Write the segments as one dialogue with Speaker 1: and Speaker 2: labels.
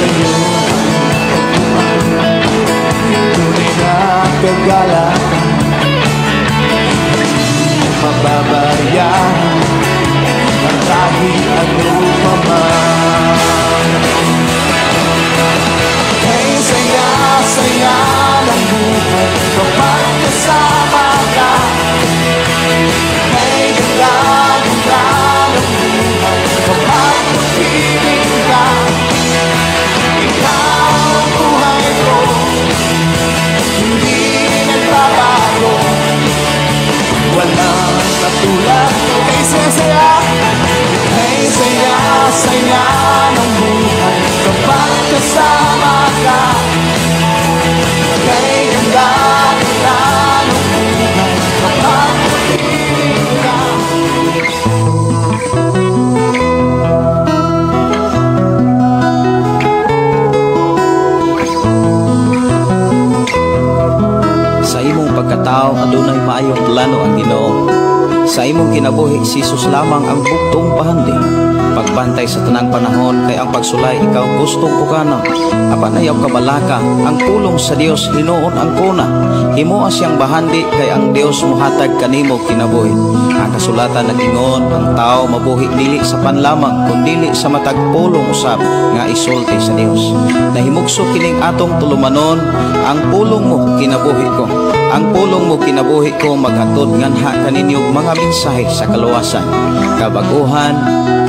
Speaker 1: sa'yo tunay na kagalakan. Mababayan ang kahit ano pa man. Hey, saya-saya ng buhay kapag kasama ka. Hey, ganda-ganda ng buhay kapag napiling ka. Ikaw ang buhay ko, hindi nagbabago. Walang katulad. Hey, saya-saya, hey, saya-saya ng buhay kapag kasama ka. Hey, ganda-ganda ng buhay kapag napiling ka.
Speaker 2: Sa imong pagkatao adunay maayong plano ang Ginoo. Sa imong kinabuhi si Jesus lamang ang bugtong pahandi. Pagbantay sa tanang panahon kay ang pagsulay ikaw gustong pukana. Apan ayaw kabalaka ang pulong sa Dios hinuon ang kuna. Himoa siyang bahandi kay ang Dios muhatag kanimo kinabuhi. Ang kasulatan nagingon ang tao mabuhi dili sa panlamang kundi sa matag pulong usab nga isulti sa Dios. Nahimugso kining atong tulumanon ang pulong mo kinabuhi ko. Ang pulong mo kinabuhi ko maghatod nganha kaninyong mga mensahe sa kaluwasan, kabaguhan,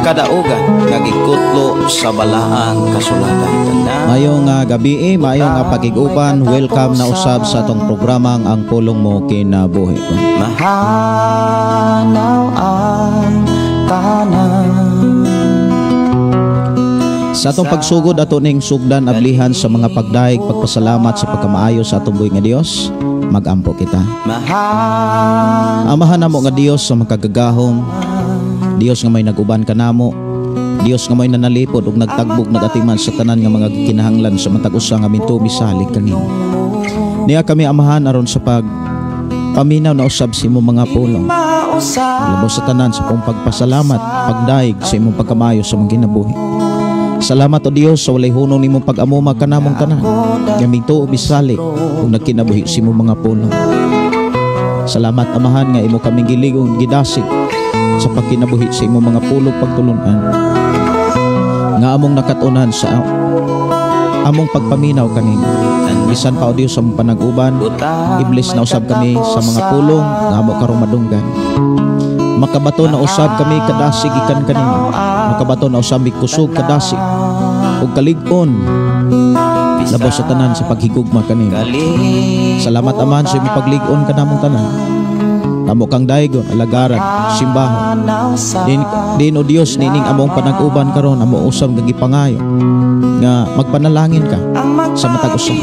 Speaker 2: kadaugan nga gikutlo sa balaang kasulatan.
Speaker 3: Mayong gabi, mayong pagiguban, welcome na usab sa atong programang ang pulong mo kinabuhi ko.
Speaker 1: Mahanaw ang tanan.
Speaker 3: Sa atong pagsugod ato ning sugdan ablihan sa mga pagdaig pagpasalamat sa pagkamaayo sa atong buhi nga Dios, magampo kita. Amahan namo nga Dios sa makagagahom, Dios nga may naguban kanamo, Dios nga may nanalipod ug nagtagbog nagatiman sa tanan nga mga kinahanglan sa matag usa nga mintubi salig kanimo. Niya kami amahan aron sa paminaw na usab sa imong mga pulong. Labos sa tanan sa pong pagpasalamat, pagdaig sa imong pagkamayo sa mga kinabuhi. Salamat o Dios sa walay hunong nimong pag-amuma kanamong tanan. Gaming tuo bisali kung nagkinabuhi sa imong mga pulong. Salamat amahan nga imo kaming giligong gidasig sa pagkinabuhi sa imong mga pulong pagtulunan. Nga among nakatunan sa among pagpaminaw kanimo. Bisan pa o Dios sa among panag-uban, iblis na usab kami sa mga pulong nga amo karong madunggan. Makabato na usab kami kadasig ikan kanimo. Makabato na usab kusog kadasig ug kalig-on labos sa tanan sa paghigugma kanimo. Salamat aman sa imong paglig-on kanamong tanan. Kamo kang daygon alagaran simbahon. Din o Dios nining among panag-uban karon amo usab nga gipangayo nga magpanalangin ka sa matag usa.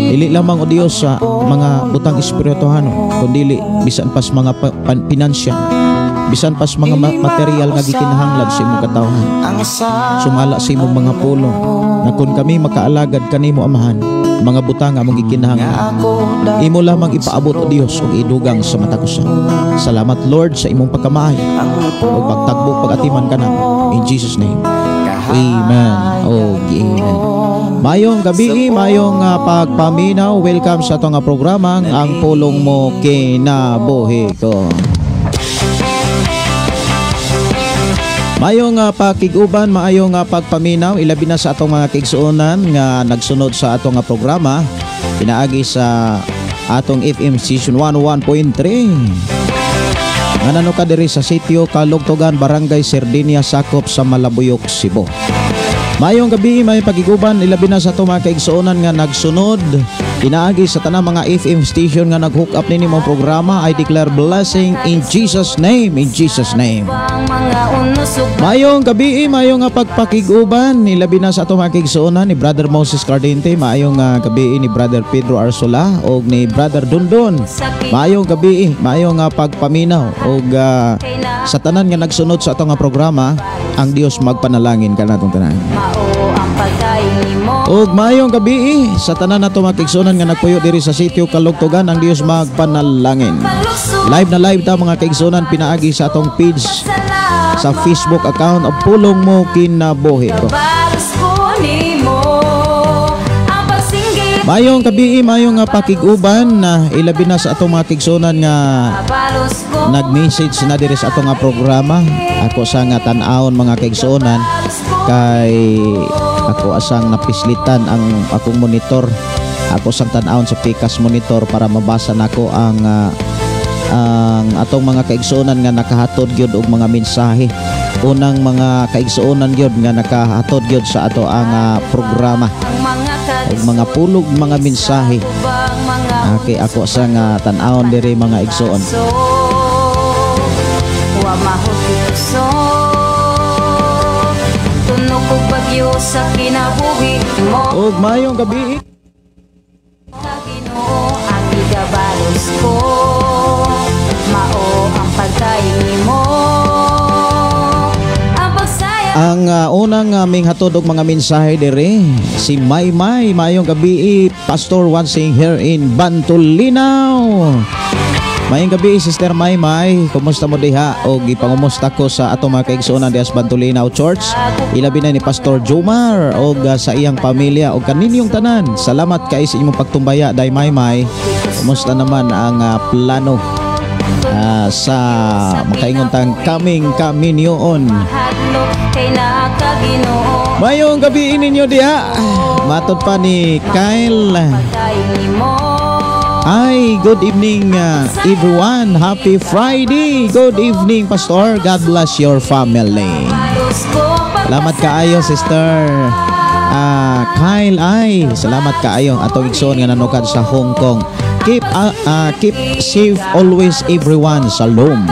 Speaker 3: Dili lamang o Dios sa mga butang espirituhano kundi bisan pas mga pinansya, bisan pas mga material nga gikinahanglan sa imong katawhan. Sumala sa imong mga pulong na kun kami makaalagad kanimo amahan, mga butang nga mong gikinahanglan imo lamang ipaabot o Dios ug idugang sa matag usa. Salamat Lord sa imong pagkamaayo ug pagtagbog pag-atiman kanamo in Jesus name. Amen. Oh, amen. Mayong gabi, mayong pagpaminaw. Welcome sa itong programang ang pulong mo kinabuhi ko. Mayong pakiguban, maayong pagpaminaw. Ilabi na sa atong mga kigsuonan nga nagsunod sa atong programa. Pinaagi sa atong FM Station 101.3. Nanano ka diri sa sitio Kalugtugan, Barangay Sardinia, sakop sa Malabuyok, Cebu. Mayong gabi, may pagiguban, ilabi na sa itong mga kaigsuonan nga nagsunod. Inaagi sa tanang mga FM station nga nag-hook up nini mong programa. I declare blessing in Jesus name, in Jesus name. Mayong gabi, mayong pagpakiguban, ilabi na sa itong mga kaigsuonan ni Brother Moses Cardente. Mayong gabi ni Brother Pedro Arsola o ni Brother Dundon. Mayong gabi, mayong pagpaminaw o sa tanan nga nagsunod sa itong programa. Ang Dios magpanalangin ka natong tanan. Og mayong gabi sa tanan nato makigsunan nga nagpuyo diri sa sitio Kalugtugan, ang Dios magpanalangin. Live na live ta mga kaigsunan, pinaagi sa atong page sa Facebook account of Pulong Mo Kinabuhi ko. Mayong gabi, mayong pakiguban na ilabi na sa atong mga kigsunan nga nag-message na diri sa atong nga programa. Ako sa nga tan-awon mga kigsunan kay ako asang napislitan ang akong monitor. Ako sang tan-awon sa Pikas monitor para mabasa nako ang atong mga kaigsuonan nga nakahatod gyud og mga mensahe. Unang mga kaigsuonan gyud nga nakahatod gyud sa ato ang programa og mga pulog mga mensahe. Okay, ako sa nga tan-awon diri mga igsuon.
Speaker 4: Wa mahutso tunog og bagyo sa kinabuhi mo.
Speaker 3: Og mayong gabi.
Speaker 4: Ginoo ang igabalos ko, mao ang pagkain mo, ang pagsaya.
Speaker 3: Ang unang aming hatod og mga mensahe dire si Maymay. Mayong gabi, Pastor Wansing here in Bantolinaw. Mayong gabi, Sister Maymay. Kumusta mo diha? O gipangumusta ko sa atong mga kaigsuonan diha sa Bantolinaw Church. Ilabi na ni Pastor Jomar o sa iyang pamilya o kaninyong tanan. Salamat kay sa imong pagtumbaya, Day Maymay. Kumusta naman ang plano sa makaingon tang kaming kaminyoon?
Speaker 4: Hadlok kay nakaginoo,
Speaker 3: Mayong gabi ninyo diha. Matod pa ni Kyle.
Speaker 4: pagkain mo.
Speaker 3: Hi, good evening everyone. Happy Friday. Good evening, Pastor. God bless your family.
Speaker 4: Balos ko
Speaker 3: Salamat kaayo, Sister Kyle. Ay, salamat kaayo atong igsoon nga nanukad sa Hong Kong. Keep safe always everyone. Shalom.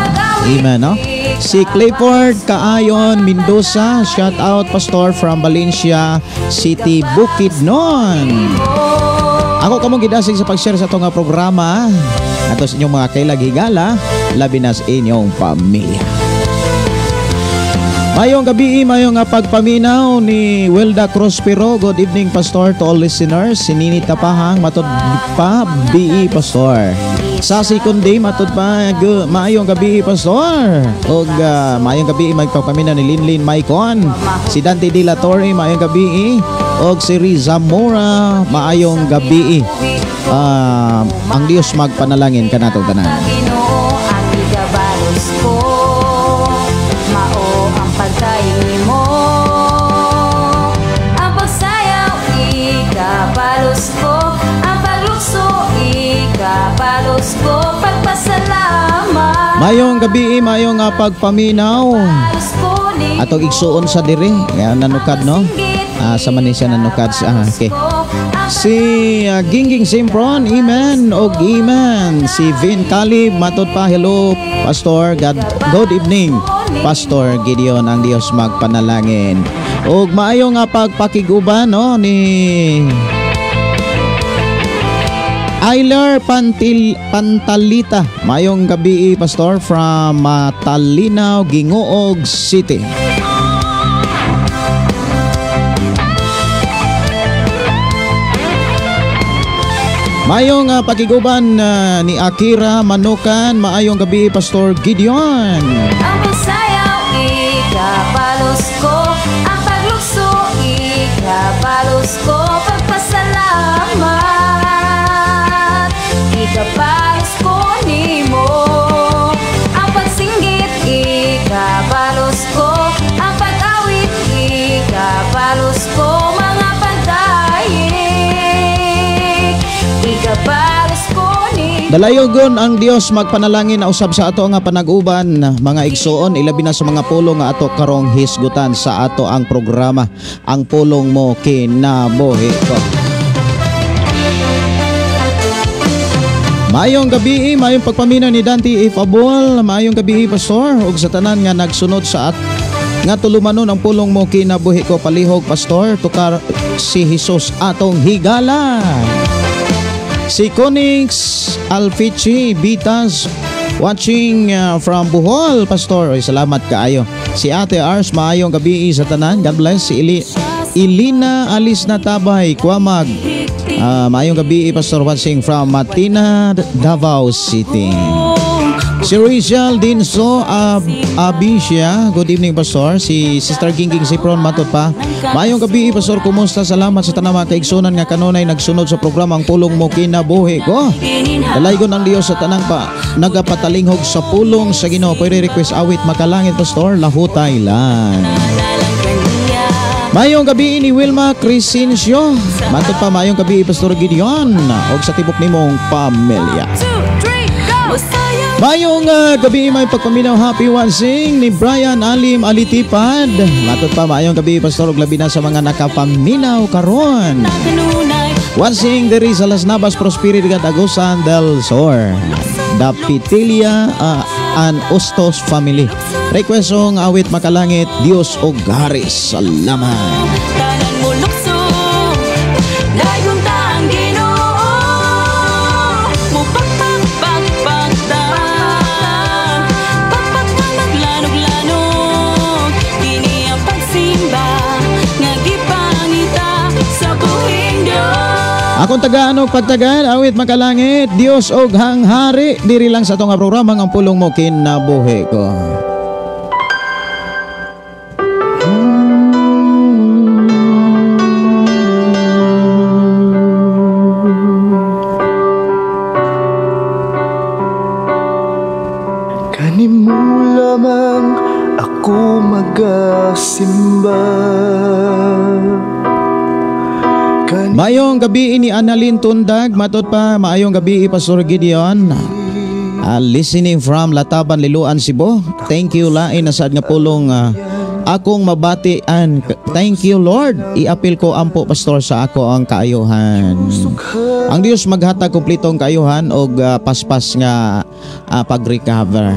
Speaker 3: Amen, no? Si Clifford Kaayon Mendoza, shout out Pastor from Valencia City, Bukidnon. Ako kamong gidasig sa pag-share sa itong programa ato sa inyong mga kailag-higala, labi na sa inyong pamilya. Mayong gabi, mayong pagpaminaw ni Wilda Crospero. Good evening, Pastor, to all listeners. Si Nini Tapahang, matod pa, B.E. Pastor. Sa Sikundi, matod pa, mayong gabi, Pastor. O mayong gabi, magpapaminaw ni Linlin Maicon. Si Dante De La Torre, mayong gabi. Og si Riza Mora, maayong gabi. Ang Diyos magpanalangin ka nato tanan.
Speaker 4: Ginoo ang igabalos ko, mao ang pagkain mo, ang pagsayaw ikabalos ko, ang paglukso ikabalos ko, pagpasalamat
Speaker 3: Mayong gabi, mayong pagpaminaw.
Speaker 4: balos ko ni
Speaker 3: Atong igsuon sa diri, nanukad no? Sa Manisya nanukad sa okay. Si Gingging Simpron, amen og amen. Si Vin Calib, matod pa, hello Pastor, good evening Pastor Gideon, ang Dios magpanalangin. Og maayo nga pagpakiguban no ni Ayler Pantalita. Mayong gabi, Pastor, from Talinaw, Gingoog City. Mayong pakiguban ni Akira Manukan. Maayong gabi, Pastor Gideon.
Speaker 4: ang pagsayaw ikabalos ko, ang paglukso ikabalos ko, pagpasalamat ikabalos ko nimo, ang pagsinggit ikabalos ko, ang pag-awit ikabalos ko, mga pagdaig ikabalos ko nimo.
Speaker 3: Dalayogon ang Dios magpanalangin na usab sa ato nga panag-uban, mga igsuon, ilabi na sa mga pulong nga ato karong hisgutan sa ato ang programa, ang pulong mo kinabuhi ko. Mayong gabi, mayong pagpaminaw ni Dante Ifabol. Mayong gabi, Pastor, ug sa tanan nga nagsunod sa nga tulumanon ang pulong mo kinabuhi ko, palihog, Pastor, tukar si Jesus atong higala. Si Konix Alfici Bitas, watching from Bohol, Pastor. Oy, salamat kaayo. Si Ate Ars, maayong gabi sa tanan. God bless. Si Ilina Alis na Tabay, Kuamag. Maayong gabi, Pastor, watching from Matina, Davao City. Si Rachel Dinso Abisha, good evening Pastor. Si Sister Gingging Sipron matot pa. Maayong gabi Pastor, kumusta? Salamat sa tanang mga kaigsunan nga kanunay nagsunod sa programang Pulong Mo Kinabuhi ko. Dalaygon ang Dios sa tanang pa nagapatalingog sa pulong sa Ginoo. Pwede request awit makalangit Pastor, lahutay lang. Mayong gabi ni Wilma Crescencio. Matot pa mayong gabi Pastor Gideon og sa tibok nimong pamilya. Mayong gabi may pagpaminaw happy wansing ni Brian Alim Alitipad. Matot pa mayong gabi Pastor og labi na sa mga nakapaminaw karon. Wansing diri sa Las Navas Prosperity Agusan del Sur. Dapitilia and Ostos family. Requestong awit makalangit Dios og Garis. Salamat. Akong tagaan og pagtagan awit makalangit Dios og hanghari diri lang sa atong programa ang Pulong Mo Kinabuhi ko.
Speaker 1: Kanimo lamang ako magasimba.
Speaker 3: Maayong gabi ni Annalyn Tundag, matot pa maayong gabi Pastor Gideon. Listening from Lataban, Liloan, Cebu. Thank you lain nasad nga pulong akong mabatian. Thank you Lord. Iapil ko ampo Pastor sa ako ang kaayuhan. Ang Dios maghatag kumpletong kaayuhan og paspas nga pag-recover.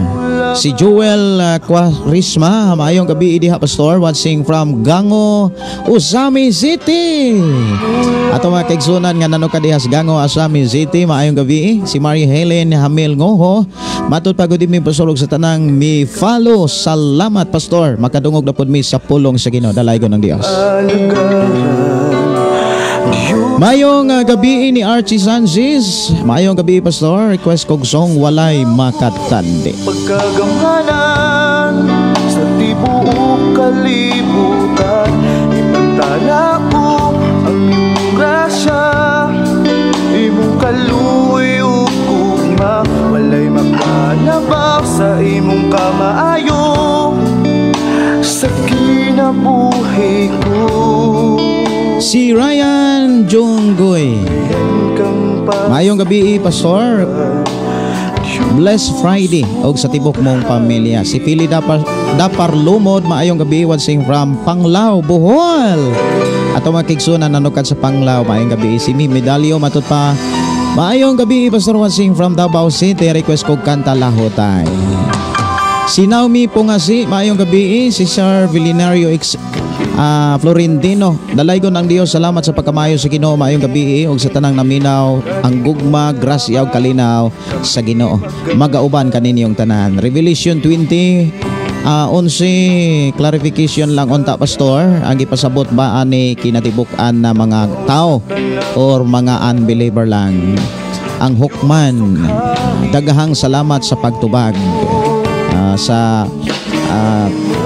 Speaker 3: Si Joel Quarisma, maayong gabi diha Pastor, watching from Gango, Usami City. Ato mga kaigsunan nga nanukad diha sa Gango, Usami City, maayong gabi. Si Mary Helen Hamil Ngoho, matud pa gud mi Pastor sa tanang mi follow. Salamat Pastor, makadungog na pud mi sa pulong sa Ginoo. Dalaygon ng Dios. Mayong gabi ni Archie Sanchez. Mayong gabi Pastor, request kog song Walay Makatandi.
Speaker 1: Pagkagamhanan sa tibuok kalibutan, ipagtala ko ang iyong grasya, imong kaluoy ug gugma, walay makalabak sa imong kamaayo sa kinabuhi ko.
Speaker 3: Si Ryan Jonggoy. Mayong gabi Pastor, Blessed Friday og sa tibok mong pamilya. Si Pili Dapar Lumod, maayong gabi watching from Panglao, Bohol. Ato mga kigsunan nanukad sa Panglao, maayong gabi. Si Mi Medalyo matud pa, maayong gabi Pastor watching from Davao City. Request kog kanta lahutay. Si Naomi Pungasi, maayong gabi. Si Sir Vilinario Florentino, dalaygon ang Dios, salamat sa pagkamayo sa Ginoo. Maayong gabi og sa tanang naminaw ang gugma, grasya ug kalinaw sa Ginoo. Magauban kaninyong tanan. Revelation 20 11 clarification lang unta Pastor, ang ipasabot ba ani kinatibuk-an na mga tao or mga unbeliever lang. Ang hukman, daghang salamat sa pagtubag sa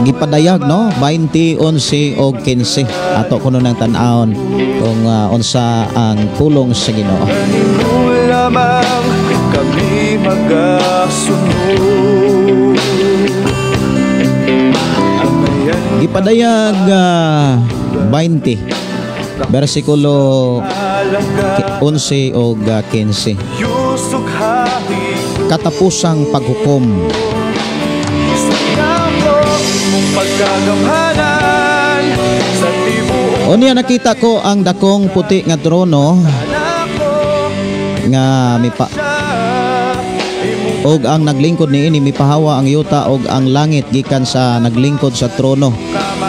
Speaker 3: gipadayag no 20, 11 o 15 ato kuno nang tan-awon kung unsa ang pulong sa Ginoo.
Speaker 1: Lamang kami magasunod.
Speaker 3: Gipadayag 20 bersikulo 11 o 15. Katapusang paghukom. O niya nakita ko ang dakong puti nga trono nga og ang naglingkod niini mipahawa ang yuta og ang langit gikan sa naglingkod sa trono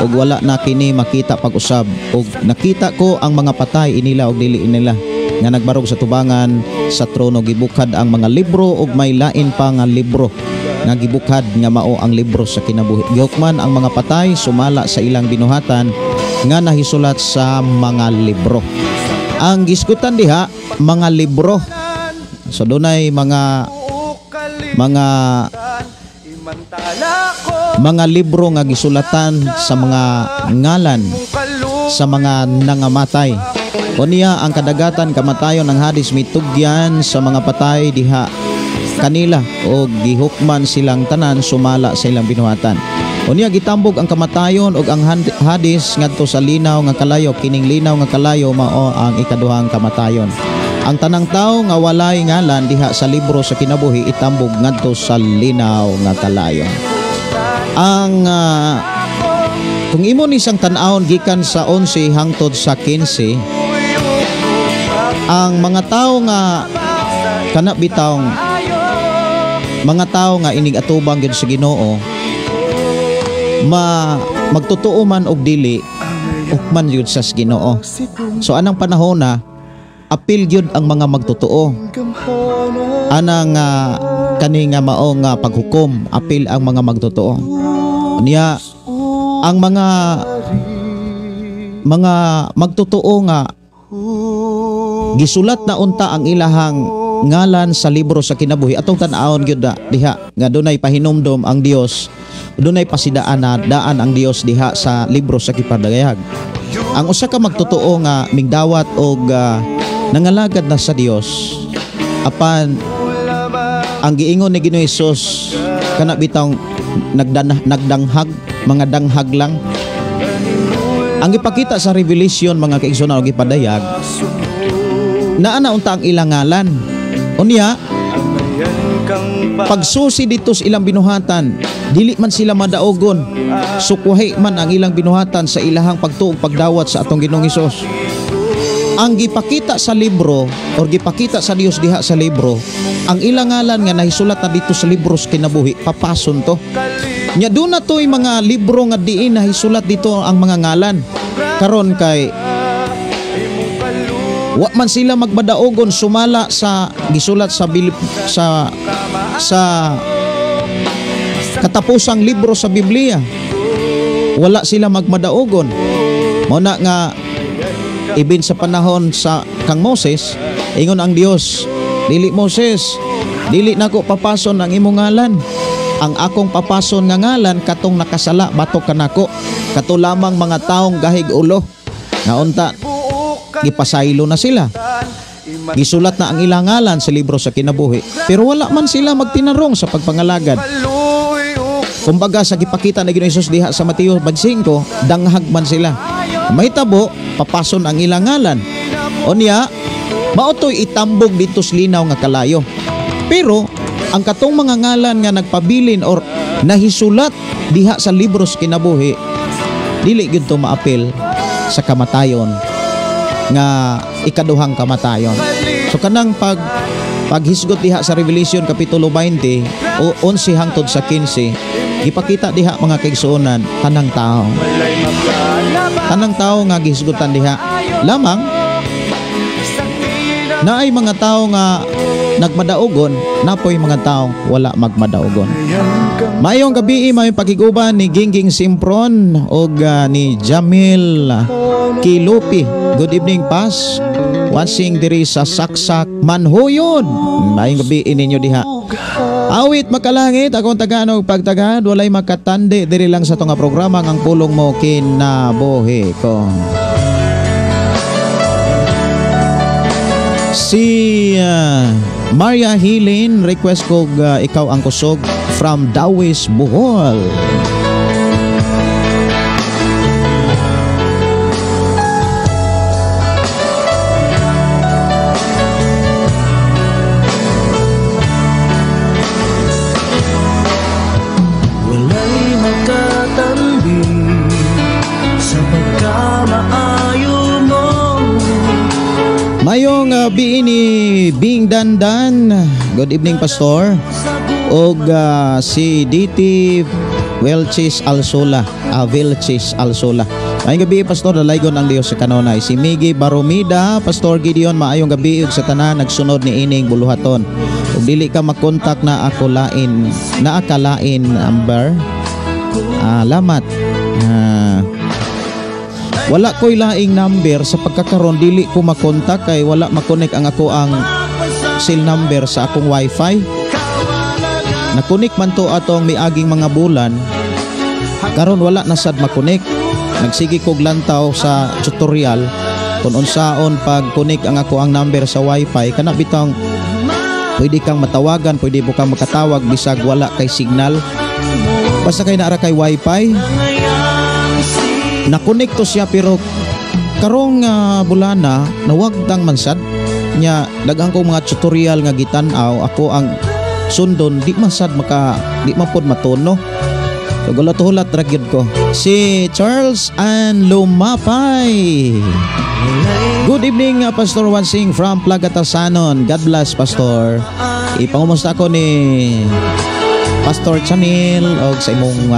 Speaker 3: og wala na kini makita pag-usab. Og nakita ko ang mga patay inila og dili inila nga nagbarog sa tubangan sa trono. Gibukad ang mga libro og may lain pa nga libro nga gibukad nga mao ang libro sa kinabuhi. Gihukman ang mga patay sumala sa ilang binuhatan nga nahisulat sa mga libro. Ang gisgutan diha mga libro. So dunay mga mga libro nga gisulatan sa mga ngalan sa mga nangamatay. Unya ang kadagatan kamatayon ng Hades mitugyan sa mga patay diha kanila o gihukman silang tanan sumala sa ilang binuhatan. Unya gitambog ang kamatayon ug ang Hades ngadto sa linaw nga kalayo. Kining linaw nga kalayo mao ang ikaduhang kamatayon. Ang tanang tawo nga walay ngalan diha sa libro sa kinabuhi itambog ngadto sa linaw nga kalayo. Ang kung imo ni isang tan-awon gikan sa 11 hangtod sa 15, ang mga tawo nga kana bitawng mga tawo nga inig atubang gyud sa Ginoo magtotoo man og dili ukman gyud sa Ginoo. So anang panahon na apil gyud ang mga magtotoo. Anang kani nga mao nga paghukom apil ang mga magtotoo. Unya ang mga magtotoo nga gisulat na unta ang ilahang ngalan sa libro sa kinabuhi atong tan-awon gyud diha nga dunay pahinumdom ang Dios, dunay pasidaan na daan ang Dios diha sa libro sa kipadagayag. Ang usa ka magtotoo nga migdawat og nangalagad na sa Dios apan ang giingon ni Ginoong Hesus kana bitawng nagdanghag mga danghag lang ang ipakita sa Revelation mga kaigsunan og ipadayag naana unta ang ilang ngalan. Unya pagsusi dito sa ilang binuhatan dili man sila madaogon sukwahi man ang ilang binuhatan sa ilahang pagtuog pagdawat sa atong Ginoong Hesus. Ang gipakita sa libro or gipakita sa Dios diha sa libro ang ilang ngalan nga nahisulat na dito sa libro sa kinabuhi papason to. Nya doon na to'y mga libro nga diin nahisulat dito ang mga ngalan karon kay wa man sila magbadaogon sumala sa gisulat sa katapusang libro sa Biblia. Wala sila magmadaogon. Mao na nga ibin sa panahon sa kang Moses, ingon ang Dios, dili Moses, dili nako papason ang imong ngalan. Ang akong papason nga ngalan katong nakasala batok kanako. Kato lamang mga taong gahig ulo. Naunta gipasaylo na sila. Gisulat na ang ilang ngalan sa libro sa kinabuhi, pero wala man sila magtinarong sa pagpangalagad. Kumbaga sa gipakita na Ginoong Hesus diha sa Mateo 25, danghag man sila. Mahitabo papason ang ilang ngalan. Unya maotoy itambog dito sa linaw nga kalayo. Pero ang katong mga ngalan nga nagpabilin or nahisulat diha sa libro sa kinabuhi dili gyud to maapil sa kamatayon nga ikaduhang kamatayon. So kanang paghisgot diha sa Revelation kapitulo 20 o 11 hangtod sa 15 ipakita diha mga kaigsuonan tanang tao nga gihisgutan diha lamang naay mga tao nga nagmadaogon napoy mga tao wala magmadaogon. Mayong gabi mayong pakiguban ni Gingging Simpron o ni Jamil Kilupi. Good evening Pas, watching diri sa Saksak Manhuyod. Mayong gabi ninyo diha. Awit makalangit akong Tagalog pagtagad walay makatandi diri lang sa tunga programa ang pulong mo kinabuhi ko. Si Maria Hilin request ko ikaw ang kusog from Dawis, Bohol. Mayong biini Bing Dandan. Good evening Pastor. Og si DT Welchis Alsola. Welchis Alsola. Maayong gabi Pastor, dalaygon ang Dios sa kanunay. Si Miggy Baromida, Pastor Gideon, maayong gabi ug sa tanan nagsunod ni ining buluhaton. Ug dili ka makontak na ako lain, na akalain number. Alamat. Wala ko'y laing number sa pagkakaroon dili ko makontak kay wala makonek ang ako ang cell number sa akong wifi. nakunik man to atong miaging mga bulan, karon wala na sad makunik. Nagsigi kog lantaw sa tutorial kung unsaon pag kunik ang ako ang number sa wifi, kana bitang pwede kang matawagan, pwede mo kang makatawag bisag wala kay signal. Basta kay naara kay wifi, nakunik to siya, pero karong bulana nawagdang mansad nya daghang ko mga tutorial nga gitan-aw, ako ang sundon di masad di man pod matuno. So gulat-hulat ra gyud ko. Si Charles and Lumapay. Good evening, Pastor Wansing from Plagatasanon. God bless, Pastor. Ipangumusta ko ni Pastor Chanil og sa imong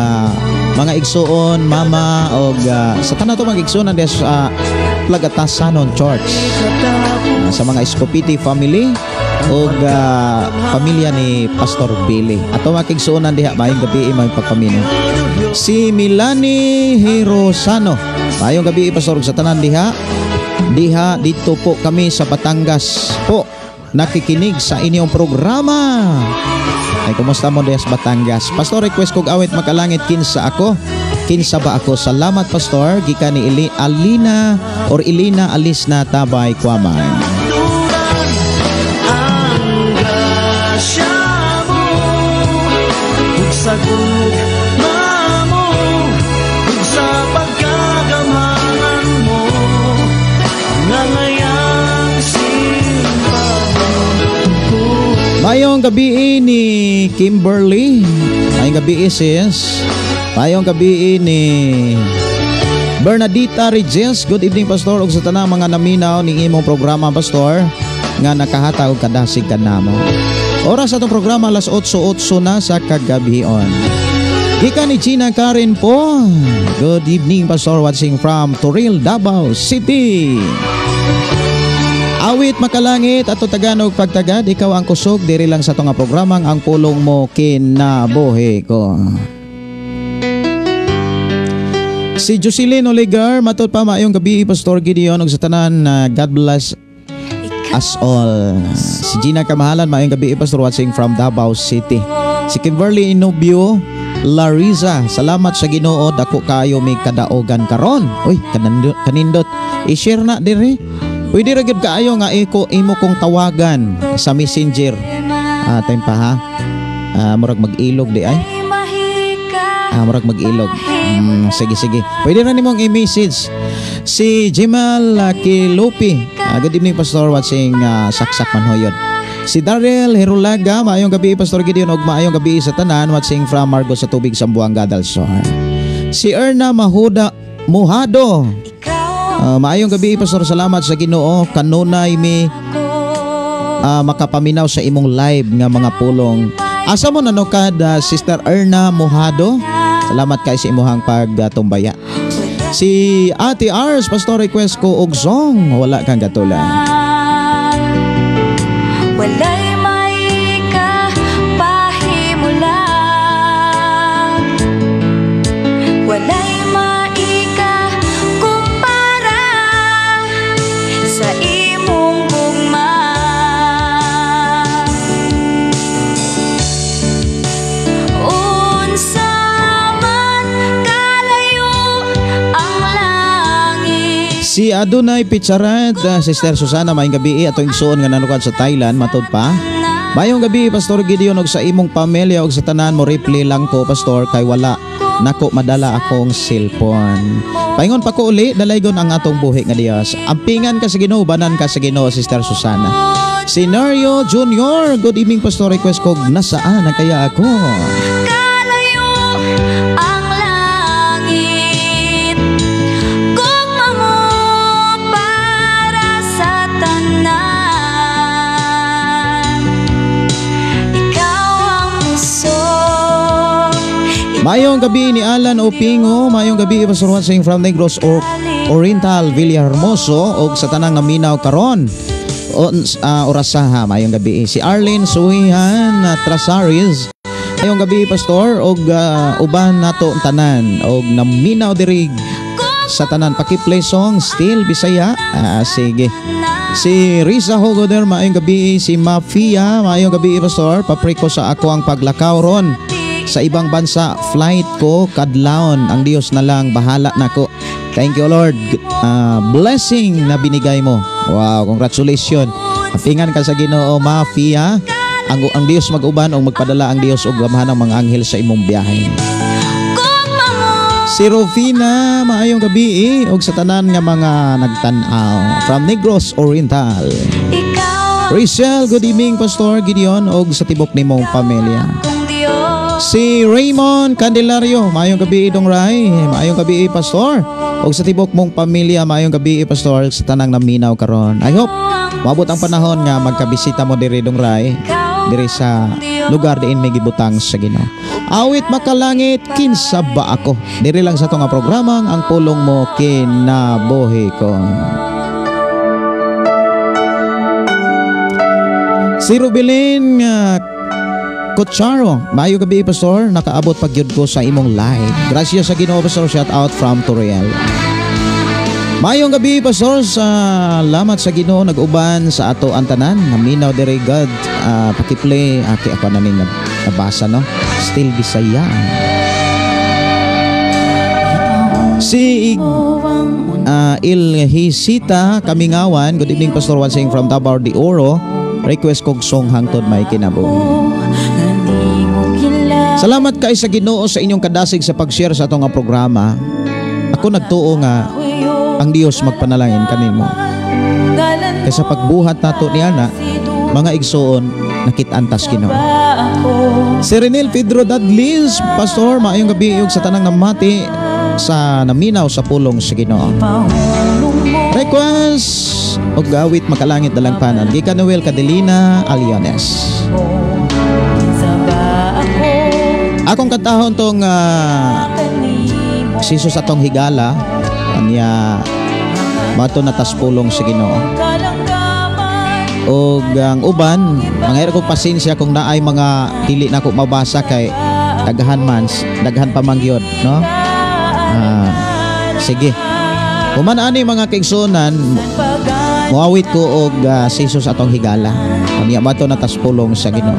Speaker 3: mga igsuon, mama, og sa tanan to mga igsuon sa Plagatasanon Church. Sa mga Escopiti family og pamilya ni Pastor Billy. Ato makigsuonan diha mayong gabi may pagpamino. Si Milani Hirosano. Mayong gabi Pastor sa tanan diha. Diha dito po kami sa Batangas po. Nakikinig sa inyong programa. Ay kumusta mo diha sa Batangas? Pastor, request kog awit makalangit kinsa ako. Kinsa ba ako? Salamat Pastor. Gikan ni Alina Alisna Tabay Kuaman.
Speaker 1: Sagot mamo sa pagkagamahan mo, ngangayang simbahan ko.
Speaker 3: Mayong gabi ni Kimberly. Mayong gabi sis. Mayong gabi ni Bernadita Regis. Good evening Pastor ug sa tanang mga naminaw ning imong programa Pastor nga nakahatag og kadasig kanamo. Oras sa itong programa, alas 8:08 na sa kagabion. Gikan ni Gina Karen po. Good evening, Pastor, watching from Toril, Davao City. Awit makalangit at Tagalog pagtagad, ikaw ang kusog, diri lang sa itong programang ang pulong mo kinabuhi ko. Si Jocelyn Oligar, matud pa maayong gabi, Pastor Gideon, ug sa tanan, God bless as all. Si Gina Kamahalan, maayong gabi, Pastor, watching from Davao City. Si Kimberly Inubio Larissa, salamat sa Ginoo, dako kayo may kadaogan karon. Uy, kanindot. I-share na diri. Pwede ra gyud kaayo nga imo kong tawagan sa Messenger. Time pa ha. Murag mag-ilog di ay. Murag mag-ilog. Sige. Pwede ra nimong i-message. Si Jimal Kilopi. Good evening, Pastor, watching Saksak Manhoyod. Si Daryl Herulaga, maayong gabi, Pastor Gideon, og maayong gabi sa tanan, watching from Margo sa Tubig, Sambuanga del Sur. Si Erna Muhado, maayong gabi, Pastor, salamat sa Ginoo, kanunay mi makapaminaw sa imong live nga mga pulong. Asa mo nanukad, Sister Erna Muhado, salamat kay sa imuhang pagtumbaya. Si Ate Ars, Pastor, request ko og song, wala kang gatulan.
Speaker 4: Walay maika pahimulang, walay maika kumpara sa imong gugma. Unsa man kalayo ang langit.
Speaker 3: Si Adunay Picharat, Sister Susana, maayong gabi atong igsuon nga nanukad sa Thailand, matud pa. Maayong gabi, Pastor Gideon, og sa imong pamilya og sa tanan mo replay lang ko, Pastor, kay wala nako madala akong cellphone. Paingon pa ko uli, dalaygon ang atong buhi nga Dios. Ampingan ka sa Ginoo, banan ka sa Ginoo, Sister Susana. Si Nario Junior, good evening, Pastor, request ko nasaan na kaya ako.
Speaker 4: Kalayo ang langit, gugma mo para sa tanan. Ikaw ang puso.
Speaker 3: Mayong gabi ni Alan Opingo, mayong gabi, Pastor, watching from Negros Oriental, Villahermoso, og sa tanang naminaw karon. Orasaha, mayong gabi. Si Arlene Suhihan Trasaris, mayong gabi, Pastor, og uban nato tanan og naminaw diri sa tanan. Paki-play song Still Bisaya. Sige. Si Risa Hogoder, maayong gabi. Si Mafia, maayong gabi, Pastor. Papray ko sa ako ang paglakaw ron sa ibang bansa. Flight ko kadlaon, ang Dios na lang bahala nako. Thank you, Lord. Blessing na binigay mo. Wow, congratulations. Apingan ka sa Ginoo, Mafia. Ang Dios mag-uban o magpadala ang Dios og gamahan ng mga anghel sa imong biyahe. Si Rufina, maayong gabi og sa tanan nga mga nagtan-aw from Negros Oriental. Rachel, good evening, Pastor Gideon og sa tibok nimong pamilya. Si Raymond Candelario, maayong gabi Dong Ray, maayong gabi Pastor. Og sa tibok mong pamilya, maayong gabi Pastor sa tanang naminaw karon. I hope maabot ang panahon nga magkabisita mo diri Dong Ray, diri sa lugar diin may gibutang sa Ginoo. Awit makalangit kinsa ba ako? Diri lang sa tunga programang ang pulong mo kinabuhi ko. Si Rubilin Cocharo, maayong gabi Pastor, nakaabot pagyud ko sa imong live. Gracias sa Ginoo Pastor, shout out from Toriel. Maayong gabi Pastor, salamat sa Ginoo nag-uban sa ato ang tanan. Naminaw diri God, paki-play ako na ning nabasa no. Still Bisaya. Si Ilhisita Kamingawan, good evening Pastor, once saying from Davao de Oro. Request kog song hangtod may kinabuhi. Salamat kay sa Ginoo sa inyong kadasig sa pag-share sa atong nga programa. Ako nagtuo nga ang Dios magpanalangin kanimo. Kaysa pagbuhat nato niya na mga igsoon nakitantas Ginoo. Si Renel Pedro Dadlis, Pastor, maayong gabi ug sa tanang namati sa naminaw sa pulong sa Ginoo. Request og gawit makalangit dalang panan gikan Noel Cadelina Aliones. Akong katahon tong siso sa tong higala anya mato natas pulong sa Ginoo. Og ang uban mangayra ko pasensya kung naay mga dili nako mabasa kay daghan pa mangyod no. Sige. Human ani mga kaigsunan muawit ko og siso sa atong higala anya mato natas pulong sa Ginoo.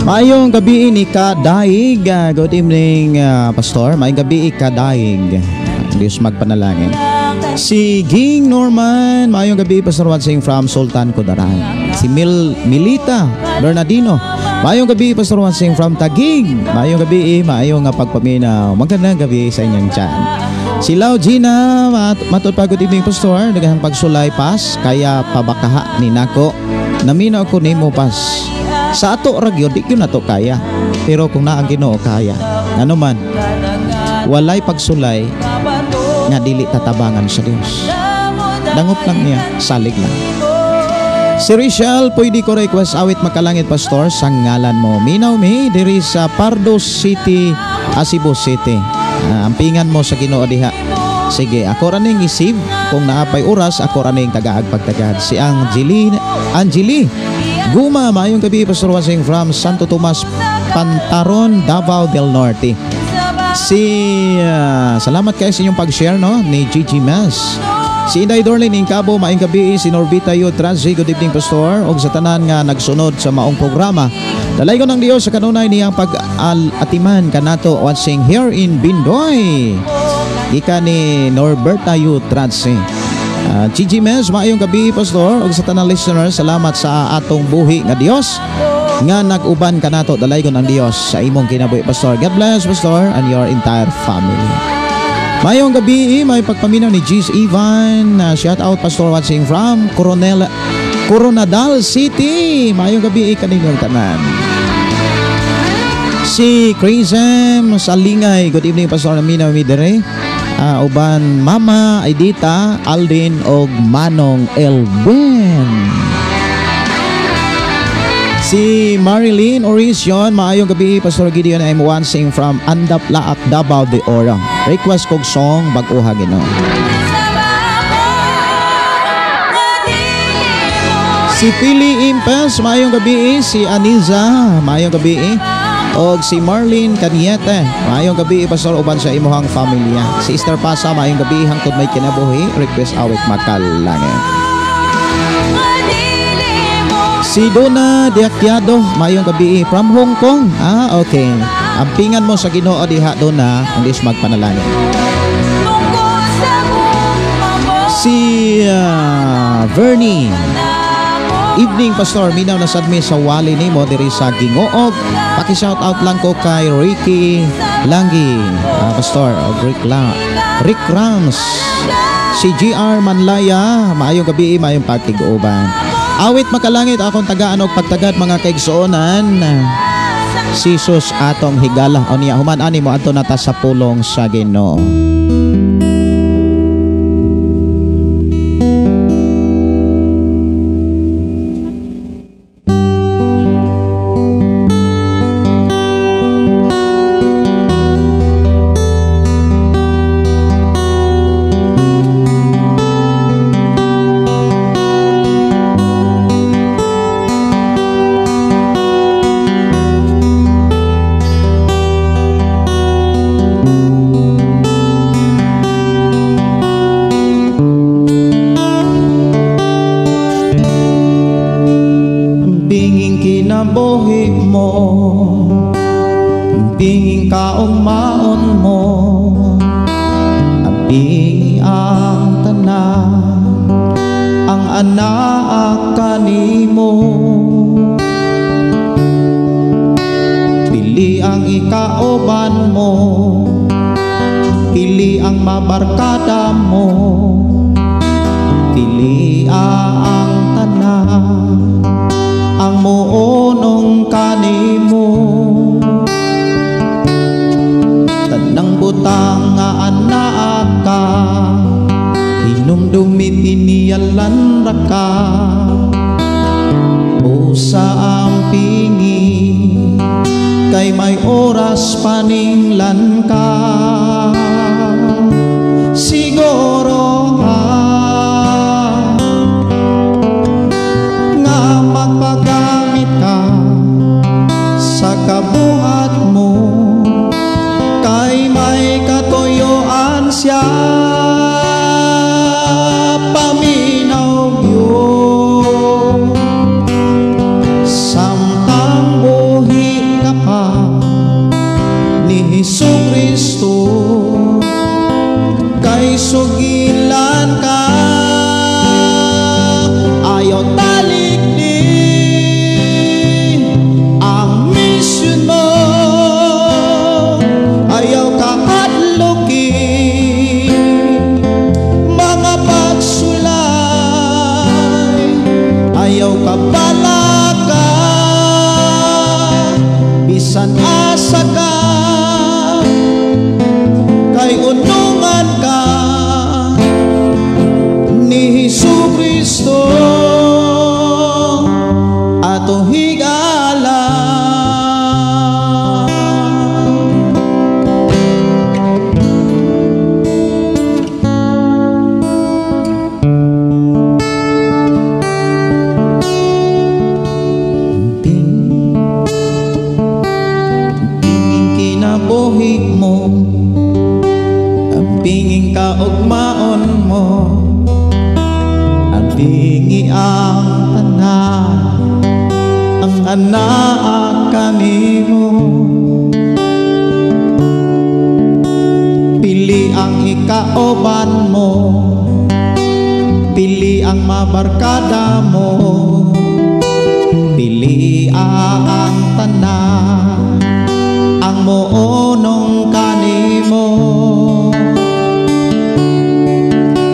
Speaker 3: Mayong gabi ni Kadaig. Good evening Pastor. Mayong gabi Kadaig. Diyos magpanalangin. Si Ging Norman. Mayong gabi Pastor Wansing from Sultan Kudaran. Si Milita Bernardino. Mayong gabi Pastor Wansing from Taguig. Mayong gabi mayong pagpaminaw. Magandang gabi sa inyong tiyan. Si Lau Gina matod pa good evening Pastor. Daghang pagsulay pas kaya pabakaha ni nako. Naminaw ko nimo pas. Sa ato ragyo di ko na to kaya. Pero kung naang Ginoo kaya, ano man walay pagsulay nga dili tatabangan sa Dios. Dangop lang niya, salig lang. Si Rachel, pwede ko request awit makalangit Pastor sa ngalan mo. Minaw mi diri sa Pardo City, Cebu City. Ampingan mo sa Ginoo diha. Sige, ako raning isib kung naapay oras, ako raning tagaag pagtagad. Si Angeli Guma, mayong gabi Pastor Wasing from Santo Tomas, Pantaron, Davao del Norte. Salamat kayo sa inyong pag-share, no, ni Gigi Mas. Si Inday Dorlin Incabo, maayong gabi. Si Norbita Yu Transi, good evening Pastor. Og sa tanan nga nagsunod sa maong programa, dalay ko ng Dios sa kanunay niyang pag-atiman kanato watching here in Bindoy. Ika ni Norberta Yu Transi. Gigi Mas, maayong gabi Pastor. Og sa tanang listeners, salamat sa atong buhi nga Dios nga nag-uban kanato, dalay ko ng Dios sa imong kinabuhi Pastor. God bless Pastor and your entire family. Mayong gabi, may pagpaminaw ni Gis Ivan. Shout out Pastor watching from Coronadal City. Mayong gabi kanilang tanan. Si Crisem Salingay, good evening Pastor Namina Midere. Uban Mama Aidita, Aldin og Manong Elben. Si Marilyn Orision, maayong gabi Pastor Gideon. I'm watching from Andap Laak, Davao de Oro. Request kog song Bag-oha Ginoo. Si Pili Impes, maayong gabi. Si Aniza, maayong gabi. Og si Marlene Caniete, maayong gabi Pastor uban sa imuhang pamilya. Si Esther Pasa, maayong gabi hangtod may kinabuhi. Request awit makalangit. Si Dona Diakyado, mayong gabi from Hong Kong. Okay. Ampingan mo sa Ginoo diha Dona, hindi magpanalangin. Si Vernie, evening Pastor, minaw na sadmi sa wali nimo diri sa Gingoog. Paki-shout out lang ko kay Ricky Langgi, Pastor, Rick Rams. Si GR Manlaya, maayong gabi, maayong pagtig-uban. Awit makalangit akong tagaan og pagtagad mga kaigsuonan. Sisus atong higala o niya human ani mo adto nata sa pulong sa Ginoo.
Speaker 1: Kay unungan ka
Speaker 3: kaugmaon mo ang tingi ang tanan ang anak kanimo. Pili ang ikauban mo, pili ang mabarkada mo, pili ang tanan ang muunong kanimo.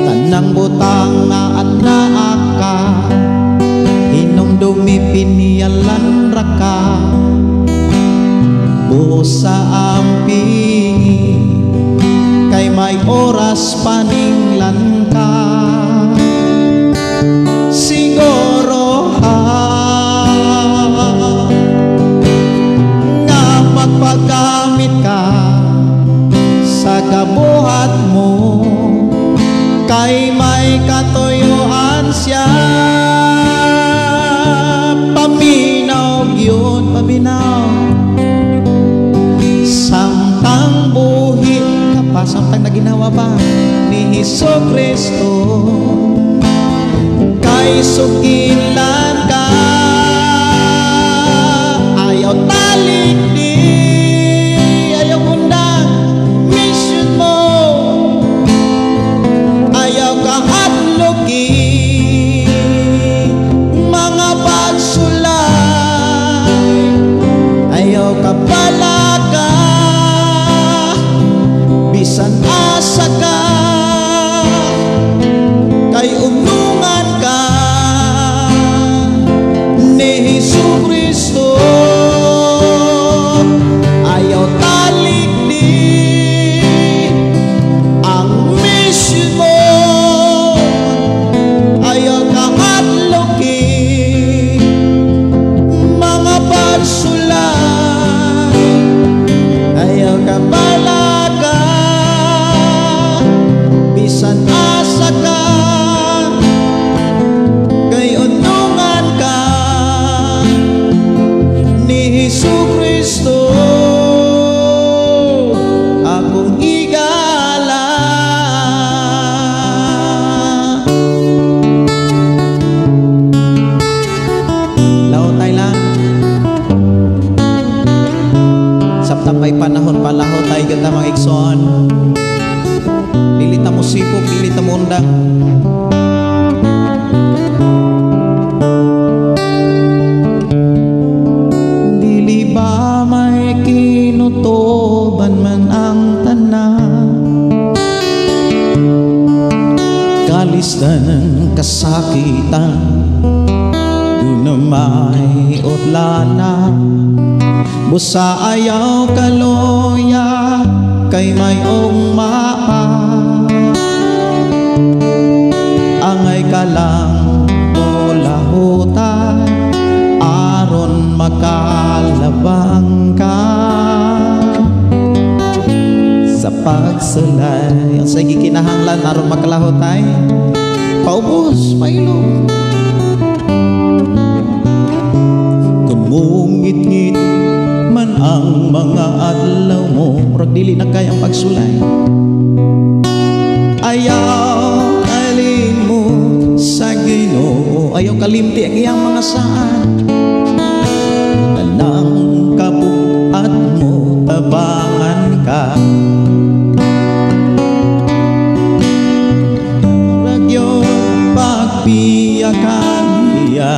Speaker 3: Tanang butang nga anak ka, hinumdumi pinialan raka, busa amping kay may oras paninglan ka. Siguro nga magpagamit ka sa kabuhat mo, kay may katuyuan siya. Paminaw yun, paminaw samtang buhi ka pa, samtang naginawa pa ni Jesucristo, kay sukilan ka. Ayaw talik di, ayaw undang mission mo, ayaw ka hadloki mga pagsulay, ayaw ka palaga bisan asa ka, kay umnungan ka ni Jesucristo. Ayaw talik di ang mission mo, ayaw ka hadloki mga pagsulay, ayaw ka balaga bisan asa ka, kay unungan ka ni Jesucristo. Akong higala lautay lang sabtang may panahon palaho tayo ganda mga igsoon. Pilit na mo sipog, pilit na mo undang. Dili ba may kinutuban man ang tanan, kalisdan ng kasakitan, doon na may utlana, busa ayaw kaloya kay may ugmaa, angay ka lang mula hutay aron makalabang ka sa pagsulay. Ang sige kinahanglan aron makalahutay, paubos, pailong. Kung mungit-ngit man ang mga adlaw mo, murag dili na kayang pagsulay, ayaw kalimot sa Ginoo, ayaw kalimti ang iyang mga saan. Tanang kabuhat mo, tabangan ka, murag yun pagpiyakan niya.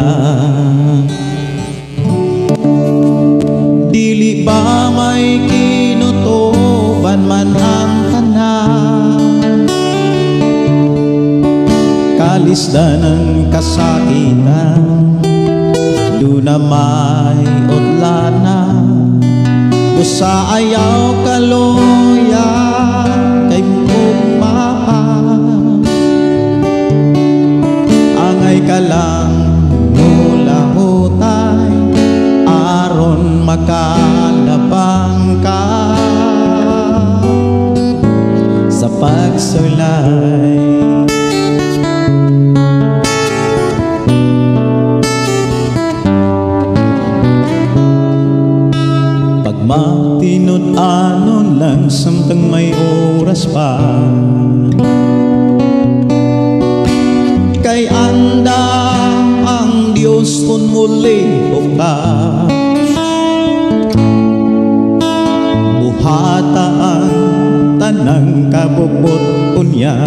Speaker 3: Dili ba may kinutuban man ang tanan, kalisdan ng kasakitan, doon na may utlana, busa ayaw kaloya kay ugmaa, angay ka lang mula hutay aron makalabang ka sa pagsulay. Pagmatinod anon lang samtang may oras pa, muli ka buhata ang tanang kabubot unya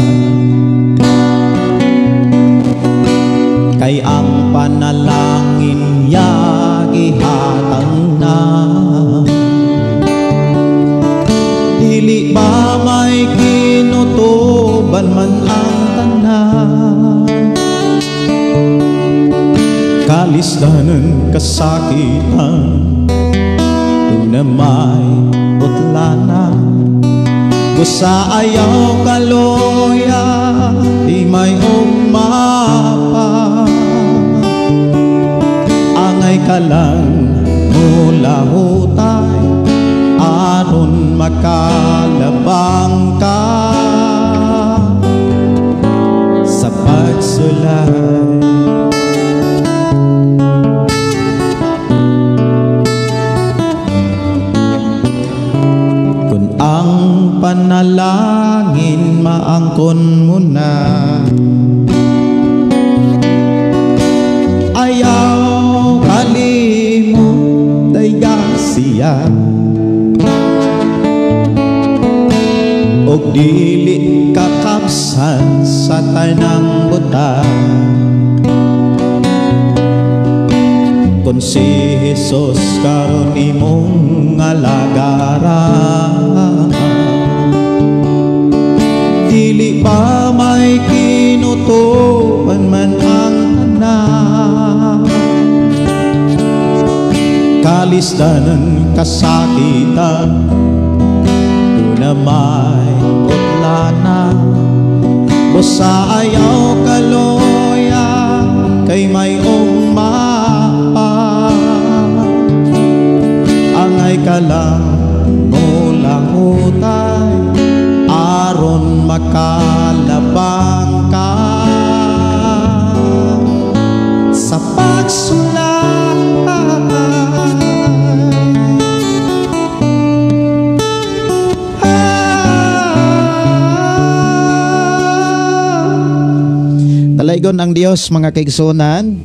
Speaker 3: kay ang panalangin ya gihatang na dili ba may kinutuban man ang tanan kalisdanan kasakitan na may utlana gusa ayaw kaloya di may umapa angay ka lang mula hutay aron makalabang ka sa pagsulay ang panalangin maangkon mo na ayaw kalimot dayga siya og dili kakabsan sa tanang butang kung si Jesus karon imong alagaran dili pa may kinutuban man ang tanan kalisdanan kasakitan na may utlana busa ayaw kaloya kay may umapa angay ka lang mula hutay aron makalabang ka sa pagsulay talaygon ang Dios mga kaigsunan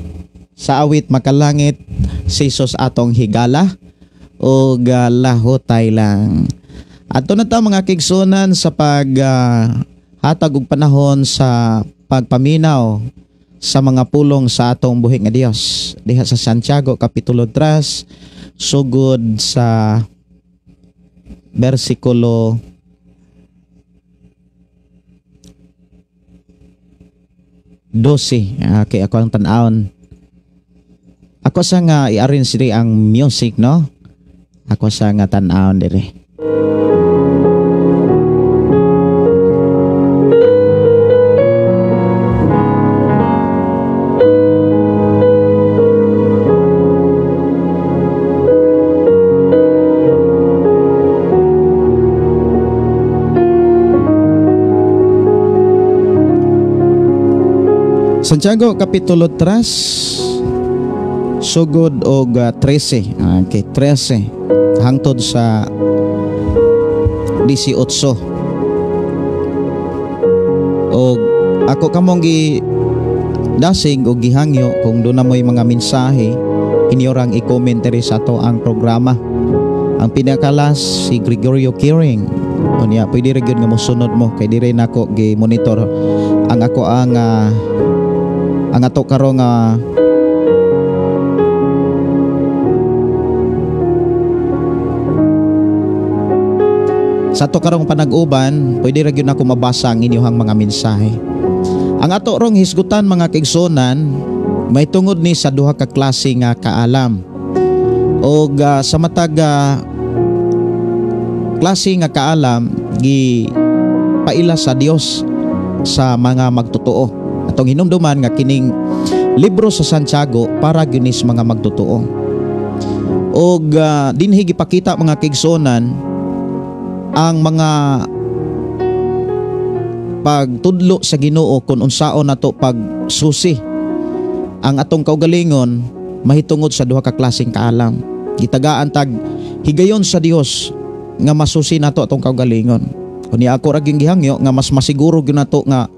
Speaker 3: sa awit makalangit si Jesus atong higala o lahutay lang. Ato na ta mga kaigsunan sa hatag og panahon sa pagpaminaw sa mga pulong sa atong buhi nga Dios diha sa Santiago kapitulo 3 sugod sa bersikulo 12. Okay, ako ang tan-aon. Ako sa nga i-arrange diri ang music, no? Ako sa nga tan-aon diri. Santiago kapitulo 3 sugod og 13. Okay, 13 hangtod sa 18. Og ako kamong gi dasig og gihangyo kung doon na mo'y mga mensahe inyo rang i-commentary sa to ang programa. Ang pinakalas si Gregorio Kiring. Unya pwede ra gyud nga mosunod mo kay dire nako gi-monitor ang ako ang ato karong sa ato karong panag-uban pwede ra gyud nako mabasa ang inyong mga mensahe. Ang ato rong hisgutan mga kaigsunan may tungod ni sa duha ka klase nga kaalam og sa matag klase nga kaalam gi paila sa Dios sa mga magtotoo. Atong hinumduman nga kining libro sa Santiago para gyunis mga magtotoo. Og dinhi gipakita mga kaigsunan ang mga pagtudlo sa Ginoo kung unsaon nato pagsusi ang atong kaugalingon mahitungod sa duha ka klaseng kaalam. Gitagaan tag higayon sa Dios nga masusi nato atong kaugalingon. Kunya ako ra gyud gihangyo nga mas masiguro gyud nato nga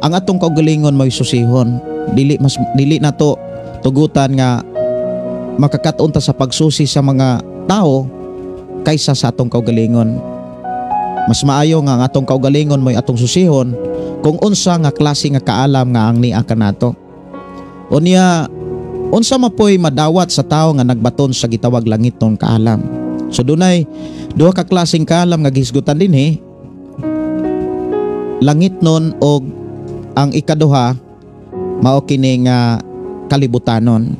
Speaker 3: ang atong kaugalingon may susihon. Dili nato tugutan nga makakatuon ta sa pagsusi sa mga tao kaysa sa atong kaugalingon. Mas maayo nga ang atong kaugalingon mo'y atong susihon kung unsa nga klase nga kaalam nga ang niya kanato. Unya, unsa mapoy madawat sa tao nga nagbaton sa gitawag langiton kaalam. So dunay duha ka klaseng kaalam nga gihisgutan dinhi. Langitnon og ang ikaduha mao kini nga kalibutanon.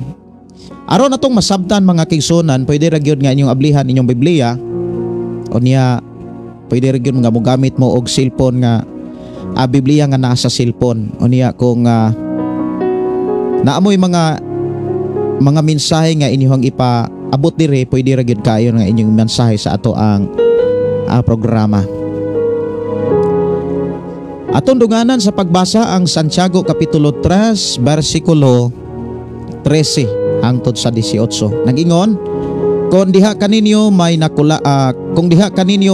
Speaker 3: Aron atong masabtan mga kigsunan, pwede ra gyud nga inyong ablihan inyong Biblia. Unya, pwede rin yun nga mo gamit mo og cellphone nga Biblia nga nasa cellphone. O niya kung naamoy mga mensahe nga inyong ipaabot dire, pwede rin yun kayo nga inyong mensahe sa ato ang programa. Atong dunganan sa pagbasa ang Santiago Kapitulo 3 versikulo 13 hangtod sa 18. Nag-ingon, kung diha kaninyo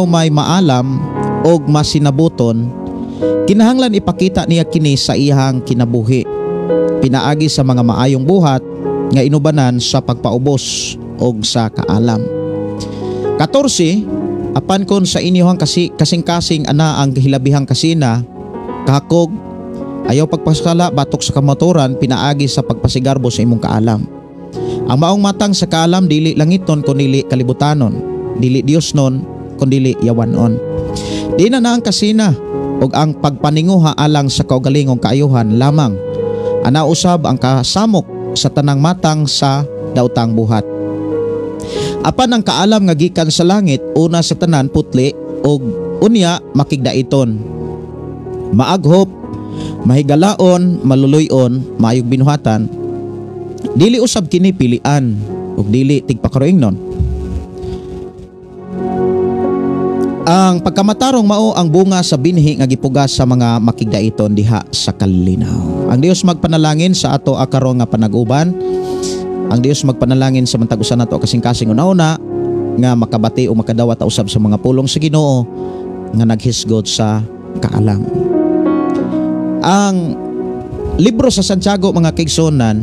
Speaker 3: may maalam og masinabuton, kinahanglan ipakita niya kini sa iyang kinabuhi, pinaagi sa mga maayong buhat nga inubanan sa pagpaubos og sa kaalam. 14, apan kon sa inyong kasing-kasing ana ang hilabihang kasina, kahakog, ayaw pagpasala batok sa kamaturan, pinaagi sa pagpasigarbo sa imong kaalam. Ang maong matang sa kaalam dili langiton kundi kalibutanon, dili Dios non kundi yawanon. Di na ang kasina ug ang pagpaninguha alang sa kaugalingong kaayuhan lamang. Ana usab ang kasamok sa tanang matang sa daotang buhat. Apan ang kaalam nga gikan sa langit, una sa tanan putli ug unya makigdaiton, maaghop, mahigalaon, maluluyon, maayog binuhatan. Dili usab kini pilian ug dili tigpakaroingnon. Ang pagkamatarong mao ang bunga sa binhi nga gipugas sa mga makigdaiton diha sa kalinaw. Ang Dios magpanalangin sa ato karon nga panag-uban. Ang Dios magpanalangin sa matag usa nato kasing-kasing una-una nga makabati o makadawat usab sa mga pulong sa Ginoo nga naghisgot sa kaalam. Ang libro sa Santiago mga kaigsunan,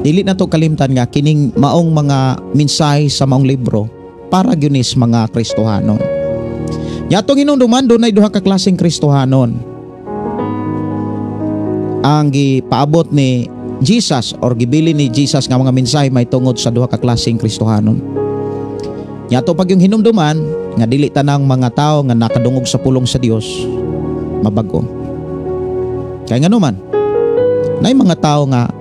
Speaker 3: dili na to kalimtan nga kining maong mga mensahe sa maong libro para gyunis mga Kristohanon. Yatong hinungduman dunay duha ka klaseng Kristohanon. Ang gipaabot ni Jesus or gibili ni Jesus nga mga mensahe may tungod sa duha ka klaseng Kristohanon. Yato pag yung hinumduman nga dili tanang mga tao nga nakadungog sa pulong sa Dios mabago. Kaya nga naman, nay mga tao nga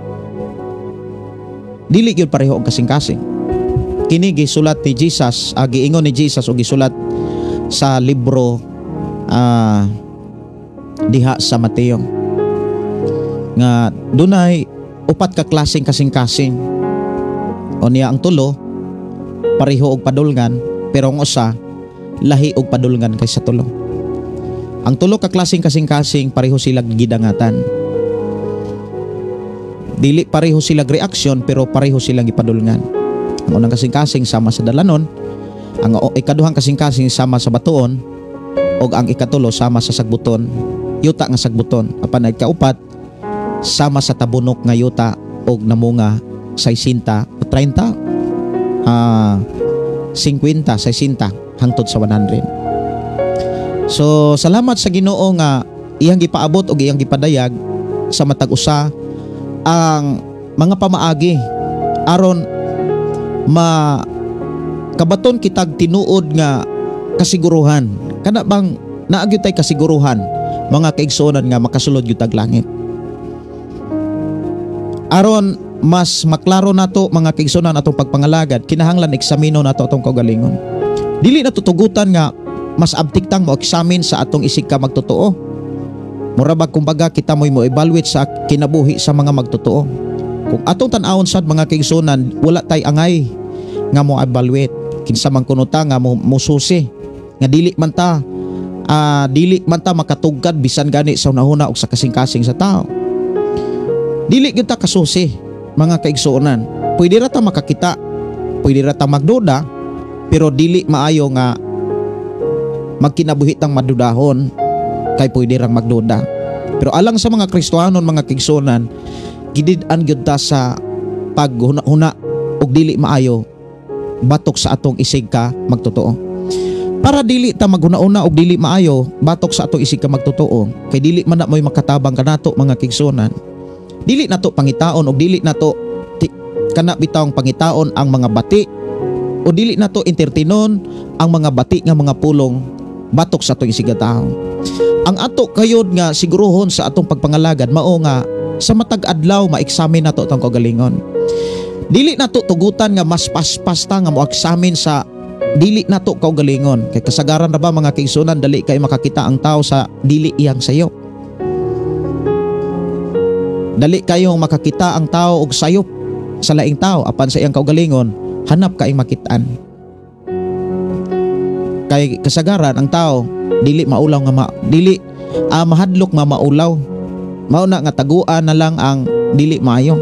Speaker 3: dili gyud pareho og kasing-kasing. Kini gisulat ni Jesus, giingon ni Jesus o gisulat sa libro diha sa Mateo. Nga dunay upat ka klaseng kasing-kasing. O niya ang tulo pareho og padulngan, pero ang usa lahi og padulngan kaysa tulo. Ang tulo ka klaseng kasing-kasing pareho sila gidangatan. Dili pareho sila reaksyon pero pareho silang ipadulngan. Ang unang kasing-kasing sama sa dalanon, ang ikaduhang kasing-kasing sama sa batuon, ug ang ikatulo sama sa sagbuton, yuta nga sagbuton. Apan ang ikaupat sama sa tabunok nga yuta ug namunga 60 o 30, 50, 60 hangtod sa 100. So salamat sa Ginoo nga iyang gipaabot ug iyang gipadayag sa matag usa ang mga pamaagi aron kabaton kitag tinuod nga kasiguruhan. Kana bang naagyo tay kasiguruhan mga kaigsuonan nga makasulod gyud tag langit. Aron mas maklaro nato mga kaigsuonan atong pagpangalagad, kinahanglan eksamino nato atong kaugalingon. Dili na tutugutan nga mas abtiktang mo eksamin sa atong isig ka magtotoo. Murabag kumbaga kita mo evaluate sa kinabuhi sa mga magtotoo. Kung atong tan-awon sad mga kaigsuonan, wala tay angay nga mo evaluate. Kinsa man kuno ta nga mo susi nga dili man ta makatugkad bisan gani sa hunahuna og sa kasing-kasing sa tao. Dili gyud ta kasusi mga kaigsuonan. Pwede ra ta makakita, pwede ra ta magduda, pero dili maayo nga magkinabuhi tang madudahon kay pwede rang magduda. Pero alang sa mga Kristohanon mga kaigsuonan, gidid-an gyud ta sa paghuna-huna o ug dili maayo batok sa atong isig ka magtotoo. Para dili ta maguna-una og dili maayo batok sa atong isig ka magtotoo, kay dili man na moy makatabang kanato mga kigsunan. Dili nato pangitaon og dili nato kana bitawng pangitaon ang mga bati o dili nato entertainon ang mga bati nga mga pulong batok sa atong isig ka tawo. Ang ato kayod nga siguruhon sa atong pagpangalagad mao nga sa matag adlaw ma-examine nato tong kagalingon. Dili nato tugutan nga mas paspasta nga mo-examine sa dili nato kaugalingon, kay kasagaran na ba mga kigsunan dali kay makakita ang tao sa dili iyang sayop. Dali kayong makakita ang tao og sayop sa laing tao apan sa iyang kaugalingon hanap kaing makitaan. Kay kasagaran ang tao dili maulaw nga mahadlok nga maulaw. Mao na nga taguan na lang ang dili maayo.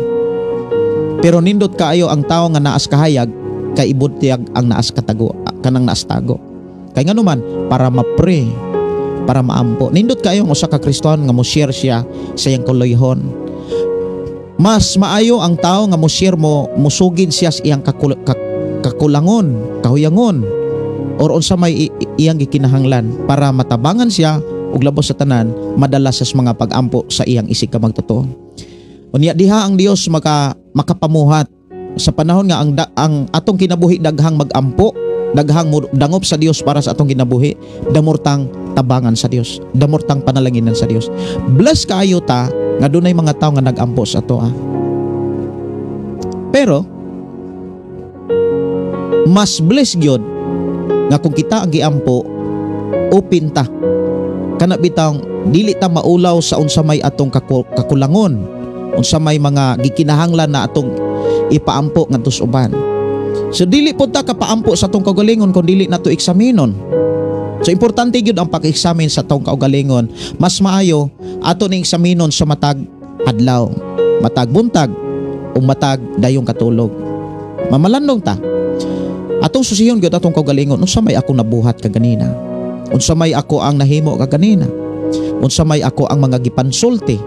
Speaker 3: Pero nindot kaayo ang tao nga naas kahayag kay ibutyag ang naas katago kanang naas tago. Kay ngano man para mapre, para maampo. Nindot kaayo ang usa ka Kristohan nga mo-share siya sa iyang kaloyhon. Mas maayo ang tao nga mo-share mo musugid siya sa iyang kakulangon, kahuyangon or unsa may iyang gikinahanglan para matabangan siya ug labos sa tanan madala sa mga pag-ampo sa iyang isig ka magtotoo. Unya diha ang Dios makapamuhat sa panahon nga ang atong kinabuhi daghang magampo, daghang dangop sa Dios para sa atong kinabuhi, damortang tabangan sa Dios, damortang panalanginan sa Dios. Bless kaayo ta nga dunay mga tawo nga nagampo sa ato. Pero mas bless gyud nga kung kita ang giampo open ta kana bitang dili ta maulaw sa unsa may atong kakulangon, unsa may mga gikinahanglan na atong ipaampo ngadto sa uban. So dili pud ta kapaampo sa atong kaugalingon kun dili nato eksaminon. So importante gyud ang pag-examine sa atong kaugalingon. Mas maayo ato ning eksaminon sa matag adlaw, matag buntag o matag dayong katulog. Mamalandong ta. Atong susihon gyud atong kaugalingon unsa may ako nabuhat kaganina. Unsa may ako ang nahimo kaganina. Unsa may ako ang mga gipansulti.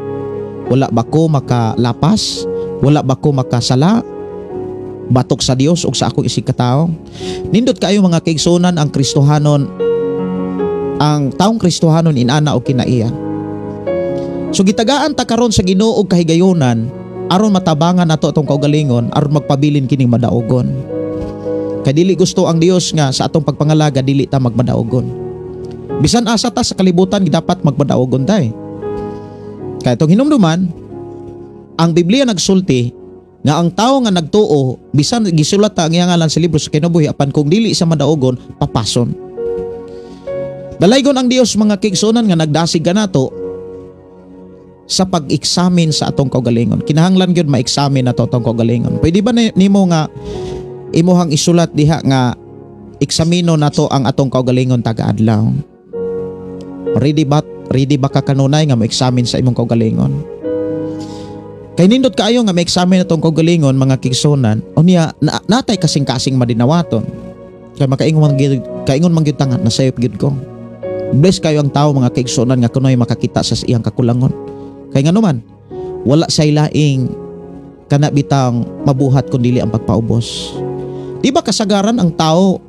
Speaker 3: Wala ba ko makalapas? Wala ba ko makasala? Batok sa Dios ug sa akong isig katawo. Nindot kaayo mga kaigsunan ang Kristohanon, ang taong Kristohanon inana og kinaiya. So gitagaan ta karon sa Ginoo og kahigayonan aron matabangan nato atong kaugalingon aron magpabilin kining madaogon. Kay dili gusto ang Dios nga sa atong pagpangalaga dili ta magmadaogon. Bisan asa ta sa kalibutan dapat magmadaogon tay. Kay itong hinumduman ang Biblia nagsulti nga ang tao nga nagtuo bisan gisulat ta ang iyang ngalan sa libro sa kinabuhi apan kung dili sa madaogon papason. Dalaygon ang Dios mga kigsunan nga nagdasig kanato sa pag-examine sa atong kaugalingon. Kinahanglan gyud ma-examine nato atong kaugalingon. Pwede ba nimo nga imuhang isulat diha nga eksamino nato ang atong kaugalingon taga-adlaw? Ready ba ka kanunay nga ma-examine sa imong kaugalingon? Kay nindot kaayo nga ma-examine natong kaugalingon mga kigsunan, unya natay kasing-kasing madinawaton. Kay kaingon man gyud tangan nasayop gyud ko. Bless kayo ang tao mga kaigsunan nga kunoy makakita sa iyang kakulangon. Kay ngano man wala say laing kana bitang mabuhat kun dili ang pagpaubos. Di ba kasagaran ang tao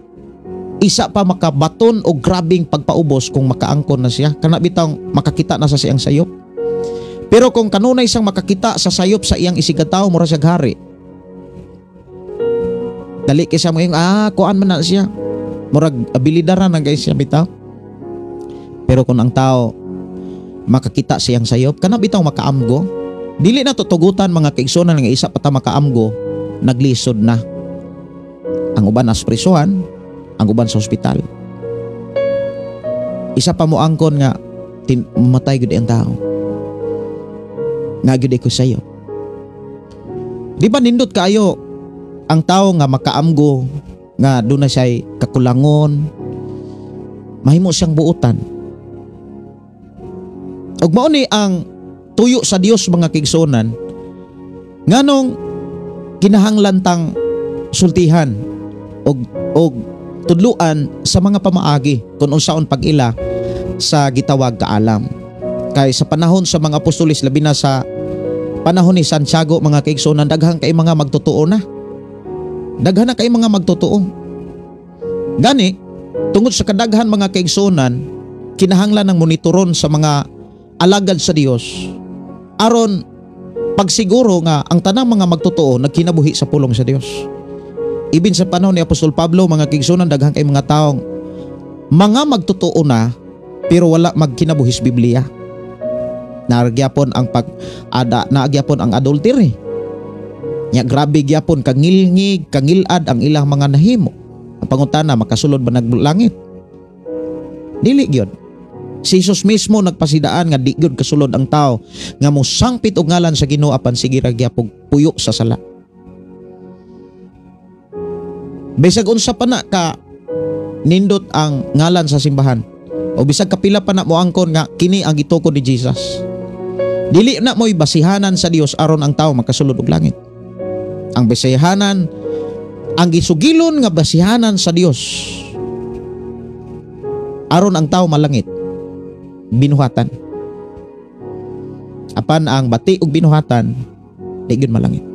Speaker 3: isa pa makabaton o grabing pagpaubos kung makaangkon na siya, kana bitang makakita na sa siyang sayop. Pero kung kanunay siyang makakita sa sayop sa iyang isigataw mura siya hari. Dali kay siya mo kuan man na siya. Murag abilidara na guys siya bitaw. Pero kung ang tao makakita siyang sayop, kana bitaw makaamgo, dili na tutugutan mga kaigsunan nga isa pa ta makaamgo, naglisod na. Ang uban nas prisuhan, ang uban sa ospital. Isa pa mo angkon nga matay gud ang tao. Nga gud ko sayo. Di ba nindot kaayo ang tao nga makaamgo nga doon na siya'y kakulangon, mahimo siyang buutan. Ug mao ni ang tuyo sa Dios mga kigsunan nganong kinahanglan tang sultihan og tudluan sa mga pamaagi kung unsaon pag-ila sa gitawag kaalam. Kay sa panahon sa mga apostoles labi na sa panahon ni Santiago mga kaigsunan daghang kay mga magtotoo na. Daghan na kay mga magtotoo. Gani, tungod sa kadaghan mga kaigsunan, kinahanglan ng monitoron sa mga alagad sa Dios aron pagsiguro nga ang tanang mga magtotoo nagkinabuhi sa pulong sa Dios. Ibin sa panahon ni Apostol Pablo, mga kaigsunan, daghan kay mga taong mga magtotoo na pero wala magkinabuhis Biblia. Naagyapon ang naagyapon ang adultery. Nya grabe gyapon kangilngig, kangilad ang ilang mga nahimo. Ang pangutana, makasulod ba naglangit? Dili gyud. Si Jesus mismo nagpasidaan nga di gyud kasulod ang tao nga mosangpit og ngalan sa Ginoo apan sige ra gyapon puyo sa sala. Bisag unsa pa na ka nindot ang ngalan sa simbahan o bisag kapila pa na mo angkon nga kini ang gitukod ni Jesus, dili na mo'y basihanan sa Dios aron ang tao makasulod og langit. Ang basihanan, ang gisugilon nga basihanan sa Dios aron ang tao malangit, binuhatan. Apan ang bati og binuhatan di gyud malangit.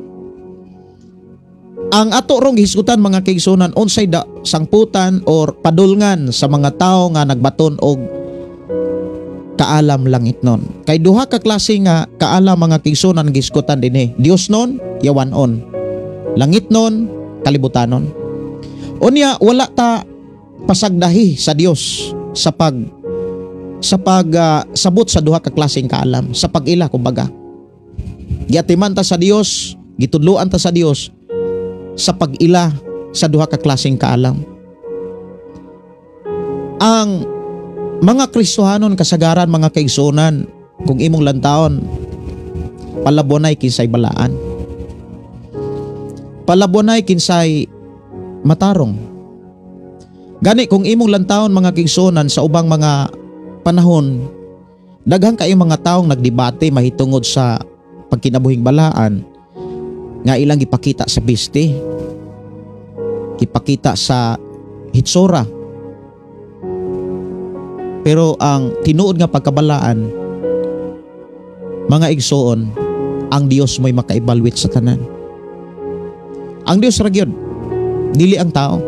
Speaker 3: Ang ato rong gihisgutan mga kaigsunan, unsay sangputan or padulngan sa mga tao nga nagbaton og kaalam langit nun. Kay duha ka klase nga kaalam mga kaigsunan gihisgutan dinhi. Dios nun, yawanon. Langit nun, kalibutanon. Unya wala ta pasagdahi sa Dios sa sabot sa duha ka klaseng kaalam, sa pag-ila kumbaga. Giatiman ta sa Dios, gitudloan ta sa Dios sa pag-ila sa duha ka klaseng kaalam. Ang mga Kristohanon kasagaran mga kaigsunan, kung imong lantawon, palabonay kinsay balaan. Palabonay kinsay matarong. Gani kung imong lantawon mga kaigsunan sa ubang mga panahon, daghang kayong mga taong nagdebate mahitungod sa pagkinabuhing balaan nga ilang ipakita sa biste, ipakita sa hitsura. Pero ang tinuod nga pagkabalaan, mga igsoon, ang Dios mo'y makaibalwit sa tanan. Ang Dios ragyod, dili ang tao.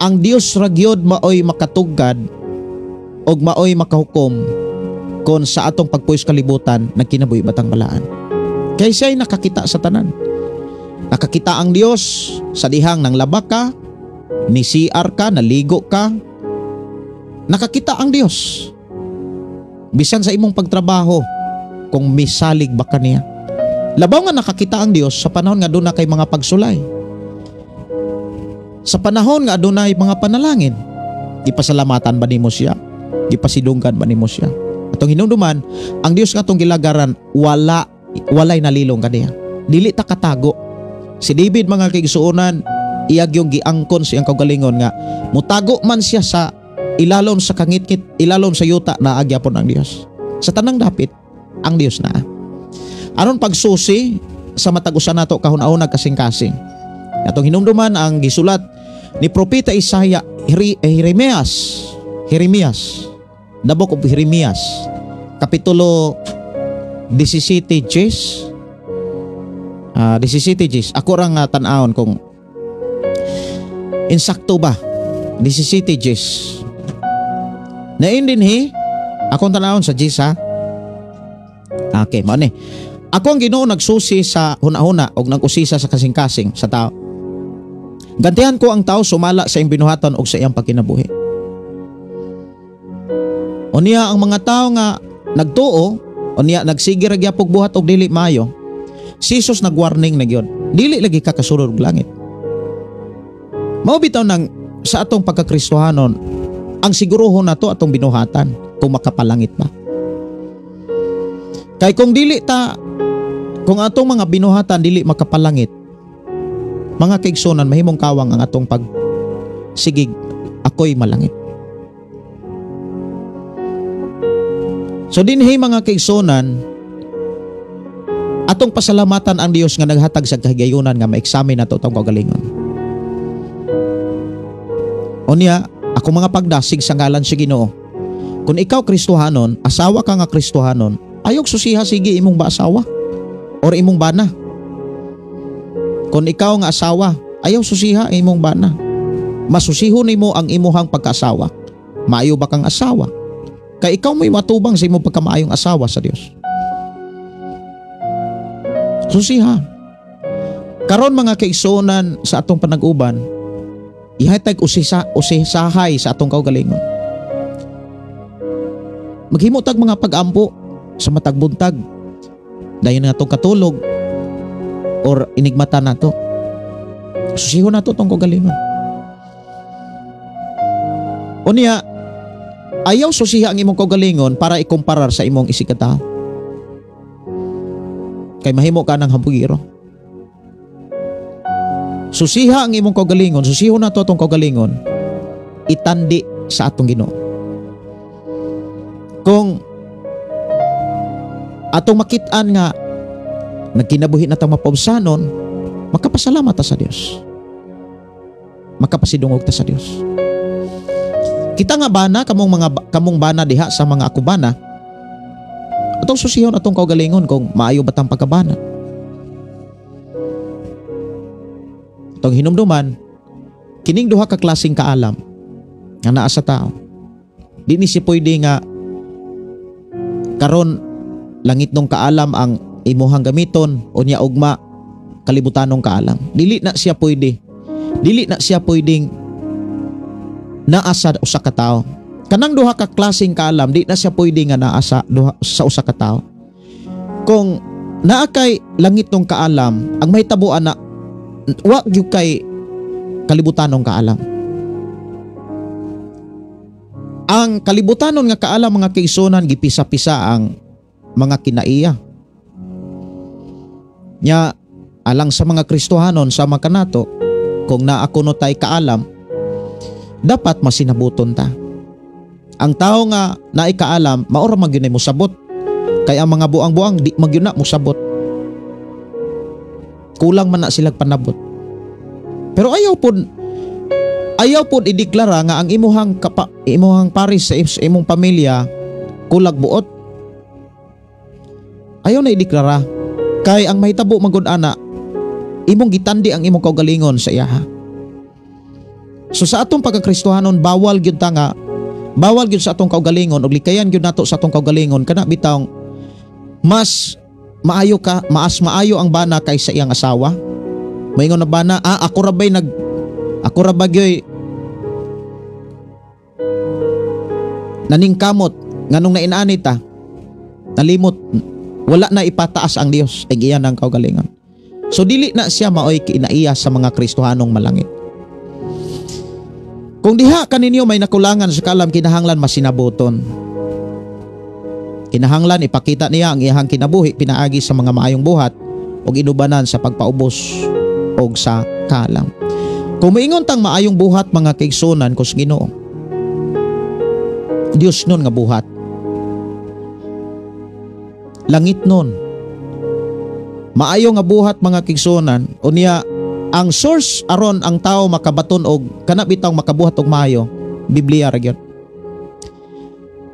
Speaker 3: Ang Dios ragyod maoy makatugad og maoy makahukom kon sa atong pagpuyos kalibutan nagkinabuhi batang balaan. Kaya siya'y nakakita sa tanan. Nakakita ang Dios sa dihang nang labak ka, ni CR ka, naligo ka. Nakakita ang Dios. Bisan sa imong pagtrabaho, kung misalig ba ka niya. Labaw nga nakakita ang Dios sa panahon nga doon na kay mga pagsulay. Sa panahon nga doon na mga panalangin. Ipasalamatan ba nimo siya? Ipasidunggan ba nimo siya? Atong hinumduman, ang Dios nga atong gilagaran, walay nalilong kaniya. Dili ta katago. Si David mga kaigsuonan, iyag yung giangkon siyang kaugalingon nga mutago man siya sa ilalom sa kangit-kit, ilalom sa yuta na agyapon ang Dios. Sa tanang dapit, ang Dios na. Aron pagsusi sa matag-usan nato kahuna-una kasing-kasing. Atong hinumduman ang gisulat ni Propeta Isaiah, Jeremias, the book of Jeremias, kapitulo 17 Gs. 17 Gs. Ako rang tan-awon kung insakto ba 17 Gs. Naindinhi akong tan-awon sa Gs ha. Okay, mao ni. Ako ang Ginoo nagsusi sa huna-huna og nag-usisa sa kasing-kasing sa tao. Gantihan ko ang tao sumala sa iyang binuhatan og sa iyang pagkinabuhi. Unya ang mga tao nga nagtuo, unya nagsige ra gyapon buhat og dili maayo. Si Jesus nag-warning na gyud. Dili lagi ka kasulod og langit. Mao bitaw nang sa atong pagkakristohanon, ang siguruhon nato atong binuhatan kung makapalangit ba. Kay kung kung atong mga binuhatan dili makapalangit, mga kaigsunan, mahimong kawang ang atong pagsigig, ako'y malangit. So dinhi mga kaigsunan, atong pasalamatan ang Dios nga naghatag sa kahigayunan nga ma-examine nato itong kaugalingon. Unya, ako mga pagdasig sa ngalan sa Ginoo. Kung ikaw Kristohanon, asawa ka nga Kristohanon, ayog susiha sige imong ba asawa or imong bana. Kung ikaw nga asawa, ayaw susiha ang imong bana. Masusiho nimo ang imuhang pagkaasawa. Maayo ba kang asawa? Kay ikaw mo'y matubang sa imong pagkamaayong asawa sa Dios. Susiha. Karon mga kaigsuonan sa atong panag-uban, ihatag usisahay sa atong kaugalingon. Maghimutag mga pag-ampo sa matag buntag. Dayon nga itong katulog or inigmata na to. Susiho na to itong kaugalingon. O niya, ayaw susiha ang imong kaugalingon para ikumparar sa imong isikatao. Kay mahimo ka ng hambugiro. Susiha ang imong kaugalingon, susiho na to itong kaugalingon, itandi sa atong Ginoo. Kung atong makitaan nga nagkinabuhi na tang mapausanon, makapasalamat ta sa Dios. Makapasidungog ta sa Dios. Kita nga bana kamong bana diha sa mga akubana. Atong susihon atong kaugalingon kung maayo batang pagkabana. Itong hinumduman, kining duha ka klaseng kaalam nga naa sa tao. Di ni si pwede nga karon langit nung kaalam ang imuhang gamiton o niya ugma kalibutanong kaalam. Dili na siya pwede. Dili na siya pwedeng naa sa usa ka tawo. Kanang duha ka klaseng kaalam, di na siya pwede nga naa sa usa ka tawo. Kung naa kay langit nung kaalam, ang mahitabuan na wa gyud kay kalibutanong kaalam. Ang kalibutanon nga kaalam mga kaigsuonan gipisa-pisa ang mga kinaiya. Nya alang sa mga Kristohanon sama kanato, kung naa kuno tay kaalam, dapat masinabuton ta. Ang tao nga naay kaalam, maura magyud mo sabot. Kay ang mga buang-buang di magyud na mo sabot. Kulang man na silang panabot. Pero ayaw pod ideklara nga ang imuhang paris sa imong pamilya kulag buot. Ayaw na ideklara. Kay ang mahitabo magud ana, imong gitandi ang imong kaugalingon sa iya. So sa atong pagkakristohanon, bawal gyud sa atong kaugalingon ug likayan gyud nato sa atong kaugalingon kana bitawng mas maayo ang bana kaysa iyang asawa. Maingon na bana, ako ra bagyoy naningkamot nganong nainani ta. Nalimot, wala na ipataas ang Dios ay iyan ang kaugalingon. So dili na siya maoy kinaiya sa mga Kristohanong malangit. Kung diha kaninyo may nakulangan sa kaalam, kinahanglan masinabuton. Kinahanglan ipakita niya ang iyang kinabuhi pinaagi sa mga maayong buhat o inubanan sa pagpaubos o sa kaalam. Kung maingon tang maayong buhat mga kaigsuonan kus Ginoo, Dios nun nga buhat. Langit nun. Maayo nga buhat mga kaigsuonan, unya ang source aron ang tao makabaton og kana bitaw makabuhat og maayo, Biblia ra gyud.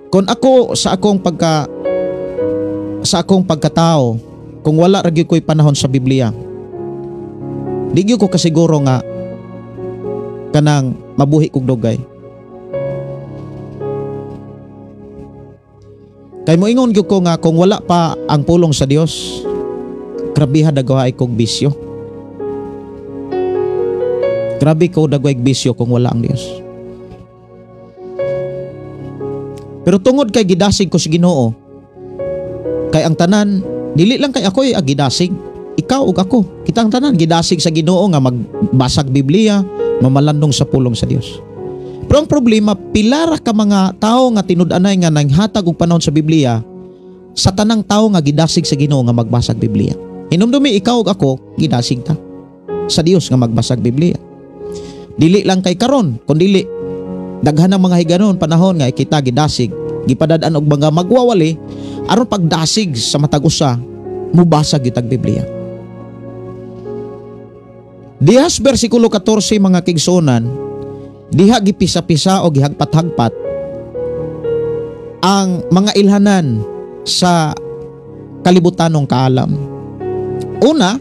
Speaker 3: Kung ako sa akong pagkatao, kung wala ra gyud ko'y panahon sa Biblia, di gyud ko kasiguro nga kanang mabuhi kog dugay. Kay moingon gyud ko nga kung wala pa ang pulong sa Dios, grabiha dagway kog bisyo. Grabe ko dagway bisyo kung wala ang Dios. Pero tungod kay gidasig ko sa Ginoo, kay ang tanan dili lang kay ako ay gidasig, ikaw ug ako, kitang tanan gidasig sa Ginoo nga magbasag Biblia, mamalandong sa pulong sa Dios. Pero ang problema, pilara ka mga tao nga tinud-anay nga nanghatag og panahon sa Biblia, sa tanang tao nga gidasig sa Ginoo nga magbasag Biblia. Hinumdumi ikaw ug ako gidasig ta sa Dios nga magbasag Biblia. Dili lang kay karon, kundi daghan ng mga higanon panahon nga kita gidasig, gipadad-an og mga magwawali aron pagdasig sa matag usa mubasag gyud tag Biblia. Dihas bersikulo 14 mga kaigsuonan, diha gipisa-pisa o gihagpat-hagpat ang mga ilhanan sa kalibutanong kaalam. Una,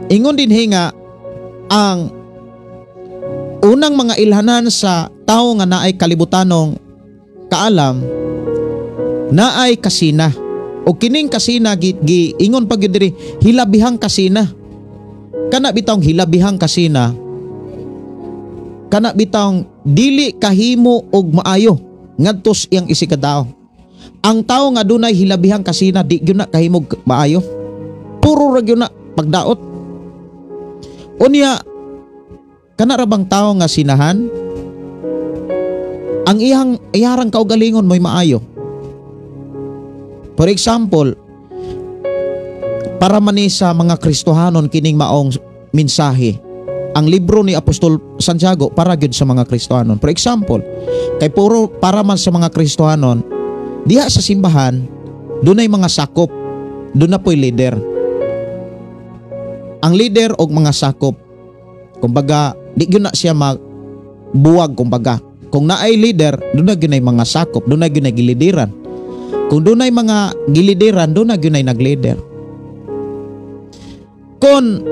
Speaker 3: Ingon din hinga ang unang mga ilhanan sa tao nga naay kalibutanong kaalam naay kasina. O kining kasina ingon pa gyud diri hilabihang kasina. Kana bitawng hilabihang kasina, kana bitawng dili kahimo og maayo ngadtos iyang isikadao. Ang tao nga dunay hilabihang kasina di gyud na kahimo maayo. Puro ra gyud na pagdaot. Unya kana ra bang tao nga sinahan ang iyang kaugalingon mo'y maayo. For example, para man sa mga Kristohanon kining maong mensahe, ang libro ni Apostol Santiago para gyud sa mga Kristohanon. For example, kay puro para man sa mga Kristohanon, diha sa simbahan, dunay mga sakop, doon na po'y leader. Ang leader og mga sakop, kumbaga, di gyud na siya magbuwag, kumbaga. Kung naay leader, doon na gyud nay mga sakop, doon na gyud nay gilideran. Kung doon ay mga gilideran, doon na gyud ay nag-leader. Kung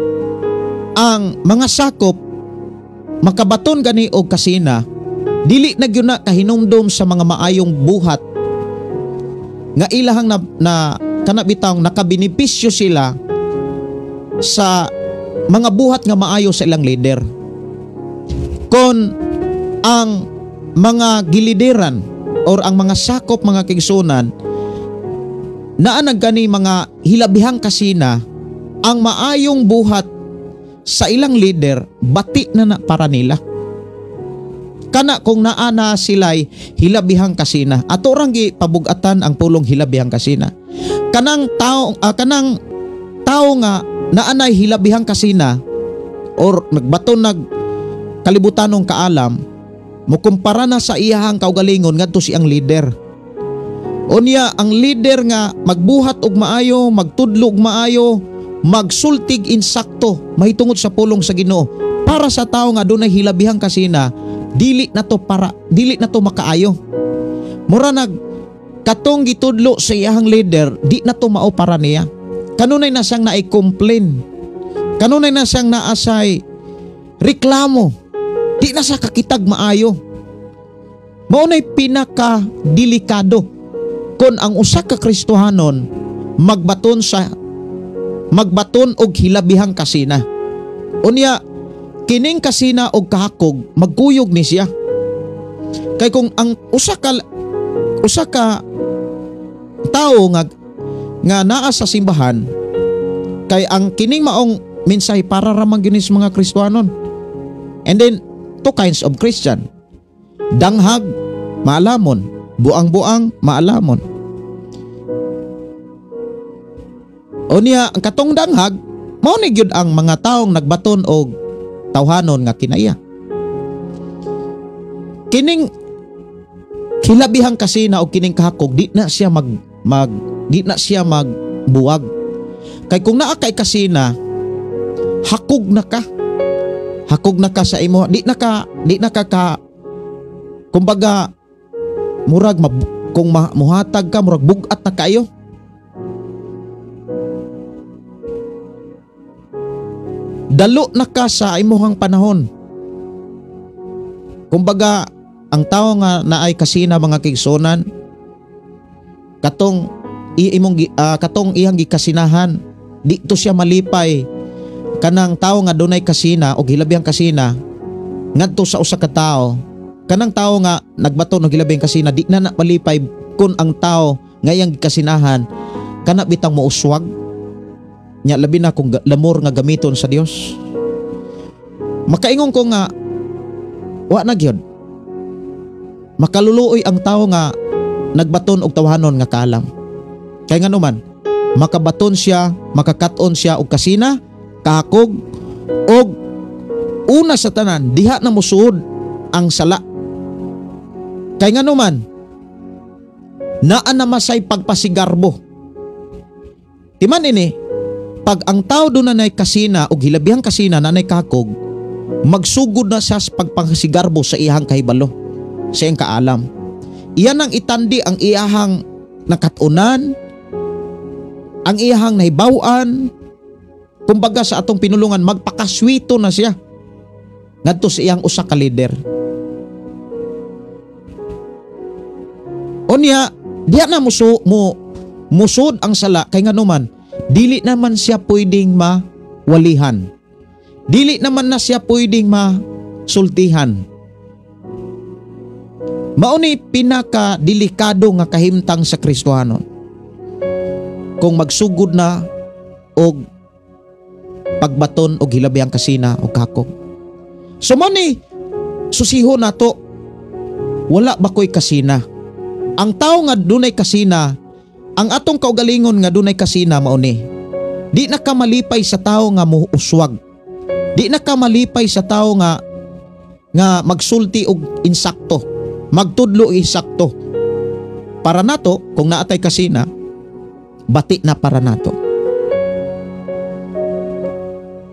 Speaker 3: ang mga sakop makabaton gani og kasina, dili na gyud na kahinumdom sa mga maayong buhat nga ilahang na kanabitang nakabenepisyo sila sa mga buhat nga maayo sa ilang leader. Kung ang mga gilideran or ang mga sakop mga kigsunan naanag gani mga hilabihang kasina, ang maayong buhat sa ilang leader bati na para nila. Kana kung naana sila'y hilabihang kasina, ato rang gipabugatan ang pulong hilabihang kasina. Kanang tao nga naanay hilabihang kasina or nagbaton kalibutanong kaalam, mukumpara na sa iyahang kaugalingon ngadto siyang leader. Unya ang leader nga magbuhat og maayo, magtudlo og maayo, magsultig insakto mahitungod sa pulong sa Ginoo. Para sa tao nga dunay hilabihang kasina, dili na to makaayo. Mura katong gitudlo sa iyahang leader, di na to mao para niya. Kanunay na siyang naay-complain. Kanunay na siyang naasay reklamo. Di na sa kakitag maayo. Maunay pinaka delikado kung ang usa ka Kristohanon magbaton og hilabihang kasina. Unya kining kasina og kahakog magkuyog ni siya. Kay kung ang usa ka tao nga naa sa simbahan, kay ang kining maong mensahe para ramang gyud sa mga Kristohanon. And then two kinds of Christian. Danghag, maalamon. Buang-buang, maalamon. Unya ang katong danghag, mao ni gyud ang mga taong nagbaton og tawhanon nga kinaya. Kining hilabihang kasina o kining kahakog, di na siya magbuwag. Kay kung naa kay kasina, hakog na ka sa imo, di na ka kumbaga murag kung muhatag ka murag bugat na kayo. Dalo na ka sa imuhang panahon. Kumbaga ang tao nga naay kasina mga kigsunan, katong iyang gikasinahan, di to siya malipay. Kanang tao nga dunay kasina o hilabihang kasina ngadto sa usa ka tao, kanang tao nga nagbaton og hilabihang kasina, di na malipay kun ang tao nga iyang gikasinahan kana bitang mouswag nya, labi na kung lamor nga gamiton sa Dios. Makaingon ko nga wa na gyud makaluluoy ang tao nga nagbaton og tawhanon nga kalam. Kay ngano man makabaton siya, makakaton siya og kasina, kahakog, og una sa tanan diha na mosuod ang sala. Kay ngano man naa na masay pagpasigarbo. Timan ini, pag ang tao doon na kasina o hilabihang kasina na kahakog, magsugod na siya sa pagpasigarbo sa iyahang kahibalo, sa iyang kaalam. Iyan ang itandi ang iyahang nakatunan, ang iyahang nahibawan, kumbaga sa atong pinulungan, magpakaswito na siya ngadto sa iyang usa ka leader. Unya, diha na musud ang sala kay nganuman dili naman siya pwedeng mawalihan. Dili naman na siya pwedeng masultihan. Mao ni pinaka delikado nga kahimtang sa Kristohanon. Kung magsugod na og pagbaton og hilabiang kasina og kakog. So mao ni susiho nato, wala ba ko'y kasina? Ang tao nga dunay kasina, ang atong kaugalingon nga dunay kasina mao ni, di na ka malipay sa tao nga muuswag. Di na ka malipay sa tao nga magsulti og insakto, magtudlo og insakto. Para nato, kung naatay kasina, bati na para nato.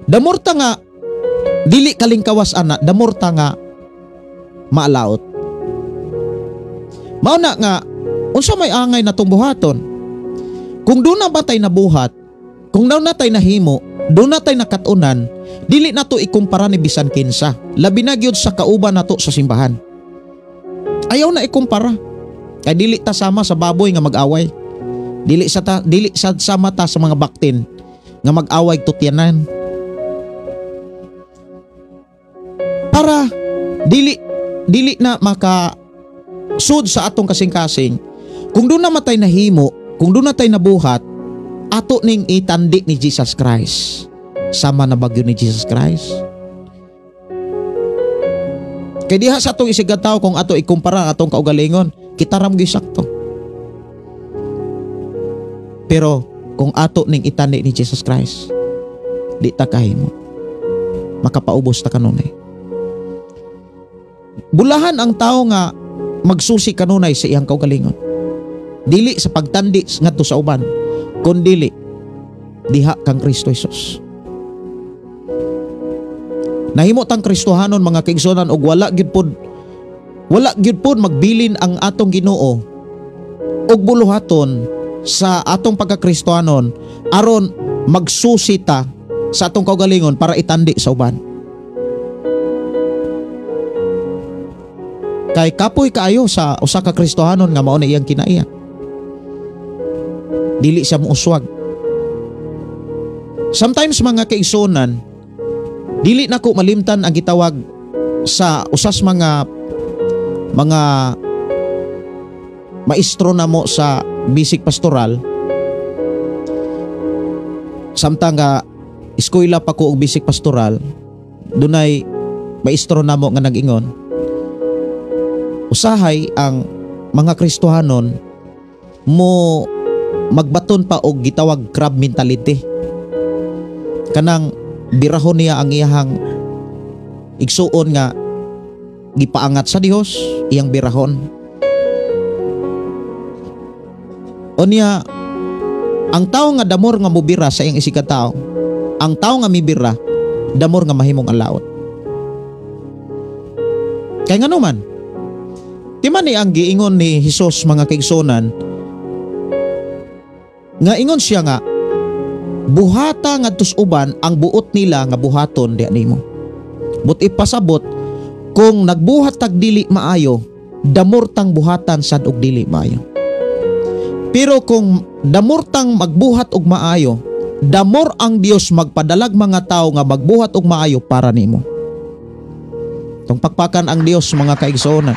Speaker 3: Damorta nga dili kalingkawas ana, damorta nga maalaot. Mao na nga unsa may angay natong buhaton. Kung doon na batay na buhat, kung doon natay nahimo, doon natay nakatunan, dili nato ikumpara ni bisan kinsa. Labi na gyud sa kauban nato sa simbahan. Ayaw na ikumpara. Kay dili ta sama sa baboy nga mag-away. Dili sa sama ta sa mga baktin nga mag-away tutyanan. Para dili na maka sud sa atong kasing-kasing, kung doon na matay nahimo, kung doon na tay nabuhat, ato ning itandi ni Jesus Christ. Sama na bagyo ni Jesus Christ. Kaya diha sa atong isigataw kung ato ikumpara atong kaugalingon, kita ram gyud sakto. Pero kung ato ning itandi ni Jesus Christ, di ta kahimo. Makapaubos ta kanunay. Bulahan ang tao nga magsusi kanunay sa iyang kaugalingon. Dili sa pagtandi ngadto sa uban, kundi diha kang Kristo Jesus. Nahimo tang Kristohanon mga kaigsunan og wala gyud pod magbilin ang atong Ginoo og buluhaton sa atong pagkakristohanon aron magsusi ta sa atong kaugalingon para itandi sa uban. Kay kapoy kaayo sa usa ka Kristohanon nga mao na iyang kinaiya. Dili siya muuswag. Sometimes mga kaigsunan, dili nako malimtan ang gitawag sa usas mga maestro na mo sa bisig pastoral. Samtang nga eskwela pa ko og bisig pastoral, dunay maestro na mo nga nag-ingon, usahay ang mga Kristohanon mo magbaton pa og gitawag crab mentality. Kanang birahon niya ang iyahang igsuon nga gipaangat sa Dios, iyang birahon. Unya, ang tao nga damor nga mubira sa iyang isikataw, ang tao nga mibira, damor nga mahimong alaot. Kaya nga naman, di man ni ang giingon ni Jesus mga kaigsunan, nga ingon siya nga, buhata ngadtos uban ang buot nila nga buhaton di animo. But ipasabot, kung nagbuhat tag dili maayo, damor tang buhatan sad og dili maayo. Pero kung damor tang magbuhat og maayo, damor ang Dios magpadalag mga tao nga magbuhat og maayo para nimo. Tong pakpakan ang Dios mga kaigsunan.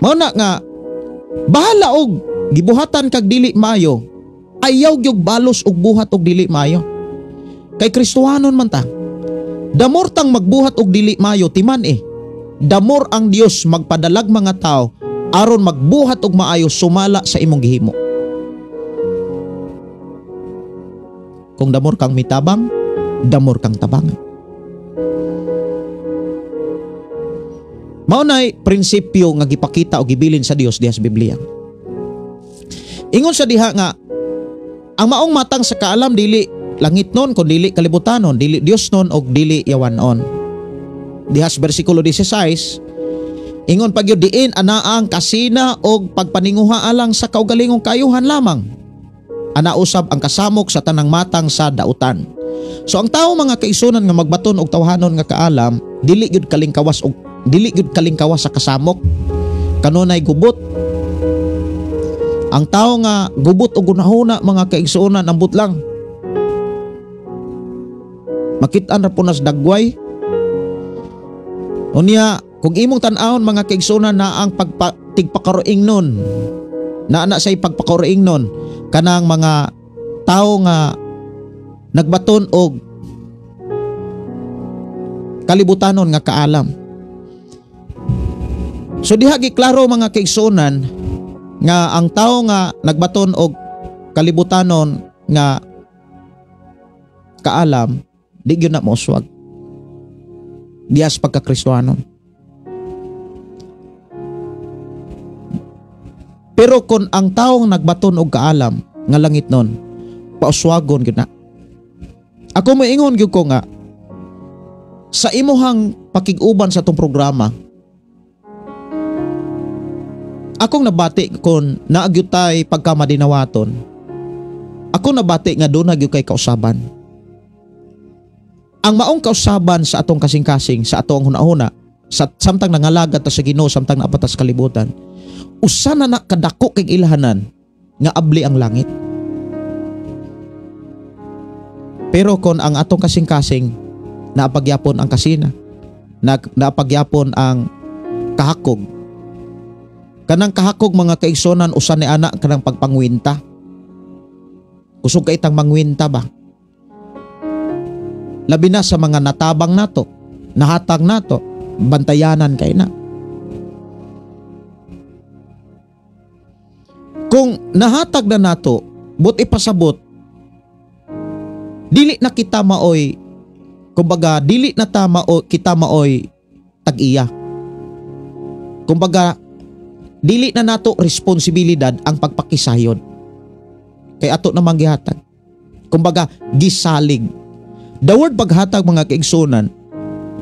Speaker 3: Mao na nga bahala og gibuhatan kag dili maayo, ayaw gyud balos og buhat og dili maayo. Kay Kristohanon man ta. Damor tang magbuhat og dili maayo timan damor ang Dios magpadalag mga tao aron magbuhat og maayo sumala sa imong gihimo. Kung damor kang mitabang, damor kang tabangan. Mao nay prinsipyo nga gipakita o gibilin sa Dios diha sa Biblia. Ingon sa diha nga ang maong matang sa kaalam dili langit non kun dili kalibutanon, dili Dios non og dili yawanon. Diha sa bersikulo 16, ingon pagyud diin anaang kasina og pagpaninguha alang sa kaugalingong kayuhan lamang. ana usab ang kasamok sa tanang matang sa dautan. So ang tao mga kaigsunan nga magbaton og tawhanon nga kaalam, dili gyud kalingkawas sa kasamok. Kanunay gubot. Ang tao nga gubot og gunahuna mga kaigsunan ambot lang. Makit-an ra punas dagway. Unya kung imong tan-awon mga kaigsunan na ang pagtigpakaroing nun, na say pagpakaroing nun kanang mga tao nga nagbaton og kalibutanon nga kaalam. So diha giklaro mga kaigsunan nga ang tao nga nagbaton og kalibutanon nga kaalam di gyud na mouswag diyas pagka-Kristohanon. Pero kung ang taong nagbaton og kaalam nga langit nun, pauswagon gyud na. Ako moingon gyud ko nga sa imuhang pakig-uban sa tong programa, akong nabati kung naagyud tay pagkamadinawaton. Ako nabati nga doon nagyud kay kausaban. Ang maong kausaban sa atong kasing-kasing, sa atong hunahuna, sa samtang nangalagat ta sa Ginoo, samtang naapatas kalibutan, usa na kadako kay ilahanan nga abli ang langit. Pero kung ang atong kasing-kasing naapagyapon ang kasina, naapagyapon ang kahakog, kanang kahakog mga kaigsonan usan ni ana kanang pagpangwinta. Kusog ka itang mangwinta ba? Labi na sa mga natabang nato, nahatag nato, bantayanan kay na. Kung nahatag na nato, but ipasabot, dili na kita maoy, kumbaga dili na kita maoy tag-iya. Kumbaga dili na nato responsibilidad ang pagpakisayod. Kay ato namang gihatag. Kumbaga gisalig. The word paghatag mga kaigsunan,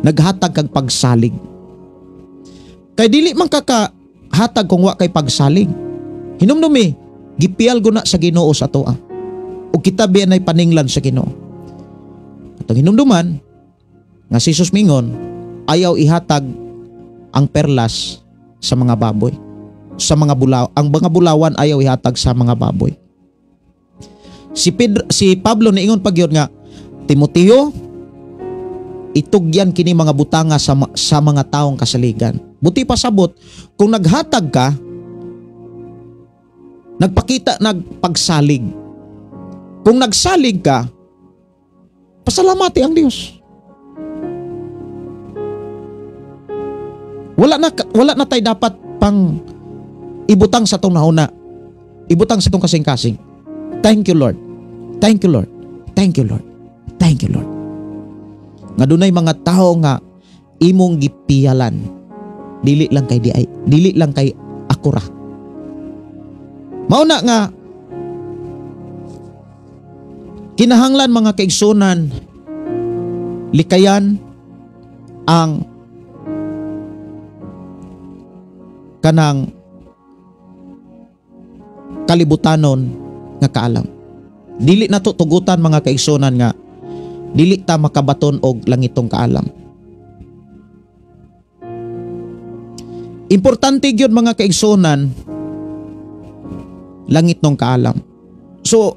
Speaker 3: naghatag kag pagsalig. Kay dili man kakahatag kung wa kay pagsalig. Hinumdumi, gipial guna sa Ginoo sa atoa. O kita biyan ay paninglan sa Ginoo. Atong hinumduman nga si Jesus mingon, ayaw ihatag ang perlas sa mga baboy. Sa mga ang mga bulawan ayaw ihatag sa mga baboy. Si Pablo niingon pagyod nga, Timoteo, itugyan kini mga butanga sa mga taong kasaligan. Buti pasabot, kung naghatag ka, nagpakita nagpagsalig. Kung nagsalig ka, pasalamati ang Diyos. Wala na tayo dapat pang ibutang sa itong nauna. Ibutang sa itong kasing-kasing. Thank you Lord. Thank you Lord. Thank you Lord. Thank you Lord. Nga dunay mga tao nga imong gipiyalan. Dili lang kay akura. Mauna nga kinahanglan mga kaigsunan likayan ang kanang kalibutanon nga kaalam. Dili na to tugutan mga kaigsunan nga dili ta makabaton og langitong kaalam. Importante gyud mga kaigsunan langit nung kaalam. So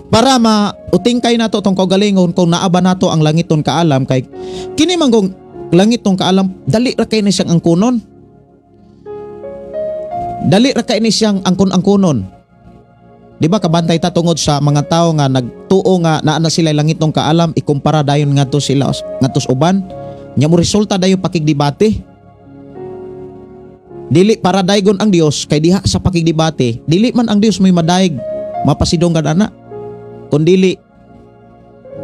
Speaker 3: para mautingkay nato tong kaugalingon kung naaba nato ang langit nung kaalam, kay kini manggong langit nung kaalam dali ra kay ni siyang angkunon. Dali ra kay ni siyang angkon-angkunon. Di ba kabantay ta tungod sa mga tao nga nagtuo nga naa na sila langit nung kaalam, ikumpara dayon ngadto sila ngadtos uban, nya mo resulta dayon pakigdebate. Dili para daygon ang Dios kay diha sa pakigdebate, dili man ang Dios may madayeg mapasidonggan ana, kundili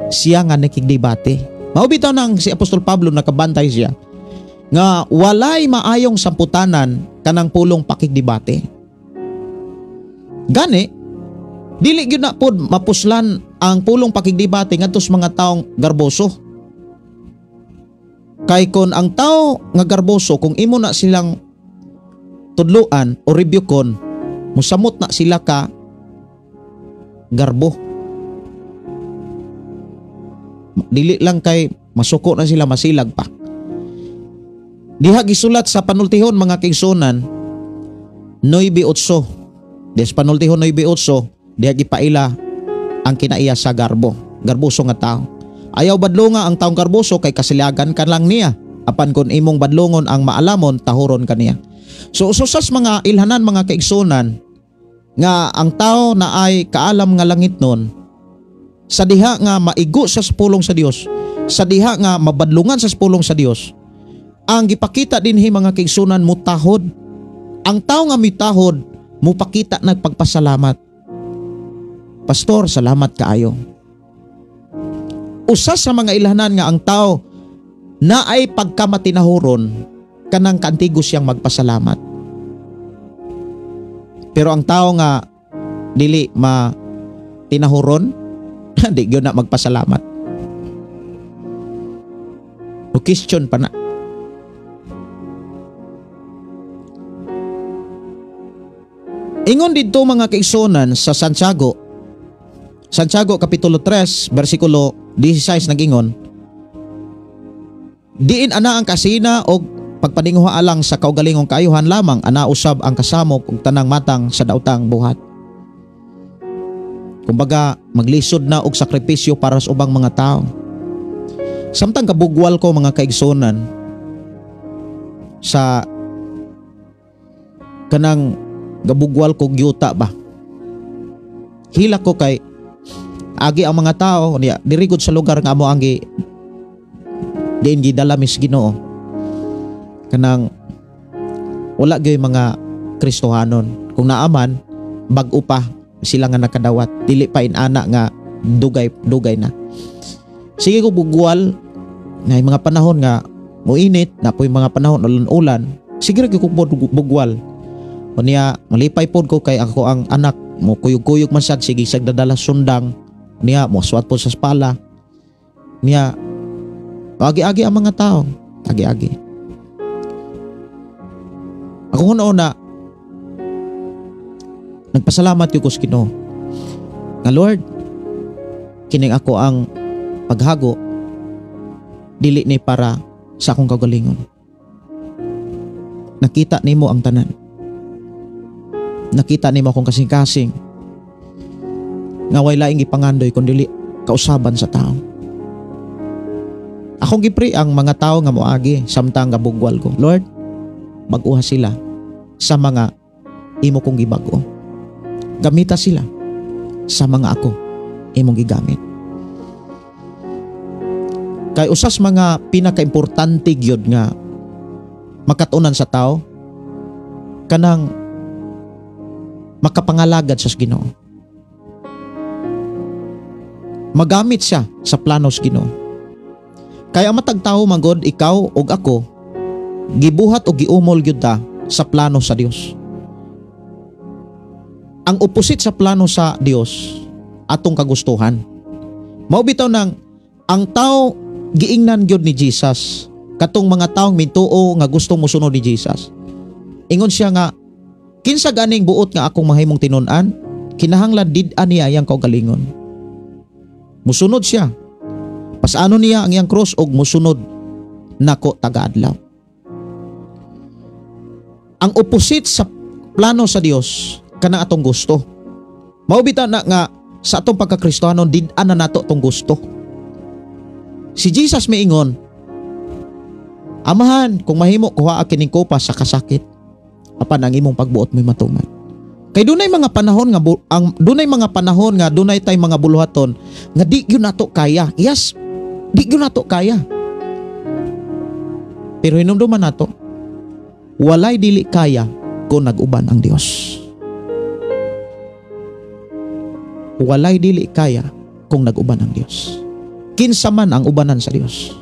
Speaker 3: siya nga nakigdebate. Mao bitaw nang si Apostol Pablo nakabantay siya nga walay maayong samputanan kanang pulong pakigdebate. Gani dili gyud na pod mapuslan ang pulong pakigdebate ngadto sa mga taong garboso. Kay kon ang tao nga garboso, kung imo na silang tudluan o rebukeon, musamot na sila ka garbo. Dili lang kay masuko na sila, masilag pa. Diha gisulat sa panultihon mga kaigsunan 9:8. Des panultihon 9:8, diha gipaila ang kinaiya sa garboso nga tao. Ayaw badlonga ang taong garboso kay kasilagan ka lang niya. Apan kung imong badlongon ang maalamon, tahuron ka niya. So usas mga ilhanan mga kaigsunan nga ang tao na ay kaalam nga langit nun, sa diha nga maigo sa pulong sa Dios, sa diha nga mabadlungan sa pulong sa Dios, ang gipakita dinhi mga kaigsunan mutahod. Ang tao nga mitahod, mupakita nagpagpasalamat. Pastor, salamat kaayo. Usas sa mga ilhanan nga ang tao na ay pagkamatinahuron, kanang kantigo siyang magpasalamat. Pero ang tao nga dili matinahuron, di gyud na magpasalamat. O question pa na. Ingon dito mga kaigsunan sa Santiago kapitulo 3 bersikulo 16 nagingon, diin ana ang kasina og pagpaninguha alang sa kaugalingong kaayuhan lamang ana usab ang kasamok ug tanang matang sa daotang buhat. Kumbaga maglisod na og sakripisyo para sa ubang mga tao. Samtang kabugwal ko mga kaigsunan sa kanang gabugwal ko gyuta ba, hila ko kay agi ang mga tao niya dirigod sa lugar nga amo ang diin gidalamis Ginoo, kanang wala gyud mga Kristohanon. Kung naaman bag-o pa sila nga nakadawat, dili pa inana nga dugay na. Sige ko bugwal na mga panahon nga muinit na po mga panahon ulan-ulan, sige ra ko bugwal. O niya malipay pod ko kay ako ang anak mo kuyog-kuyog man sad, sige sagdadala sundang niya mo suwat po sa espala niya. Agi-agi ang mga tao, agi-agi. Ako una nagpasalamat ko sa Ginoo nga Lord, kining ako ang paghago dili ni para sa akong kagalingon. Nakita nimo ang tanan, nakita nimo akong kasing-kasing nga way laing ipangandoy kundi kausaban sa tao. Akong gipri ang mga tao nga moagi samtang gabugwal ko. Lord, bag-uha sila sa mga imo kong gibag-o. Gamita sila sa mga ako imong gigamit. Kay usas mga pinakaimportante gyud nga makatunan sa tao kanang makapangalagad sa Ginoo. Magamit siya sa plano sa Ginoo. Kaya matag tao manggod ikaw og ako gibuhat o giumol gyud ta sa plano sa Dios. Ang opposite sa plano sa Dios atong kagustuhan. Mao bitaw nang ang tao giingnan gyud ni Jesus. Katong mga taong mintuo nga gusto mosunod ni Jesus. Ingon siya nga, kinsa ganing buot nga akong mahimong tinun-an, kinahanglan did-an niya yang kaugalingon. Musunod siya. Pasano niya ang iyang cross og musunod nako taga-adlaw. Ang opposite sa plano sa Dios kanang atong gusto. Mao bitaw na nga sa atong pagka-Kristohanon did-an na nato tong gusto. Si Jesus miingon, Amahan, kung mahimo kuha kining kopa sa kasakit, apan ang imong pagbuot mo'y matuman. Kay dunay mga panahon nga dunay tay mga buluhaton nga di gyud nato kaya. Yes, di gyud nato kaya. Pero hinumduman nato, walay dili kaya kung nag-uban ang Dios. Walay dili kaya kung nag-uban ang Dios. Kinsa man ang ubanan sa Dios,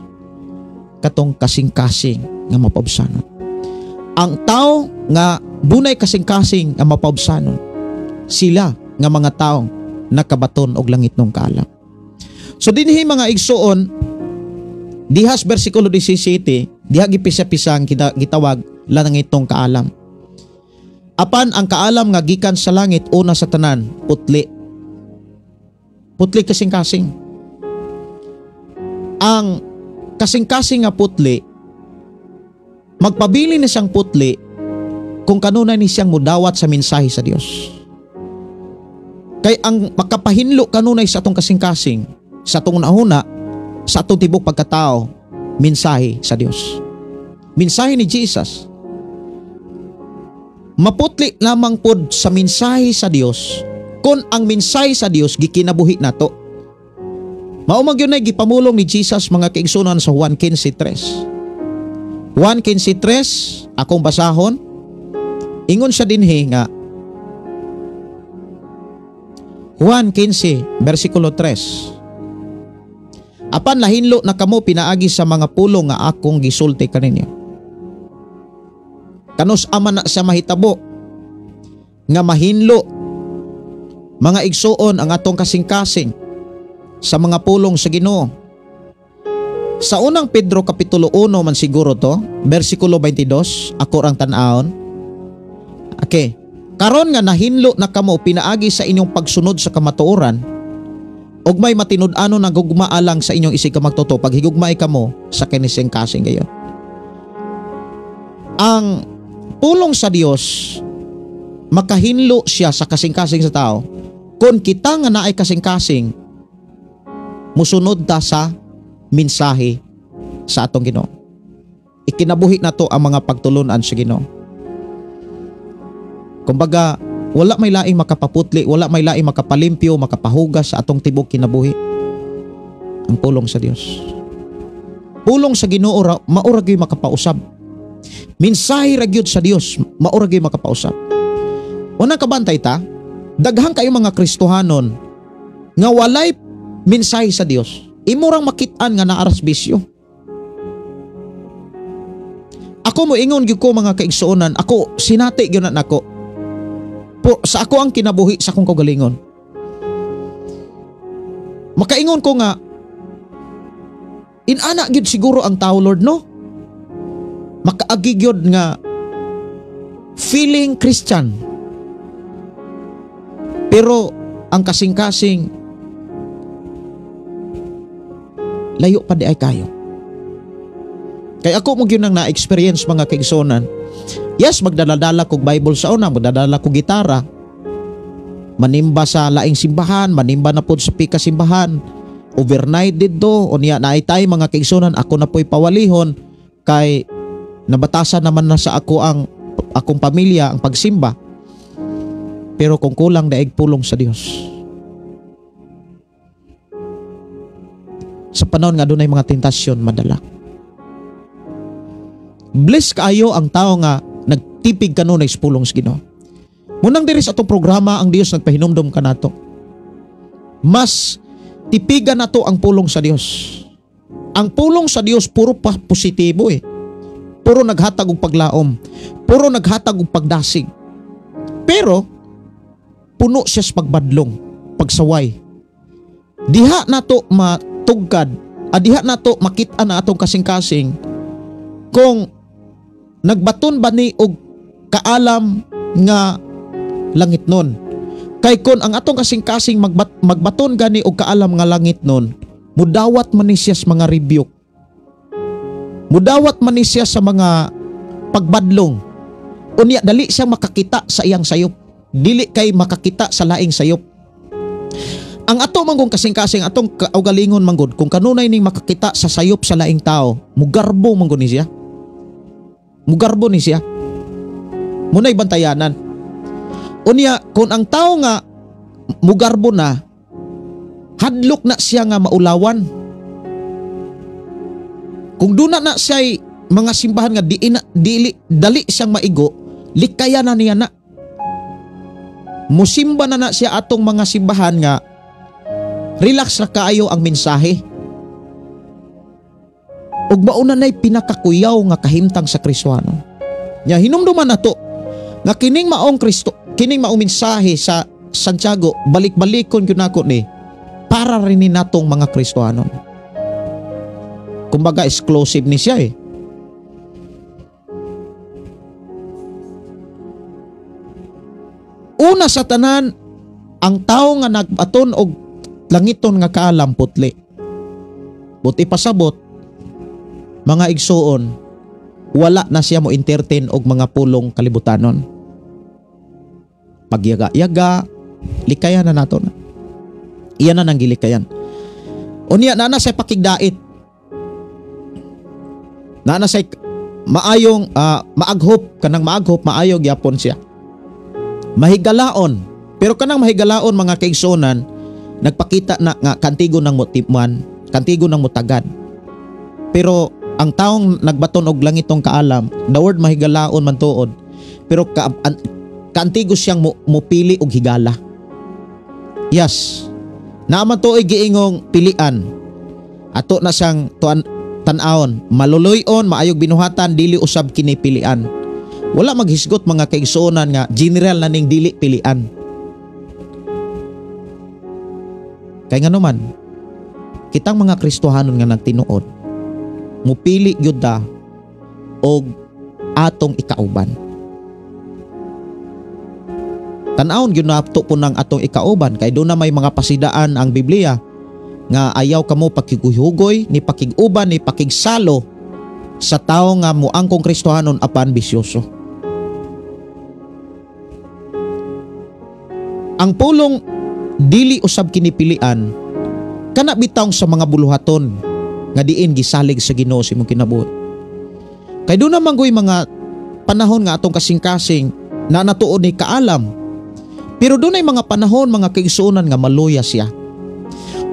Speaker 3: katong kasing-kasing nga mapabsanon. Ang tao nga dunay kasing-kasing nga mapabsanon, sila nga mga taong nakabaton og langit nung kaalam. So dinhi mga igsuon, dihas bersikulo 17, diha gipisa-pisang gitawag langit nung kaalam. Apan ang kaalam nga gikan sa langit una sa tanan putli. Putli kasing-kasing. Ang kasing-kasing nga putli, magpabili na siyang putli kung kanunay ni siyang mudawat sa mensahe sa Dios. Kay ang makapahinlo kanunay sa atong kasing-kasing, sa atong unahuna, sa atong tibok pagkatao, mensahe sa Dios. Mensahe ni Jesus. Maputli lamang pod sa mensahe sa Dios kung ang mensahe sa Dios gikinabuhi nato. Mao man gyud nay gipamulong ni Jesus mga kaigsunan sa Juan 15:3. Juan 15:3 akong basahon. Ingon siya dinhi nga Juan 15 versikulo 3. Apan lahinlo na kamo pinaagi sa mga pulong nga akong gisulti kaninyo. Kanus aman na siya mahitabo nga mahinlo mga igsuon ang atong kasing-kasing sa mga pulong sa Ginoo. Sa unang Pedro kapitulo 1 man siguro to, versikulo 22, ako ang tan-aon. Okay. Karon nga nahinlo na kamo pinaagi sa inyong pagsunod sa kamatuoran, ug may matinud-ano na gugmaa lang sa inyong isig ka magtuto pag higugmaay kamo sa kinising-kasing gayon. Ang pulong sa Dios makahinlo siya sa kasing-kasing sa tao kung kita nga naay kasing-kasing musunod ta sa mensahe sa atong Ginoo. Ikinabuhi na to ang mga pagtulunan sa Ginoo. Kumbaga, wala may laing makapaputli, wala may laing makapalimpyo, makapahugas sa atong tibok kinabuhi. Ang pulong sa Dios. Pulong sa Ginoo maura gyud makapausab. Mensahe ra gyud sa Dios, maura gyud makapausab. Unang kabantay ta, daghang kayo mga Kristohanon nga walay mensahe sa Dios. Imurang makit-an nga naaras bisyo. Ako mo ingon gyud ko mga kaigsuonan, ako sinati gyud na nako. Sa ako ang kinabuhi sa akong kaugalingon. Makaingon ko nga inana gyud siguro ang tao, Lord, no? Makaagi gyud nga feeling Christian. Pero ang kasing-kasing layo pa di ay kayo. Kaya ako mo gyud nang na-experience mga kaigsonan. Yes, magdadala kog Bible sa una, magdadala kog gitara. Manimba sa laing simbahan, manimba na pod sa pika simbahan. Overnight dito, o niya naitay mga kaigsonan, ako na po'y pawalihon kay nabatasan naman na sa ako ang akong pamilya ang pagsimba. Pero kung kulang daig pulong sa Dios. Sa panahon nga dunay mga tentasyon madala. Bless kaayo ang tao nga nagtipig kanunay sa pulong sa Ginoo. Munang diri sa atong programa ang Dios nagpahinumdom kanato. Mas tipigan nato ang pulong sa Dios. Ang pulong sa Dios puro pa positibo eh. Puro naghatag og paglaom, puro naghatag og pagdasig. Pero puno siya sa pagbadlong, pagsaway. Diha nato matugkad, diha nato makit-an na atong kasing-kasing kung nagbaton ba ni og kaalam nga langit nun. Kay kun ang atong kasing-kasing magbaton gani og kaalam nga langit nun, mudawat man ni siya sa mga rebuke. Mudawat man ni siya sa mga pagbadlong. Unya dali siya makakita sa iyang sayop. Dili kay makakita sa laing sayop. Ang ato manggong kasing-kasing atong kaugalingon manggod kung kanunay ning makakita sa sayop sa laing tao, mugarbo manggod ni siya. Mugarbo ni siya. Munay bantayanan. Unya kung ang tao nga mugarbo na, hadlok na siya nga maulawan. Kung duna na siya mga simbahan nga dali siyang maigo, likaya na niya na. Musimba na siya atong mga simbahan nga relax na kaayo ang mensahe. Ug mauna nay pinakakuyaw nga kahimtang sa Kristohano. Nya hinumduman nato nga kining maong Kristo, kining maong mensahe sa Santiago, balik-balikon gyud nako ni para rin ni natong mga Kristohano. Kumbaga exclusive ni siya eh. Una sa tanan, ang tao nga nagbaton og langiton nga kaalam putli. Buti pasabot, mga igsuon, wala na siya mo entertain og mga pulong kalibutanon. Pagyaga-yaga, likayan na nato na. Iyan na nang gilikayan. Unya na say pakigdait. Na say maayong maaghop, kanang maaghop maayo gyapon siya. Mahigalaon. Pero kanang mahigalaon mga kaigsuonan, nagpakita na nga kantigo ng motiman, kantigo ng mutagad. Pero ang taong nagbaton og langitong kaalam, the word mahigalaon man tuod. Pero kantigo siyang mupili og higala. Yes. Naaman to ay giingong pilian. Ato na siyang tan-aon, maluluyon, maayog binuhatan, dili usab kini pilian. Wala maghisgot mga kaigsuonan nga general na ning dili pilian. Kay nga naman, kitang mga Kristohanon nga nagtinuod, mupili gyud ta og atong ikauban. Tan-awon gyud nato po ng atong ikauban kay doon na may mga pasidaan ang Biblia nga ayaw kamo pakiguhugoy ni pakiguban ni pakigsalo sa tao nga muangkong Kristohanon apan bisyoso. Ang pulong dili usab kinipilian kana bitawng sa mga buluhaton nga diin gisalig sa Ginoo sa imong kinabuhi. Kay doon naman goy mga panahon nga atong kasing-kasing na natuod ni kaalam. Pero doon ay mga panahon mga kaigsuonan nga maluya siya.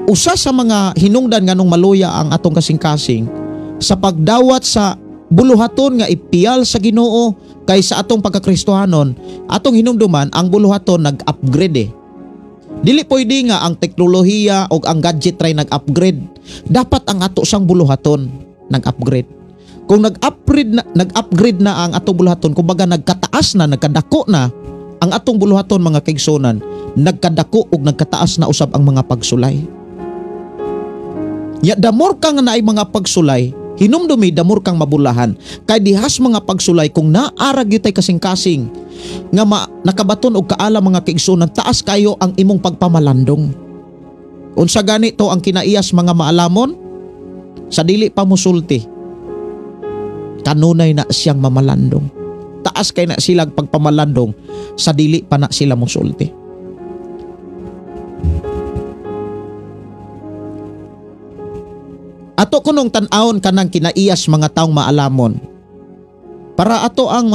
Speaker 3: Usa sa mga hinungdan nga nung maluya ang atong kasing-kasing sa pagdawat sa buluhaton nga ipiyal sa Ginoo kaysa atong pagkakristohanon, atong hinumduman ang buluhaton nag-upgrade. Dili pwede nga ang teknolohiya o ang gadget ray nag-upgrade. Dapat ang ato sang buluhaton nag-upgrade. Kung nag-upgrade na ang atong buluhaton, kumbaga nagkataas na, nagkadako na ang atong buluhaton mga kaigsuonan, nagkadako ug nagkataas na usab ang mga pagsulay. Ya damor ka nga naay mga pagsulay, hinumdumi damor kang mabulahan. Kay dihas mga pagsulay kung naarag gyud tay kasing-kasing nga nakabaton og kaala mga kaigsuonan, taas kayo ang imong pagpamalandong. Unsa gani to ang kinaiyas mga maalamon? Sa dili pa musulti, kanunay na siyang mamalandong. Taas kay na silang pagpamalandong sa dili pa na sila musulti. Ato kunong tan-awon kanang kinaiyas mga taong maalamon para ato ang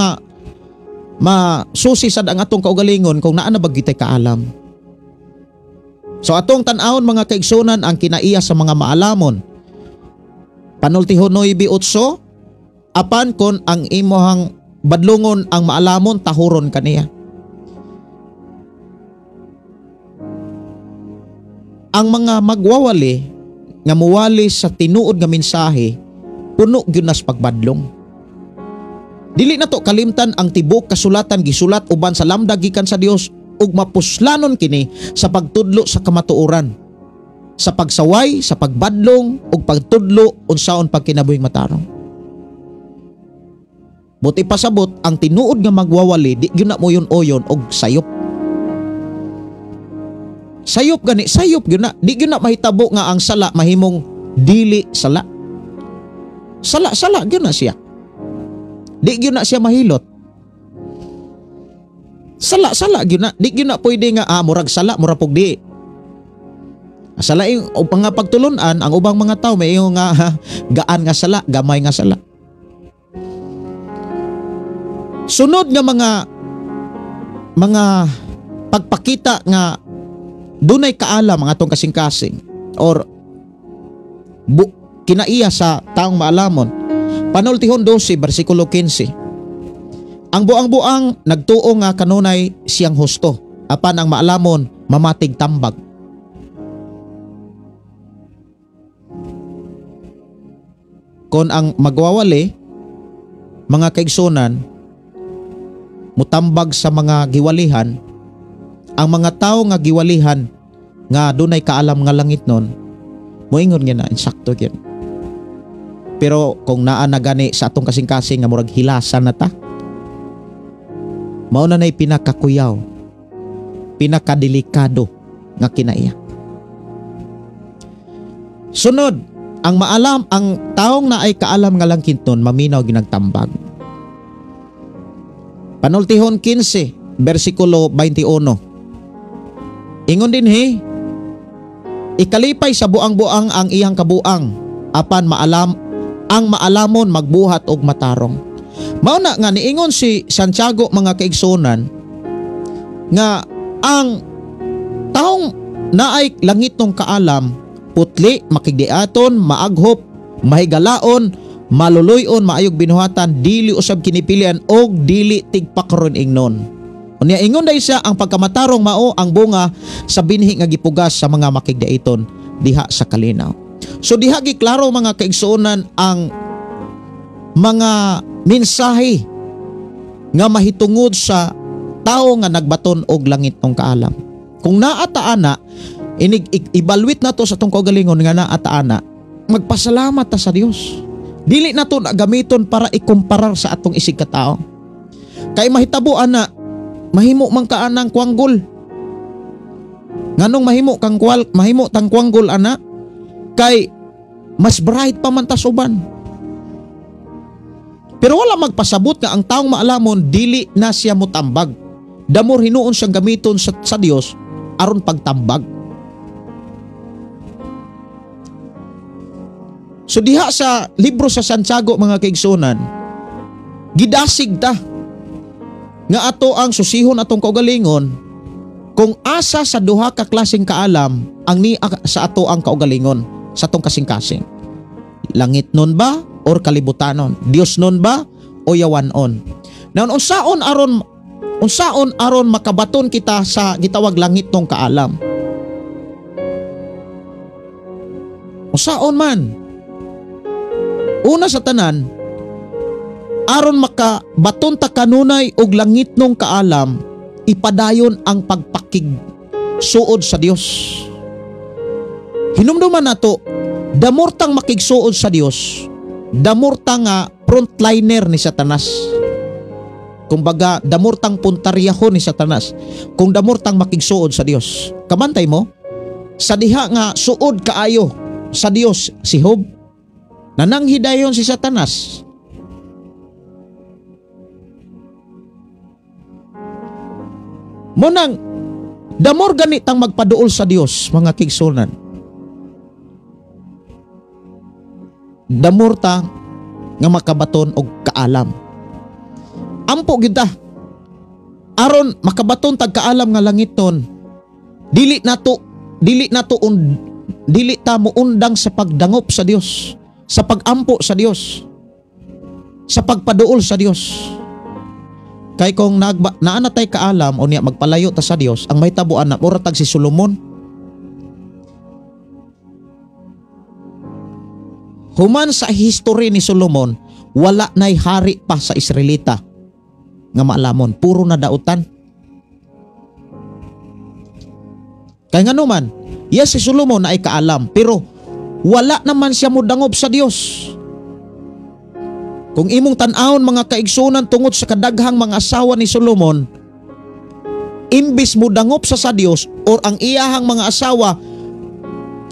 Speaker 3: masusi sad ang atong kaugalingon kung naa na ba gitay kaalam. So atong tan-awon mga kaigsuonan ang kinaiyas sa mga maalamon. Panultihon 9:8, apan kon ang imuhang badlungon ang maalamon, tahuron kaniya. Ang mga magwawali nga muwali sa tinuod nga mensahe, puno gyud nas pagbadlong. Dili na to kalimtan ang tibok kasulatan gisulat uban sa lamdag gikan sa Dios ug mapuslanon kini sa pagtudlo sa kamatuoran, sa pagsaway, sa pagbadlong ug pagtudlo unsaon pagkinabuhing matarong. Buti pasabot ang tinuod nga magwawali di gyud na moyon-oyon og sayop. Sayop gani, sayop gyud na. Di gyud na mahitabo nga ang sala mahimong dili sala. Sala gyud na siya. Di gyud na siya mahilot. Sala gyud na. Di gyud na pwede nga murag sala, murag pugdi. Sala ing mga pagtulunan ang ubang mga tawo may nga gaan nga sala, gamay nga sala. Sunod nga mga pagpakita nga dunay kaalam ang atong kasing-kasing or kinaiya sa taong maalamon. Panultihon 12 bersikulo 15. Ang buang-buang nagtuo nga kanunay siyang husto, apan ang maalamon mamatig tambag. Kon ang magwawali mga kaigsuonan mutambag sa mga giwalihan, ang mga tao nga giwalihan nga dunay kaalam nga langit nun, moingon nga na insakto gyud. Pero kung naa na gani sa atong kasing-kasing nga murag hilasan na ta, mao na nay pinakakuyaw, pinakadelikado nga kinaiya. Sunod, ang taong na ay kaalam nga langkinton maminaw ginagtambag. Panultihon 15 bersikulo 21. Ingon din ikalipay sa buang-buang ang iyang kabuang, apan maalamon magbuhat og matarong. Mao na nga niingon si Santiago mga kaigsunan nga ang taong naay langit nung kaalam, putli, makigdiaton, maaghop, mahigalaon, maluluyon, maayog binuhatan, dili usab kinipilian og dili tigpakaron ingnon. Unya ingon day siya, ang pagkamatarong mao ang bunga sa binhi nga gipugas sa mga makigdiaton diha sa kalinaw. So diha giklaro mga kaigsuonan ang mga mensahe nga mahitungod sa tao nga nagbaton og langit ng kaalam. Kung naataana, ibalwit na to sa tong kaugalingon nga naataana, magpasalamat ta sa Dios. Dili na to gamiton para ikumparar sa atong isig katao. Kay mahitabuan na mahimo man ka anang kwanggol. Nganong mahimo tang kwanggol ana? Kay mas bright pa man ta suban. Pero wala magpasabot nga ang taong maalamon dili na siya motambag. Damor hinuon siyang gamiton sa Dios aron pagtambag. So diha sa libro sa Santiago mga kaigsunan, gidasig ta nga ato ang susihon atong kaugalingon kung asa sa duha ka klaseng kaalam ang ni sa ato ang kaugalingon sa atong kasing-kasing. Langit nun ba or kalibutanon? Dios nun ba o yawanon? Naon unsaon aron makabaton kita sa gitawag langit nung kaalam? Unsaon man? Una sa tanan, aron makabaton ta kanunay og langit nung kaalam, ipadayon ang pagpakig suod sa Dios. Hinumduman nato, damortang makigsuod sa Dios, damortang nga frontliner ni Satanas. Kumbaga, damortang puntaryahon ni Satanas kung damortang makigsuod sa Dios. Kamantay mo, sa diha nga suod kaayo sa Dios si Job, nananghidayon si Satanas. Munang damor ganitang magpaduol sa Dios mga kigsunan. Damorta nga makabaton og kaalam. Ampo gid ta aron makabaton tag kaalam nga langiton, dili ta mo undang sa pagdangop sa Dios, sa pagampo sa Dios, sa pagpaduol sa Dios. Kay kung naana tay kaalam o niya magpalayo ta sa Dios, ang mahitabuan na mura tag si Solomon. Human sa history ni Solomon, wala nay hari pa sa Israelita nga maalamon, puro na dautan. Kaya nga naman, yes, si Solomon na ay kaalam, pero wala naman siya modangob sa Dios. Kung imong tan-awon mga kaigsunan tungod sa kadaghang mga asawa ni Solomon, imbis modangop sa Dios or ang iyahang mga asawa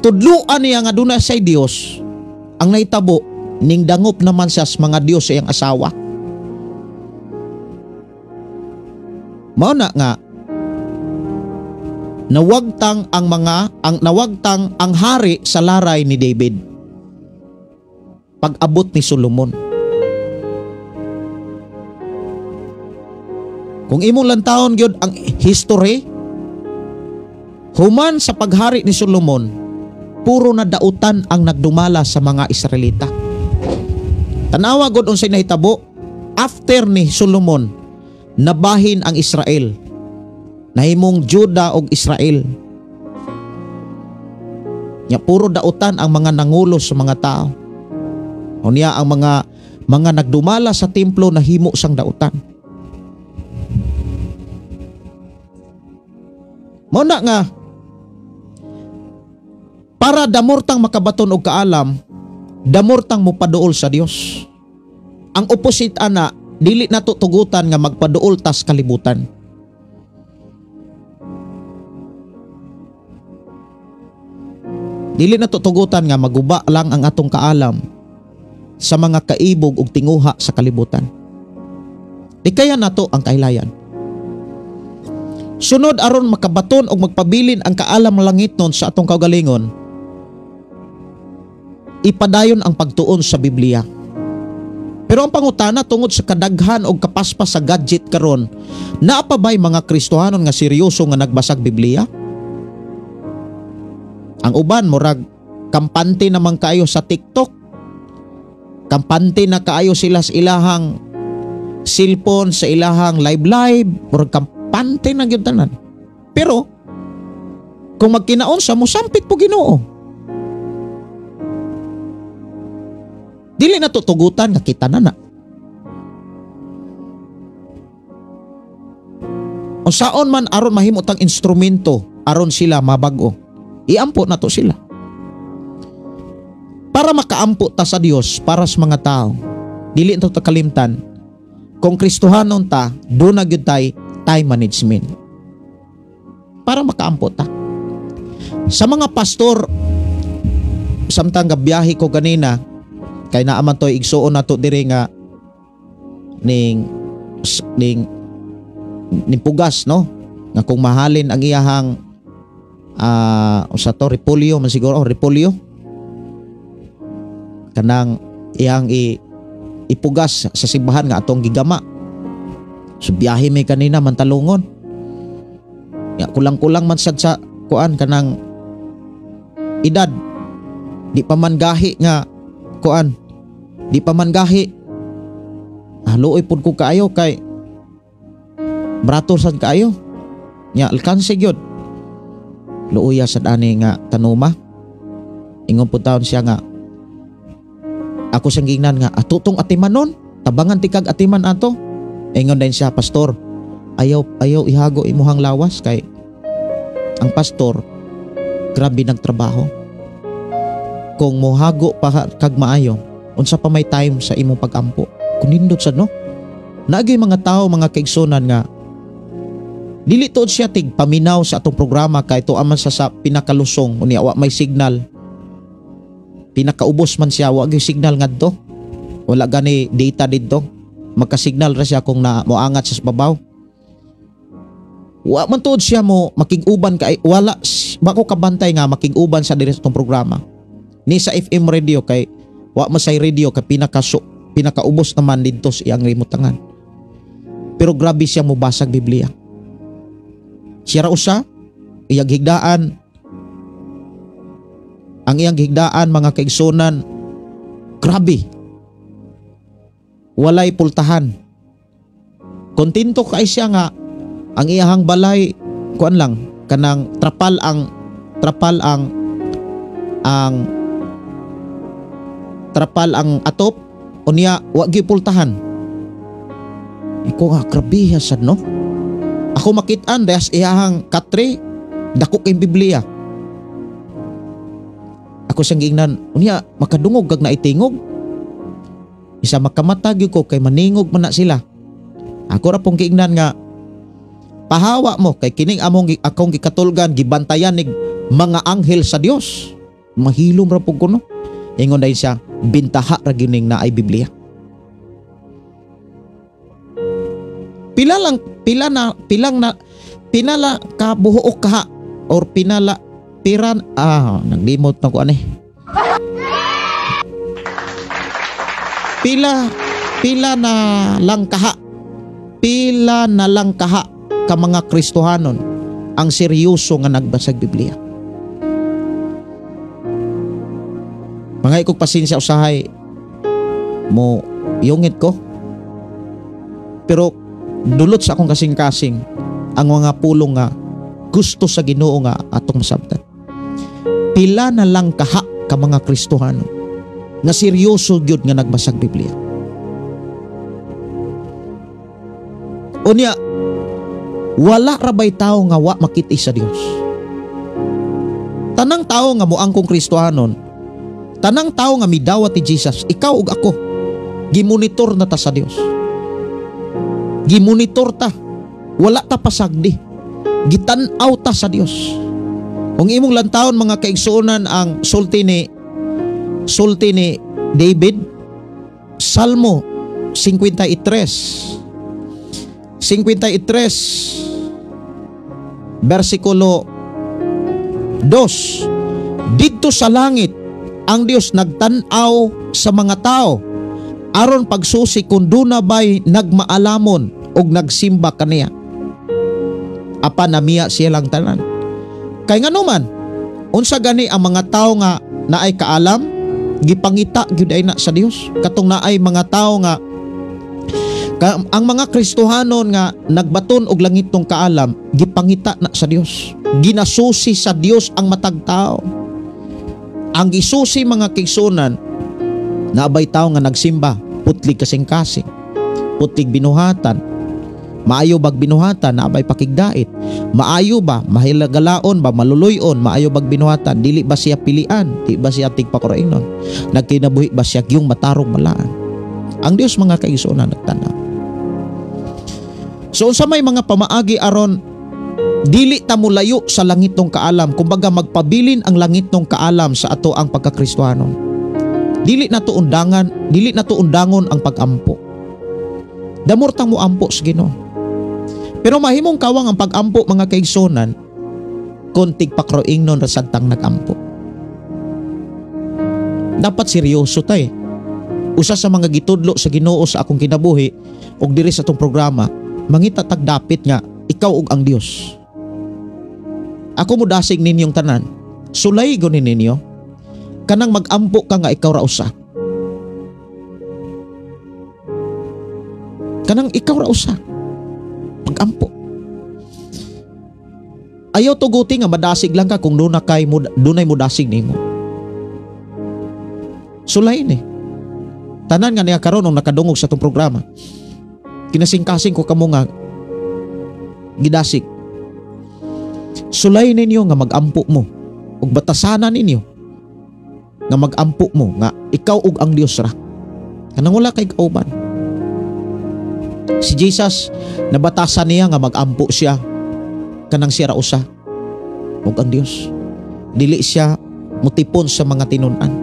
Speaker 3: tudluan niya nga dunay say Dios, ang naitabo ning dangop naman siya sa mga Dios sa iyang asawa. Mao na nga nawagtang ang hari sa laray ni David pag-abot ni Solomon. Kung imong lantawon gyud ang history, human sa paghari ni Solomon, puro na dautan ang nagdumala sa mga Israelita. Tanawa gud unsay nahitabo after ni Solomon, nabahin ang Israel. Nahimong Juda og Israel. Nya puro dautan ang mga nangulo sa mga tao. Unya ang mga nagdumala sa templo nahimo sang dautan. Mao na nga para damortang makabaton og kaalam, damortang mopaduol sa Dios. Ang opposite ana, dili nato tugutan nga magpaduol tas kalibutan. Dili na tutugutan nga maguba lang ang atong kaalam sa mga kaibog ug tinguha sa kalibutan. Di kaya nato ang kahilayan. Sunod aron makabaton og magpabilin ang kaalam langitnon sa atong kaugalingon, ipadayon ang pagtuon sa Biblia. Pero ang pangutana tungod sa kadaghan og kapaspas sa gadget karon, naa pa bay mga Kristohanon nga seryoso nga nagbasag Biblia? Ang uban murag kampante naman kaayo sa TikTok. Kampante na kaayo sila sa ilahang cellphone, sa ilahang live, murag kampante na gyud tanan. Pero kung magkinaon sa mo sampit po Ginoo. Dili na tutugutan nga kita na. Unsaon man aron mahimot ang instrumento aron sila mabag-o, iampo na to sila. Para makaampo ta sa Dios para sa mga tao, dili ito kalimtan. Kung Kristohanon ta, doon na gyud tay time management. Para makaampo ta. Sa mga pastor, samtang gabiyahe ko kanina, kay naaman to'y igsuon na to dire nga ning pugas, no? Nga kung mahalin ang iyahang sa to repolyo man siguro, repolyo kanang iyang ipugas sa simbahan nga atong gigama. So biyahe may kanina mantalungon. Ya kulang-kulang man sad sa kuan kanang edad. Di pa man gahi nga kuan. Di pa man gahi. Luoy pud ko kaayo kay brato sad kaayo. Nya alkanse gyud. Luoya sad ani nga tanuma. Ingon pud taon siya nga ako siyang gingnan nga atutong atimanon, tabangan tikag atiman ato. Ingon din siya, pastor, ayaw ihago imuhang lawas kay ang pastor grabe nagtrabaho. Kung mohago pa kag maayo, unsa pa may time sa imong pagampo. Kunindot sad no. Naagay mga tao, mga kaigsunan nga dili tuod siya tig paminaw sa atong programa kay tuaman sa pinakalusong unya wa may signal. Pinakaubos man siya, wag yung signal ngadto. Wala gani data dito. Magka-signal ra siya kung moangat sa babaw. Wa man tuod siya mo makig-uban kay wala bako kabantay nga makig-uban sa diri sa tong programa. Ni sa FM radio kay wa man say radio kay pinakaubos naman didto sa iyang rimutangan. Pero grabe siya mo basag Biblia. Siya ra usa iyang higdaan. Ang iyang higdaan mga kaigsunan, grabe. Walay pultahan. Kontento kay siya nga ang iyahang balay kuan lang kanang trapal ang atop unya wa gyud pultahan. Iko nga grabe sad no. Ako makit-an dahil iyahang katre dako kay Biblia. Ako siyang giingnan, unya makadungog kag naitingog. Isa makamatag ko kay maningog man na sila. Ako ra pong giingnan nga pahawa mo kay kining akong gikatulgan gibantayan nig mga anghel sa Dios. Mahilom ra pug kuno. Ingon dahil siya bintaha ra gining naay Biblia. Pinala ka buhuok ka or naglimot na ko ani. Pila na lang kaha ka mga Kristohanon ang seryoso nga nagbasag Biblia. Mga ikog pasensya usahay mo yungit ko. Pero dulot sa akong kasing-kasing ang mga pulong nga gusto sa Ginoo nga atong masabtan. Pila na lang kaha ka mga Kristohanon nga seryoso gyud nga nagbasag Biblia. Unya wala ra bay tawo nga wa makit-i sa Dios. Tanang tawo nga moangkong Kristohanon, tanang tawo nga midawat ni Jesus, ikaw ug ako, gimonitor na ta sa Dios. Gimonitor ta, wala ta pasagdi. Gitan-aw ta sa Dios. Kung imong lantawon mga kaigsuonan ang sulti ni David, Salmo 53 versikulo 2. Didto sa langit ang Dios nagtan-aw sa mga tao aron pagsusi kung duna ba'y nagmaalamon og nagsimba kaniya. Apa namiya siya lang tanan. Kay nganuman unsa gani ang mga tao nga naay kaalam, gipangita gyud ay na sa Dios. Katong naay mga tao nga ang mga Kristohanon nga nagbaton og langit tong kaalam, gipangita na sa Dios. Ginasusi sa Dios ang matag tao. Ang gisusi mga kigsunan, naabay tao nga nagsimba, putlig kasing-kasing, putlig binuhatan, maayo bag binuhatan, naabay pakigdait, maayo ba, mahilagalaon ba, maluluyon, maayo bag binuhatan, dili ba siya pilian, di ba siya tigpakurainon, nagkinabuhi ba siya yung matarong malaan. Ang Dios mga kaigsunan nagtanaw. So sa may mga pamaagi aron dili ta mulayo sa langit ng kaalam, kumbaga magpabilin ang langit ng kaalam sa ato ang pagkakristohanon. Dili na to undangon ang pagampo. Damortang mo ampo sa Ginoo. Pero mahimong kawang ang pagampo mga kaigsunan kung tigpakroingnon ra sagtang nagampo. Dapat seryoso tay. Usa sa mga gitudlo sa Ginoo sa akong kinabuhi ug diri sa atong programa, mangita tagdapit nga ikaw ug ang Dios. Ako mo dasig ninyong tanan, sulay gunin ninyo, kanang magampo ka nga ikaw ra usa. Kanang ikaw ra usa. Magampo. Ayaw tuguti nga madasig lang ka kung dunay mo dasig nimo. Sulay ni. Tanan nga niya karon nung nakadungog sa tong programa. Kinasing-kasing ko kamo nga gidasig. Sulay ninyo nga magampo mo ug batasanan ninyo nga magampo mo nga ikaw ug ang Dios ra. Kanang wala kay kauban. Si Jesus nabatasan niya nga magampo siya kanang siya ra usa ug ang Dios. Dili siya mutipon sa mga tinun-an.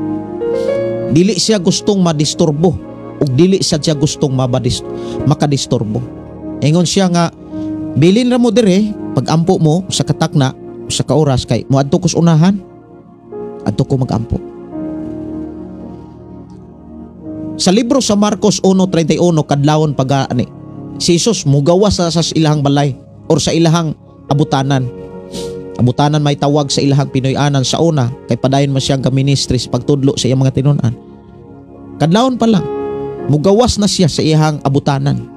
Speaker 3: Dili siya gustong madisturbo ug dili siya gustong makadisturbo. Ingon siya nga bilin ra mo dire pagampo mo sa katakna sa kaoras kay moadto ko sa unahan adto ko magampo. Sa libro sa Marcos 1:31 kadlawon pag-ani si Jesus mugawas sa ilahang balay or sa ilahang abutanan. Abutanan may tawag sa ilahang Pinoy-anan sa una kay padayon man siyang ka-ministry sa pagtudlo sa iyang mga tinun-an. Kadlawon pa lang mugawas na siya sa iyang abutanan.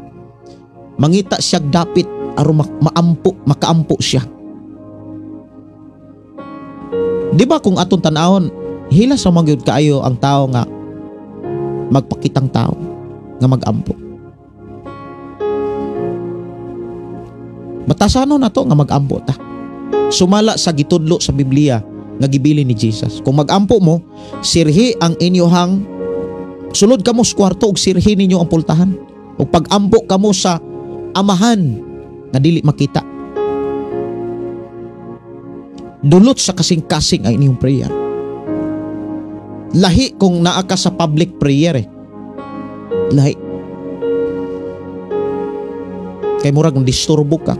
Speaker 3: Mangita siya dapit aron makaampo siya. Di ba kung aton tanahon, hila sa magyud kaayo ang tao nga magpakitang tao nga magampo. Batasano na to nga magampo ta. Sumala sa gitudlo sa Biblia nga gibilin ni Jesus. Kung magampo mo, sirhi ang inyohang sulod kamo sa kwarto ug sirhi ninyo ang pultahan. Ug pagampo kamo sa amahan nga dili makita. Dulot sa kasing-kasing ang inyong prayer. Lahi kung naa ka sa public prayer Lahi. Kay murag disturbo ka.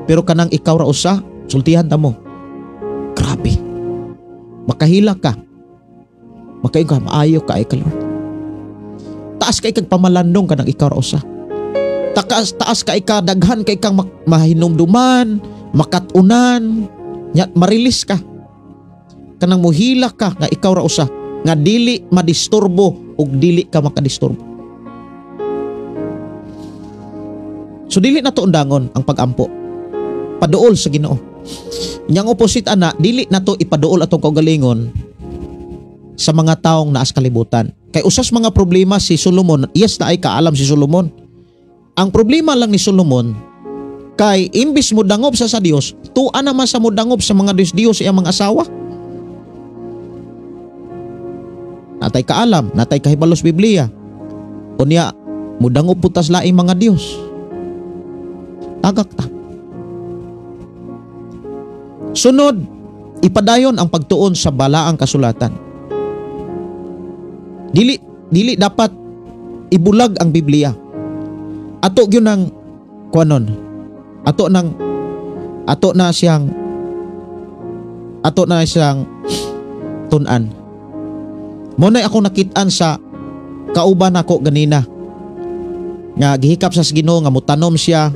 Speaker 3: Pero kanang ikaw ra usa, sultihan ta mo. Grabe. Makahila ka. Makayo ka, maayo ka ay ka Lord. Taas kay kag pamalandong kanang ikaw ra usa. Taas ka ika daghan kay kang mahinumduman, makatunan, nya marilis ka. Kanang muhila ka nga ikaw ra usa nga dili madisturbo ug dili ka makadisturbo. So dili na to undangon ang pagampo. Paduol sa Ginoo. Yang opposite ana, dili na to ipaduol atong kaugalingon sa mga taong naas kalibutan. Kay usas mga problema si Solomon, yes na ay kaalam si Solomon. Ang problema lang ni Solomon, kay imbis mo dangob sa Dios, tuan naman sa mo dangob sa mga Diyos-Diyos iyang mga asawa. Natay kaalam, natay kahibalos Biblia. Unya, mo dangob putas laing mga Diyos. Tagak ta. Sunod, Ipadayon ang pagtuon sa balaang kasulatan. Dili dapat ibulag ang Biblia. Ato gyud nang kuanon. Ato na siyang tun-an. Mo na ako nakit-an sa kauban ako ganina. Nga gihikap sa Ginoo nga mutanom siya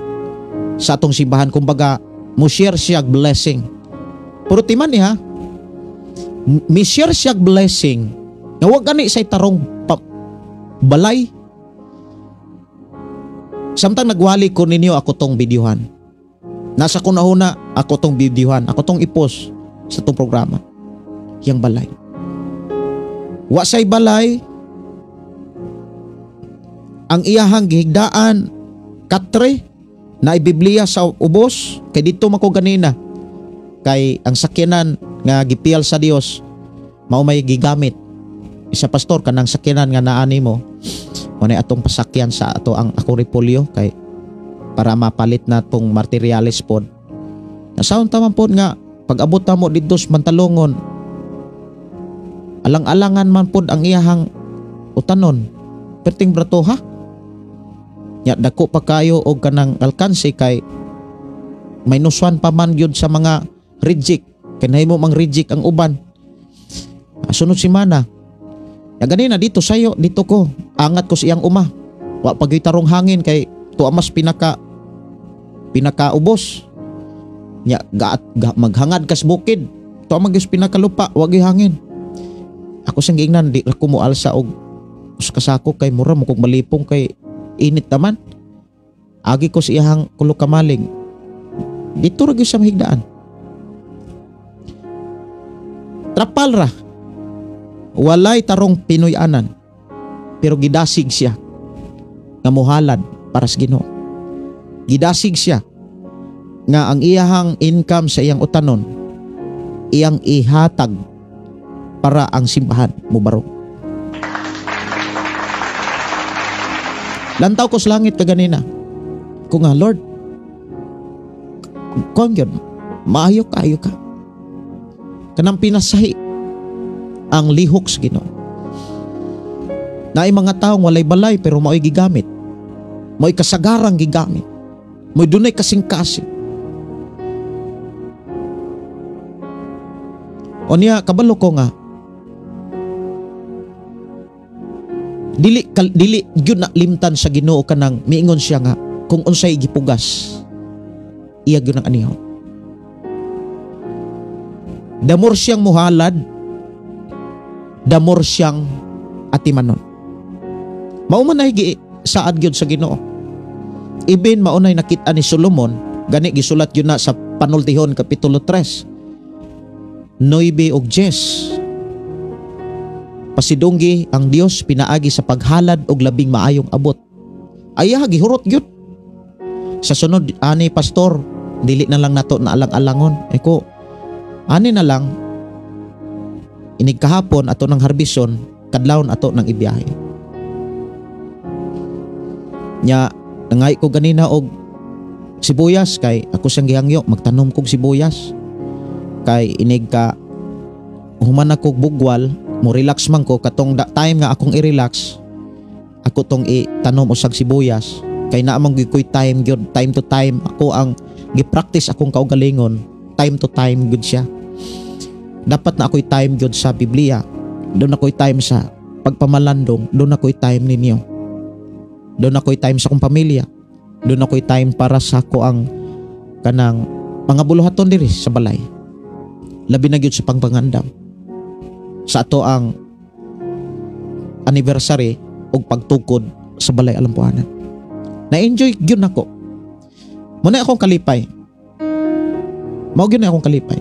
Speaker 3: sa atong simbahan, kumbaga mo share siya blessing. Pero timan niya, mi share siya blessing nga wag gani say tarong balay. Samtang nagwali ko ninyo ako tong videohan. Nasa kunahuna ako tong videohan, ako tong i-post sa tong programa. Yang balay. Wa say balay ang iyahang gihigdaan katre na Biblia sa ubos. Kay dito mako ganina kay ang sakyanan nga gipiyal sa Dios mao may gigamit. Isa pastor kanang sakyanan nga naani mo manay atong pasakyan sa ato ang ako repolyo kay para mapalit na tong materials pod. Nasaon taman pod nga pag-abot ta mo didto sa Mantalongon, alang-alangan man pod ang iyahang utanon. Perting brato ha. Nya dako pa kayo og kanang alkanse kay may nuswan pa man gyud sa mga reject. Kay nahimo mang reject ang uban. Sunod semana. Ya ganina dito sayo, dito ko. Angat ko siyang uma. Wa pagyoy tarong hangin kay tuwa mas pinaka ubos. Nya maghangad kas bukid. Tuwa magyus pinakalupa, wag gyud hangin. Ako sang giingnan di ko mo alsa og kasako kay mura mo kog malipong kay init naman. Agi ko siyang kulo kamaling. Dito ra gyud sa mahigdaan. Trapal ra. Walay tarong Pinoy-anan. Pero gidasig siya nga mohalad para sa Ginoo. Gidasig siya nga ang iyahang income sa iyang utanon iyang ihatag para ang simbahan mo barong. Lantaw ko sa langit kaganina. Kung nga, Lord, kung yun, maayo ka. Kanang pinasahi ang lihok sa Ginoo. Naay mga taong walay balay pero mao'y gigamit. Mao'y kasagarang gigamit. Mao'y dunay kasing-kasing. O niya, kabalo ko nga, dili gyud na limtan sa Ginoo kanang miingon siya nga kung unsay gipugas iya gyud ang anihon. Damor siyang muhalad, damor siyang atimanon. Mao man ay saad gyud sa Ginoo. Ibin maunay nakita ni Solomon, gani gisulat yun na sa Panultihon kapitulo 3 9 ug 10. Pasidunggi ang Dios pinaagi sa paghalad og labing maayong abot. Aya gihurot gyud. Sa sunod ani pastor, dili na lang nato na alang-alangon. Eko ani na lang inig kahapon ato ng harbison, kadlawon ato ng ibiyahe. Nya nangay ko ganina og sibuyas kay ako siyang gihangyo magtanom kog sibuyas. Kay inig ka human ako bugwal, mo relax man ko katong time nga akong i-relax. Ako tong itanom usag sibuyas kay naa man gyud koy time gyud, time to time ako ang gi-practice akong kaugalingon, time to time gyud siya. Dapat na ako'y time gyud sa Biblia. Doon ako'y time sa pagpamalandong, doon ako'y time ninyo. Doon ako'y time sa akong pamilya. Doon ako'y time para sa ako ang kanang mga buluhaton diri sa balay. Labi na gyud sa pangpangandam. Sa ato ang anniversary o pagtukod sa balay alampuanan. Na-enjoy gyud nako. Muna akong kalipay. Mao gyud na akong kalipay.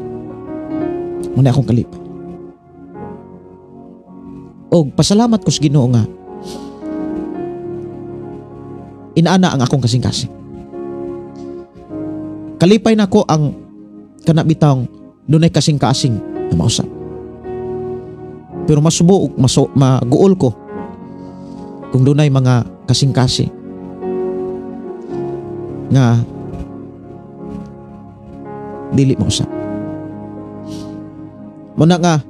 Speaker 3: Muna akong kalipay. Og pasalamat ko sa Ginoo nga inaana ang akong kasing-kasing. Kalipay nako ang kanabitang dunay kasing-kasing na mausap. Pero masubo maguol ko kung dunay mga kasing-kasing nga dili mausap. Muna nga,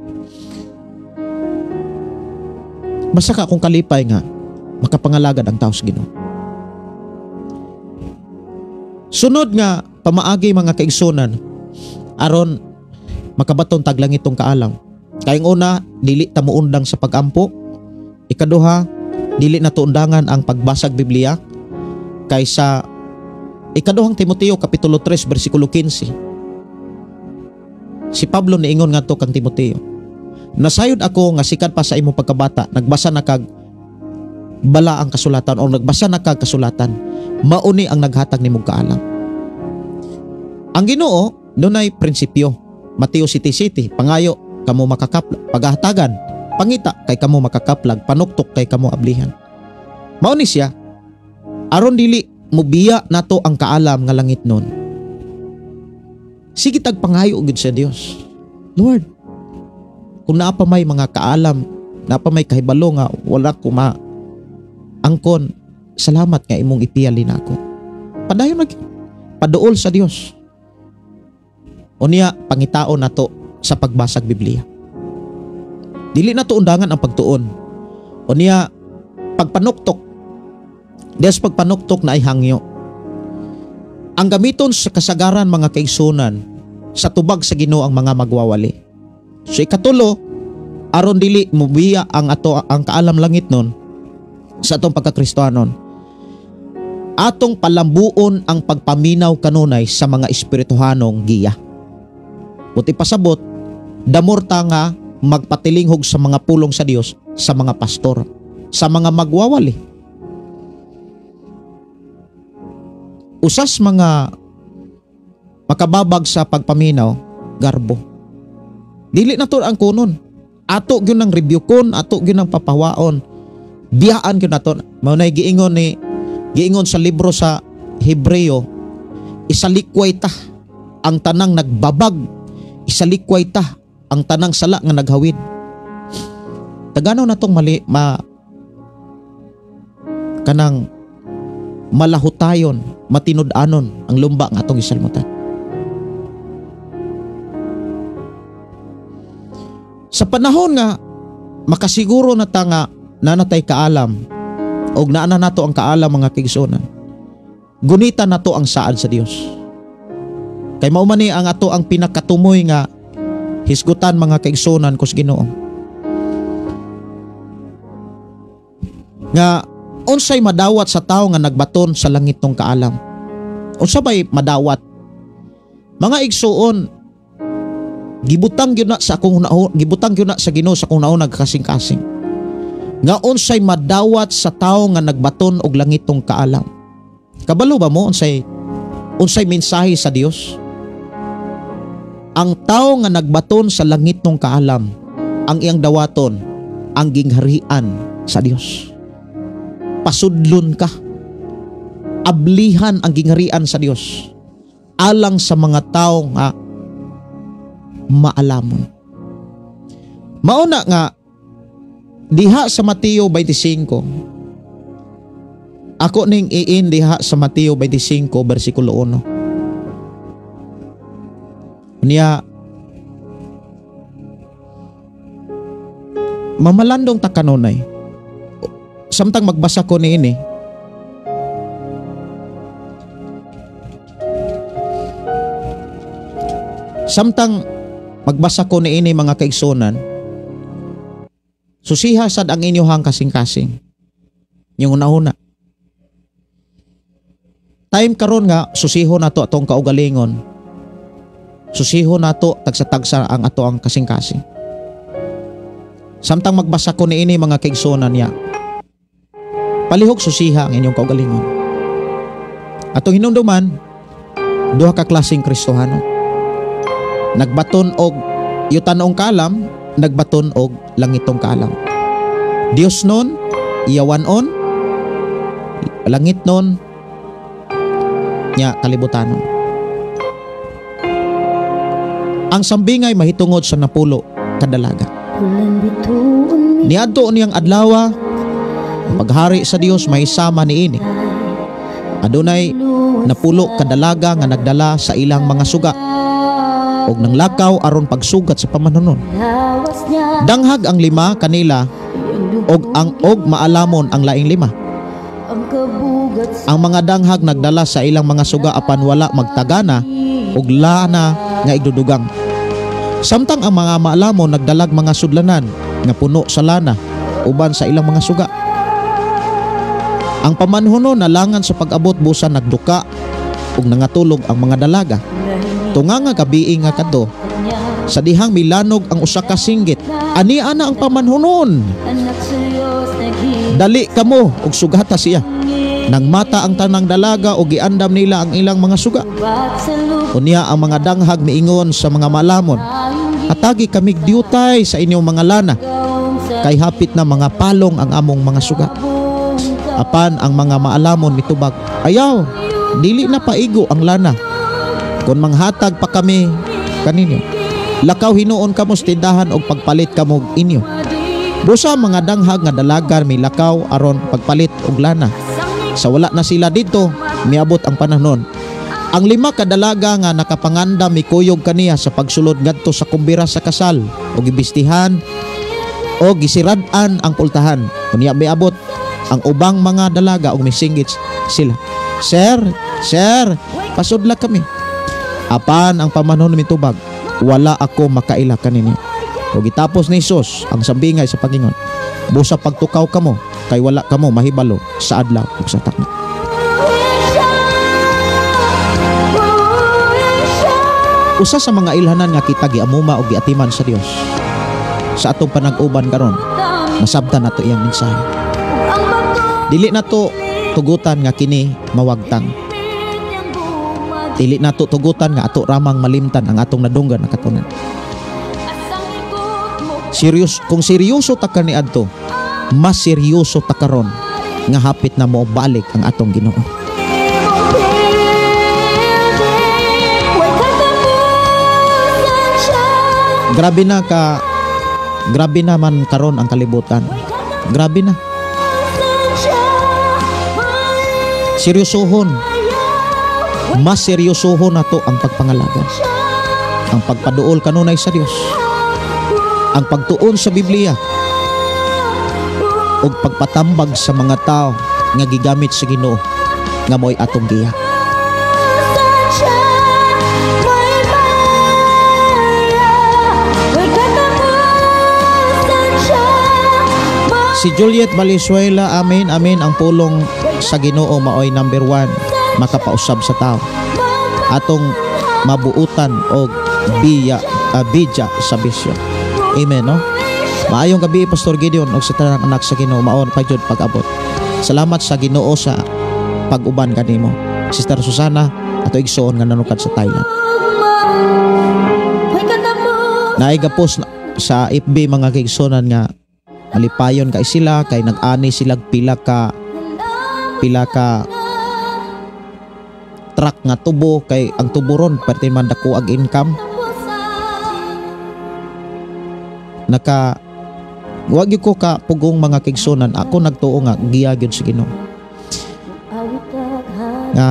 Speaker 3: basta ka kung kalipay nga, makapangalagad ang tao sa Ginoo. Sunod nga, pamaagi mga kaigsunan, aron makabaton taglangit tong kaalam. Kayong una, dili ta muundang sa pagampo. Ikaduha, dili na tuundangan ang pagbasag Biblia. Kaysa ikaduhang Timoteo kapitulo 3 bersikulo 15. Si Pablo niingon nga to kang Timoteo, nasayod ako nga sikat pa sa imong pagkabata, nagbasa na kag bala ang kasulatan o nagbasa na kag kasulatan, mauni ang naghatag nimong kaalam. Ang Ginoo dunay prinsipyo. Mateo City City, pangayo kamo makakaplag, paghahatagan, pangita kay kamo makakaplag, panuktok kay kamo ablihan. Mauni siya, aron dili mubiya nato ang kaalam nga langit nun. Sige tag pangayo gud sa Dios. Lord, kung naa pa may mga kaalam, naa pa may kahibalo nga wala ko angkon, salamat nga imong ipiyali nako. Padayon paduol sa Dios. Unya pangitaon nato sa pagbasag Biblia. Dili nato undangan ang pagtuon. Unya pagpanuktok. Des pagpanuktok na ay hangyo. Ang gamiton sa kasagaran mga kaigsunan sa tubag sa Ginoo ang mga magwawali. So ikatulo, aron dili mubiya ang kaalam langit nun sa atong pagkakristohanon. Atong palambuon ang pagpaminaw kanunay sa mga espirituhanong giya. Buti pasabot, damorta nga magpatilinghog sa mga pulong sa Dios, sa mga pastor, sa mga magwawali. Usas mga makababag sa pagpaminaw, garbo. Dili na to ang kunon. Ato gyud ang rebukeon, ato gyud ang papawaon. Biyaan gyud nato. Mao nay giingon sa libro sa Hebreo, isalikway ta ang tanang nagbabag, isalikway ta ang tanang sala nga naghawid. Tagano na tong kanang malahutayon, matinud-anon ang lumba nga atong gisalmutan. Sa panahon nga makasiguro na ta nga nanatay kaalam o naana nato ang kaalam mga kaigsunan, gunita nato ang saad sa Dios. Kay mao man ni ang ato ang pinakatumoy nga hisgutan mga kaigsunan kus Ginoo. Nga unsay madawat sa tao nga nagbaton sa langit tong kaalam? Unsa bay madawat? Mga igsuon, gibutang gyud na sa Ginoo sa akong naon nagkasing-kasing. Nga unsay madawat sa tao nga nagbaton og langit tong kaalam? Kabalo ba mo unsay mensahe sa Dios? Ang tao nga nagbaton sa langit tong kaalam, ang iyang dawaton ang gingharian sa Dios. Pasudlon ka. Ablihan ang gingharian sa Dios alang sa mga tao nga maalamon. Mauna nga diha sa Mateo 25. Ako ning iin diha sa Mateo 25 bersikulo 1. Niya mamalandong ta kanunay. Samtang magbasa ko niini, mga kaigsunan, susiha sad ang inyong kasing-kasing. Yung una-una. Time karon nga susiho nato atong kaugalingon. Susiho nato tagsa-tagsa ang ato ang kasing-kasing. Samtang magbasa ko niini mga kaigsunan niya, palihog susiha ang inyong kaugalingon. Atong hinumduman, duha ka klaseng Kristohano. Nagbaton og yutanong kaalam, nagbaton og langitong kaalam. Dios nun, iyawanon, langit nun, nya kalibutanon. Ang sambingay mahitungod sa napulo kadalaga. Niadto niyang adlawa, paghari sa Dios may sama niini. Adunay napulo kadalaga nga nagdala sa ilang mga suga. og nanglakaw aron pagsugat sa pamanunon. Danghag ang 5 kanila og maalamon ang laing 5. Ang mga danghag nagdala sa ilang mga suga apan wala magtagana og lana nga igdudugang. Samtang ang mga maalamon nagdalag mga sudlanan nga puno sa lana uban sa ilang mga suga. Ang pamanhunon nalangan sa pag-abot busa nagduka ug nangatulog ang mga dalaga. Tunga nga gabi nga kadto sa dihang milanog ang usa ka singgit. Ani ana ang pamanhunon. Dali kamo ug sugata siya. Nang mata ang tanang dalaga ug giandam nila ang ilang mga suga. Unya ang mga danghag miingon sa mga malamon, atagi kamig diutay sa inyong mga lana, kay hapit na mga palong ang among mga suga. Apan ang mga maalamon mitubag, ayaw, dili na paigo ang lana. Kung manghatag pa kami kaninyo, lakaw hinuon kamo sa tindahan og pagpalit kamo inyo. Busa mga danghag nga dalaga milakaw aron pagpalit og lana. Sa wala na sila dito, miabot ang panahon. Ang 5 kadalaga nga nakapanganda mikuyog kaniya sa pagsulod ngadto sa kumbira sa kasal o gibistihan o gisirad-an ang pultahan. Kunya miabot ang ubang mga dalaga og misinggit sila. Sir, pasudla kami. Apan ang pamanhon mitubag, wala ako makaila kaninyo. O gitapos ni Jesus ang sambingay sa pagingon, busa pagtukaw kamo kay wala kamo mahibalo sa adlaw ug sa takna. Usa sa mga ilhanan nga kita giamuma og giatiman sa Dios sa atong panag-uban karon, masabtan nato iyang mensahe. Dili nato tugutan nga kini mawagtang. Dili nato tugutan nga ato ramang malimtan ang atong nadunggan na katunan. Kung seryoso ta kaniadto, mas seryoso ta karon nga hapit na mo balik ang atong Ginoo. Grabe naman karon ang kalibutan. Grabe na. Seryosohon. Mas seryosohon nato ang pagpangalaga. Ang pagpaduol kanunay sa Dios. Ang pagtuon sa Biblia. Ug pagpatambag sa mga tao nga gigamit sa Ginoo nga mo'y atong giya. Si Juliet Valenzuela, amen, ang pulong sa Ginoo maoy number 1, makapausab sa tao. Atong mabuutan og bidya sa bisyo. Amen, no? Maayong gabi, Pastor Gideon, og sa tanang anak sa Ginoo, maon pa jud pag-abot. Salamat sa Ginoo sa pag-uban kanimo. Sister Susana, ato igsoon nga nanukad sa Thailand. Naigapos sa FB mga kaigsonan nga malipayon kay sila, kay nag-ani sila pila ka truck nga tubo, kay ang tuburon perti man dako ag income. Wag ko ka pugong mga kaigsonan, ako nagtuo nga giya gyud sa Ginoo. Nga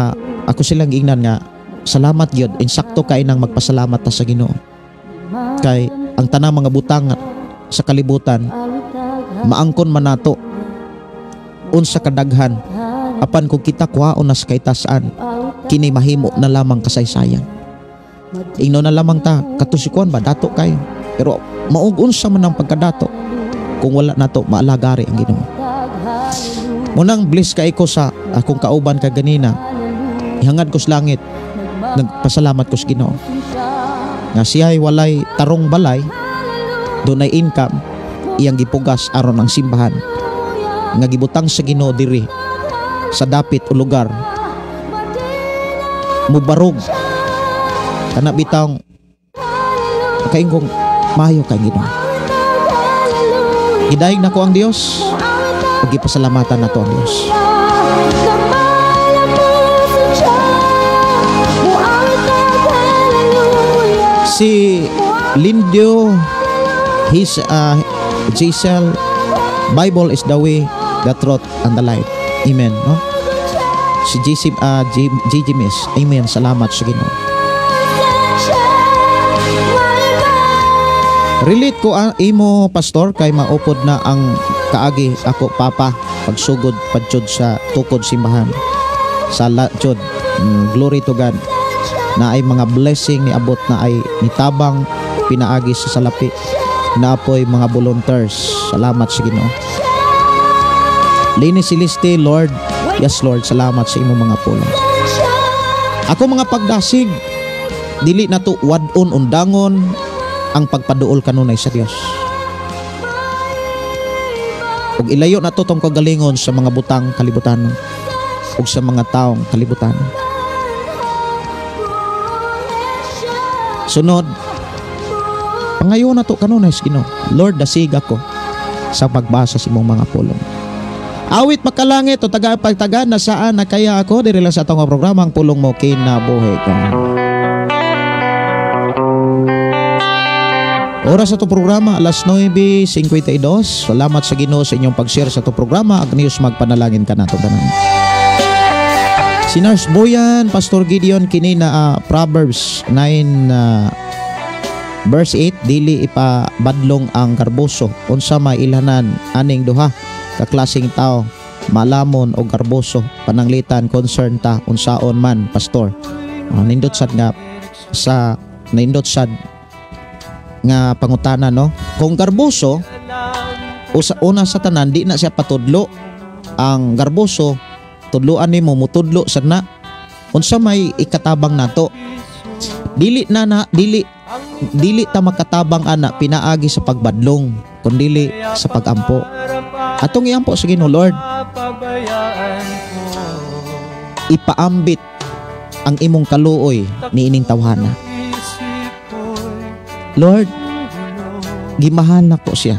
Speaker 3: ako silang ingnan nga salamat gyud, insakto kay nang magpasalamat ta sa Ginoo. Kay ang tanang mga butang sa kalibutan maangkon man nato unsa kadaghan, apan kung kita kuhaon nas kay tasaan, kini mahimo na lamang kasaysayan. Ingno na lamang ta katusikuan ba dato kayo, pero maug unsa man ang pagkadato kung wala nato maalagari ang Ginoo. Munang bless kay ko sa akong kauban ka ganina, ihangad ko sa langit, nagpasalamat ko sa Ginoo nga siya'y walay tarong balay, dunay income, iyang gipugas aron ang simbahan nga gibutang sa Ginoo diri sa dapit o lugar mubarog kana bitang kaingkong mayo kay Ginoo. Gidayeg nako ang Dios ug gipasalamatan nato ang Dios. Si Lindio, Giselle, Bible is the way, the truth, and the light. Amen, no? Si Gigi Miss, amen, salamat sa Ginoo. Relate ko imo pastor kay maupod na ang kaagi ako papa pagsugod padjud sa tukod simbahan. Sala jud. Glory to God. Na ay mga blessing ni abot na ay nitabang pinaagi sa salapi. Naapoy mga volunteers. Salamat sa Ginoo. Lini Celeste, Lord. Yes Lord, salamat sa imong mga pulong. Ako mga pagdasig, dili na to wadon undangon ang pagpaduol kanunay sa Dios. Ug ilayo na to tong kagalingon sa mga butang kalibutan ug sa mga taong kalibutan. Sunod, pangayo na to kanunay sa Ginoo. Lord, dasig ako sa pagbasa sa imong mga pulong. Awit makalangit o taga na saan na kaya ako diri lang sa atong programa ang pulong mo kinabuhi ko. Oras sa itong programa, alas 9:52. Salamat sa Ginoo sa inyong pag-share sa itong programa. Agnius magpanalangin ka na ito. Si Nars Boyan, Pastor Gideon, kini na Proverbs 9 verse 8, dili ipabadlong ang garboso. Unsa may ilhanan aning duha kaklasing tao, malamon o garboso, pananglitan, concern ta, unsaon man, pastor. Nindot sad nga sa nindot sad nga pangutana, no? Kung garboso una sa tanan di na siya patudlo. Ang garboso tudloan nimo mutudlo sad na. Unsa may ikatabang nato? Dili ta makatabang ana pinaagi sa pagbadlong kundi sa pagampo. Atong iampo sa Ginoo, Lord. Ipaambit ang imong kaluoy ni ining tawhana. Lord, gimahal na ko siya.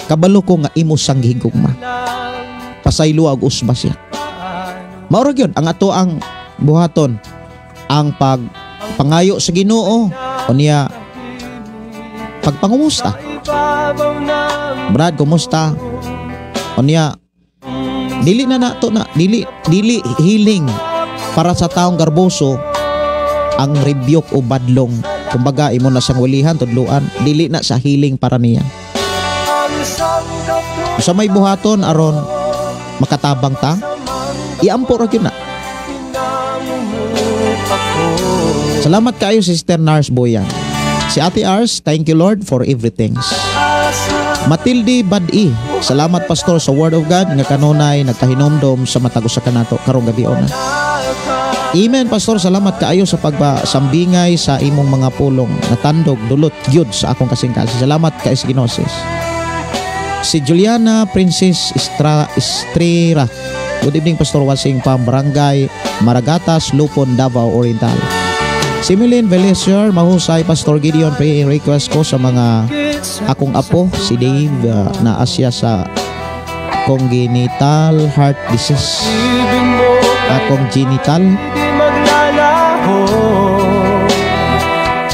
Speaker 3: Kabalo ko nga imo sang higugma. Pasaylo ag usba siya. Maura gyud ang ato ang buhaton, ang pagpangayo sa Ginoo o niya pagpangumusta. Brad, kumusta? O niya dili na nato na dili healing para sa taong garboso ang rebuke o badlong. Kumbaga imo na siyang walihan tudluan, dili na sa healing para niya. Sa may buhaton aron makatabang ta, iampo ra gyud na. Salamat kayo Sister Nars Boyan. Si Ate Ars, thank you Lord for everything. Matilde Badi, salamat Pastor sa Word of God nga kanunay nagkahinomdom sa matagos sa kanato karong gabi ona. Amen Pastor, salamat kaayo sa pagsambingay sa imong mga pulong natandog dulot gyud sa akong kasing-kasing. Salamat kay Ginosis. Si Juliana Princess Estrera, good evening Pastor, Wasing Pam, Barangay Maragatas, Lupon, Davao Oriental. Si Milene Velesier, mahusay Pastor Gideon, pray request ko sa mga akong apo, si Dave na asya sa congenital heart disease. Akong genital.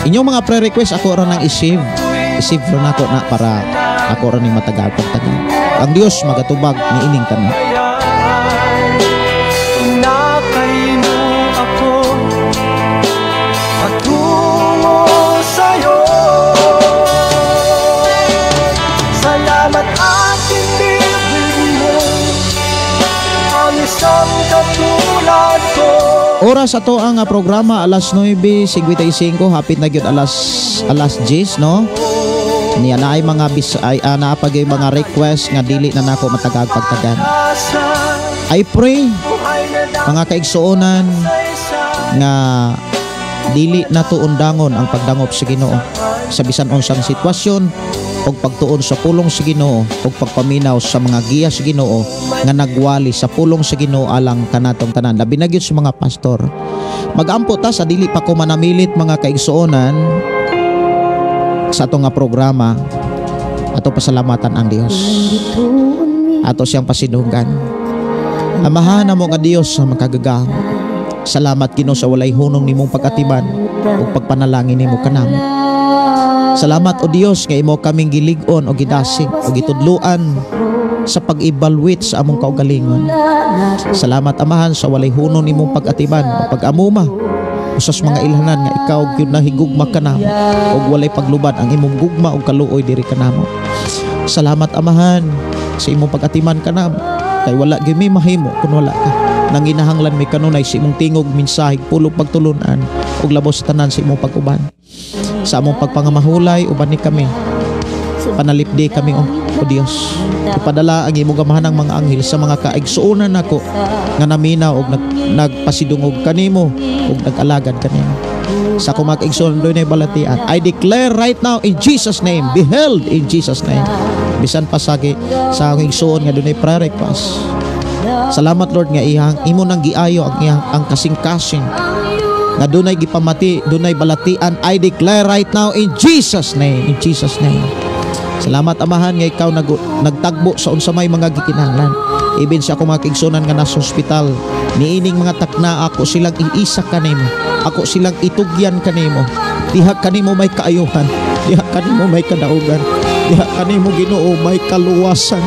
Speaker 3: Inyong mga prayer request ako ron nang i-save ron ako na para ako ron yung matagal pagtagal. Ang Diyos magatubag ni ining tanan. Oras ato ang programa alas 9:55, hapit na gyud alas 10, no? Niya na ay mga naapagay mga request nga dili na nako matagag pagtagan. I pray mga kaigsuonan nga dili na to undangon ang pagdangop sa Ginoo sa bisan unsang sitwasyon og pagtuon sa pulong sa Ginoo og pagpaminaw sa mga giya sa Ginoo nga nagwali sa pulong sa Ginoo alang kanatong tanan. Labi na gyud sa mga pastor. Magampo ta sa dili pa ko manamilit mga kaigsuonan sa ato nga programa. Ato pasalamatan ang Dios. Ato siyang pasidunggan. Amahan mo nga Dios sa makagagahom. Salamat Ginoo sa walay hunong nimong pag-atiman ug pagpanalangin nimo kanamo. Salamat o Dios nga imo kaming gilig-on o gidasig o gitudluan sa pag-evaluate sa among kaugalingon. Salamat Amahan sa walay hunon nimong pag-atiman o pag-amuma usas mga ilhanan nga ikaw gyud nahigugma kanamo ug walay paglubad ang imong gugma ug kaluoy diri kanamo. Salamat Amahan sa imong pag-atiman kanamo kay wala gyud mi mahimo kun wala ka. Nanginahanglan mi kanunay sa imong tingog mensahe pulog pagtulunan ug labos sa tanan sa imong pag-uban. Sa among pagpangamahulay uban ni kami. Panalipdi kami o Dios. Ipadala ang imong gamahanang mga anghel sa mga kaigsuonan nako nga naminaw og nagpasidungog kanimo ug nag-alagad kanimo. Sa akong mga kaigsuonan dunay balatian, I declare right now in Jesus name, be healed in Jesus name. Bisan pa sa akong igsuon nga dunay prayer request. Salamat Lord nga imo nang giayo ang kasing-kasing nga dunay gipamati, dunay balatian. I declare right now in Jesus name, in Jesus name. Salamat Amahan nga ikaw nagtagbo sa unsamay mga gikinahanglan. Even sa akong mga kaigsuonan nga nasa hospital, niining mga takna ako silang iisa kanimo. Ako silang itugyan kanimo. Diha kanimo may kaayuhan, diha kanimo may kadaugan, diha kanimo Ginoo may kaluwasan.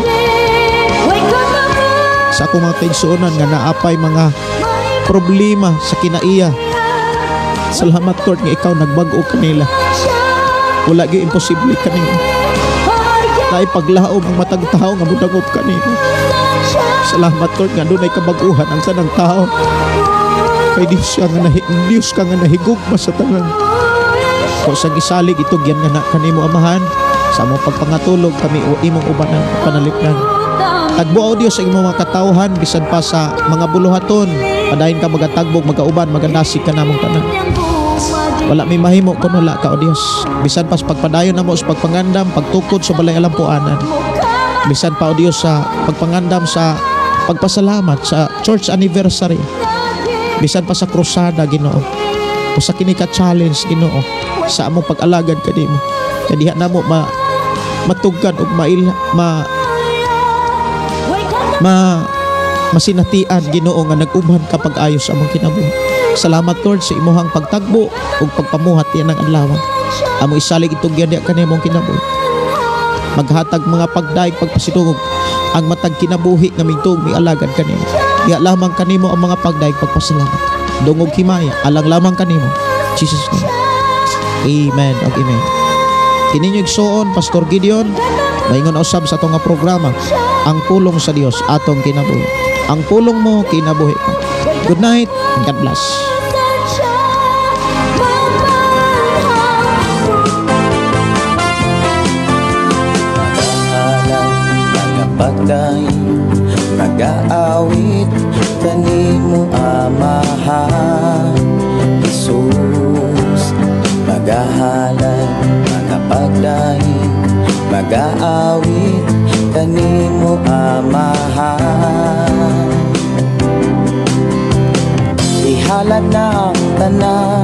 Speaker 3: Sa akong mga kaigsuonan nga naapay mga problema sa kinaiya, salamat Lord nga ikaw nagbag-o kanila. Wala gyud imposible kanimo. Dahil paglaom ang matag tao nga mudagop kanimo. Salamat Lord nga dunay kabaguhan ang tanang tao. Kay Dios ka nga nahigugma sa tanan. Kung sa gisalig itugyan nga na kanimo Amahan, sa among pagpangatulog kami o imong ubanan panalipdan. Tagbo o Dios sa imong mga katawhan bisan pa sa mga buluhaton. Padayon ka magatagbo, magauban, maganasig ka namong tanan. Wala may mahimo kung wala ka o Dios. Bisan pa sa pagpadayon na mo sa pagpangandam, pagtukod sa balay alampuanan. Bisan pa o Dios sa pagpangandam sa pagpasalamat sa church anniversary. Bisan pa sa krusada Ginoo. O sa kinika challenge Ginoo. Sa among pag-alagad kanimo. Kadiha na mo matugkad o masinatian Ginoo nga nag-ubhan ka pag-ayos sa among kinabuhi. Salamat Lord sa imuhang pagtagbo ug pagpamuhat yan ang adlaw. Amo isalig itugyan diha kanimong kinabuhi. Maghatag mga pagdaig pagpasidungog ang matag kinabuhi nga mingtug mialagad kanimo. Diha lamang kanimo ang mga pagdaig pagpasalamat. Dungog himaya alang lamang kanimo. Jesus name. Amen ug amen. Kini ño igsuon Pastor Gideon maingon usab sa atong nga programa, ang pulong sa Dios atong kinabuhi. Ang pulong mo kinabuhi ka. Good night and God bless.
Speaker 2: Pagdaing mag-aawit kanimo Amahan Jesus, magahalan magapagdaing mag-aawit kanimo Amahan. Ihalad na ang tanan,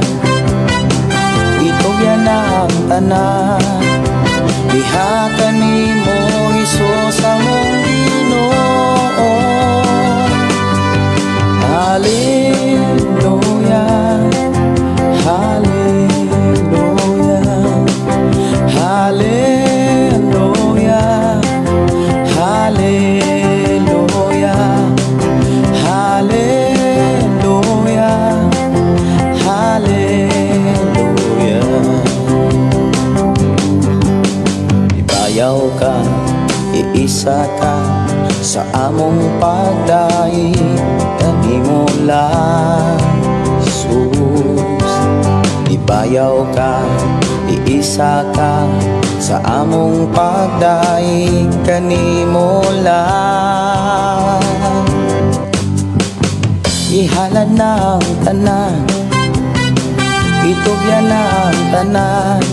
Speaker 2: itugyan na ang tanan, diha kanimo Jesus among Ginoo. Hallelujah, hallelujah, hallelujah, hallelujah, hallelujah, hallelujah. Ibayaw ka, iisa ka sa among pagdaig kanimo lang Jesus. Ibayaw ka, iisa ka sa among pagdaig kanimo lang. Ihalad na ang tanan, itugyan na ang tanan,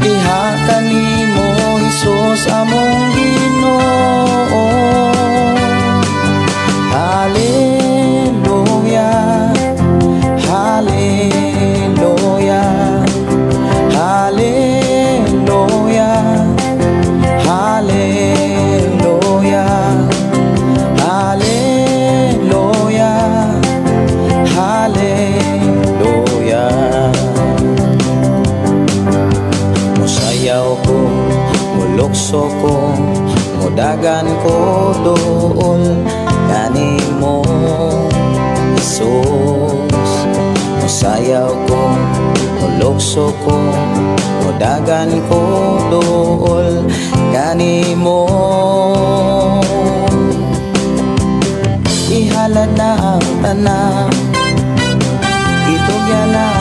Speaker 2: diha kanimo Jesus among Ginoo. Hallelujah, hallelujah, hallelujah, hallelujah, hallelujah, hallelujah. Musayaw ko, mulukso ko, mudagan ko doon kanimo Jesus. Sayaw ko, tulokso ko, dagan ko dool kanimo. Ihalad na ang tanan, itugyan na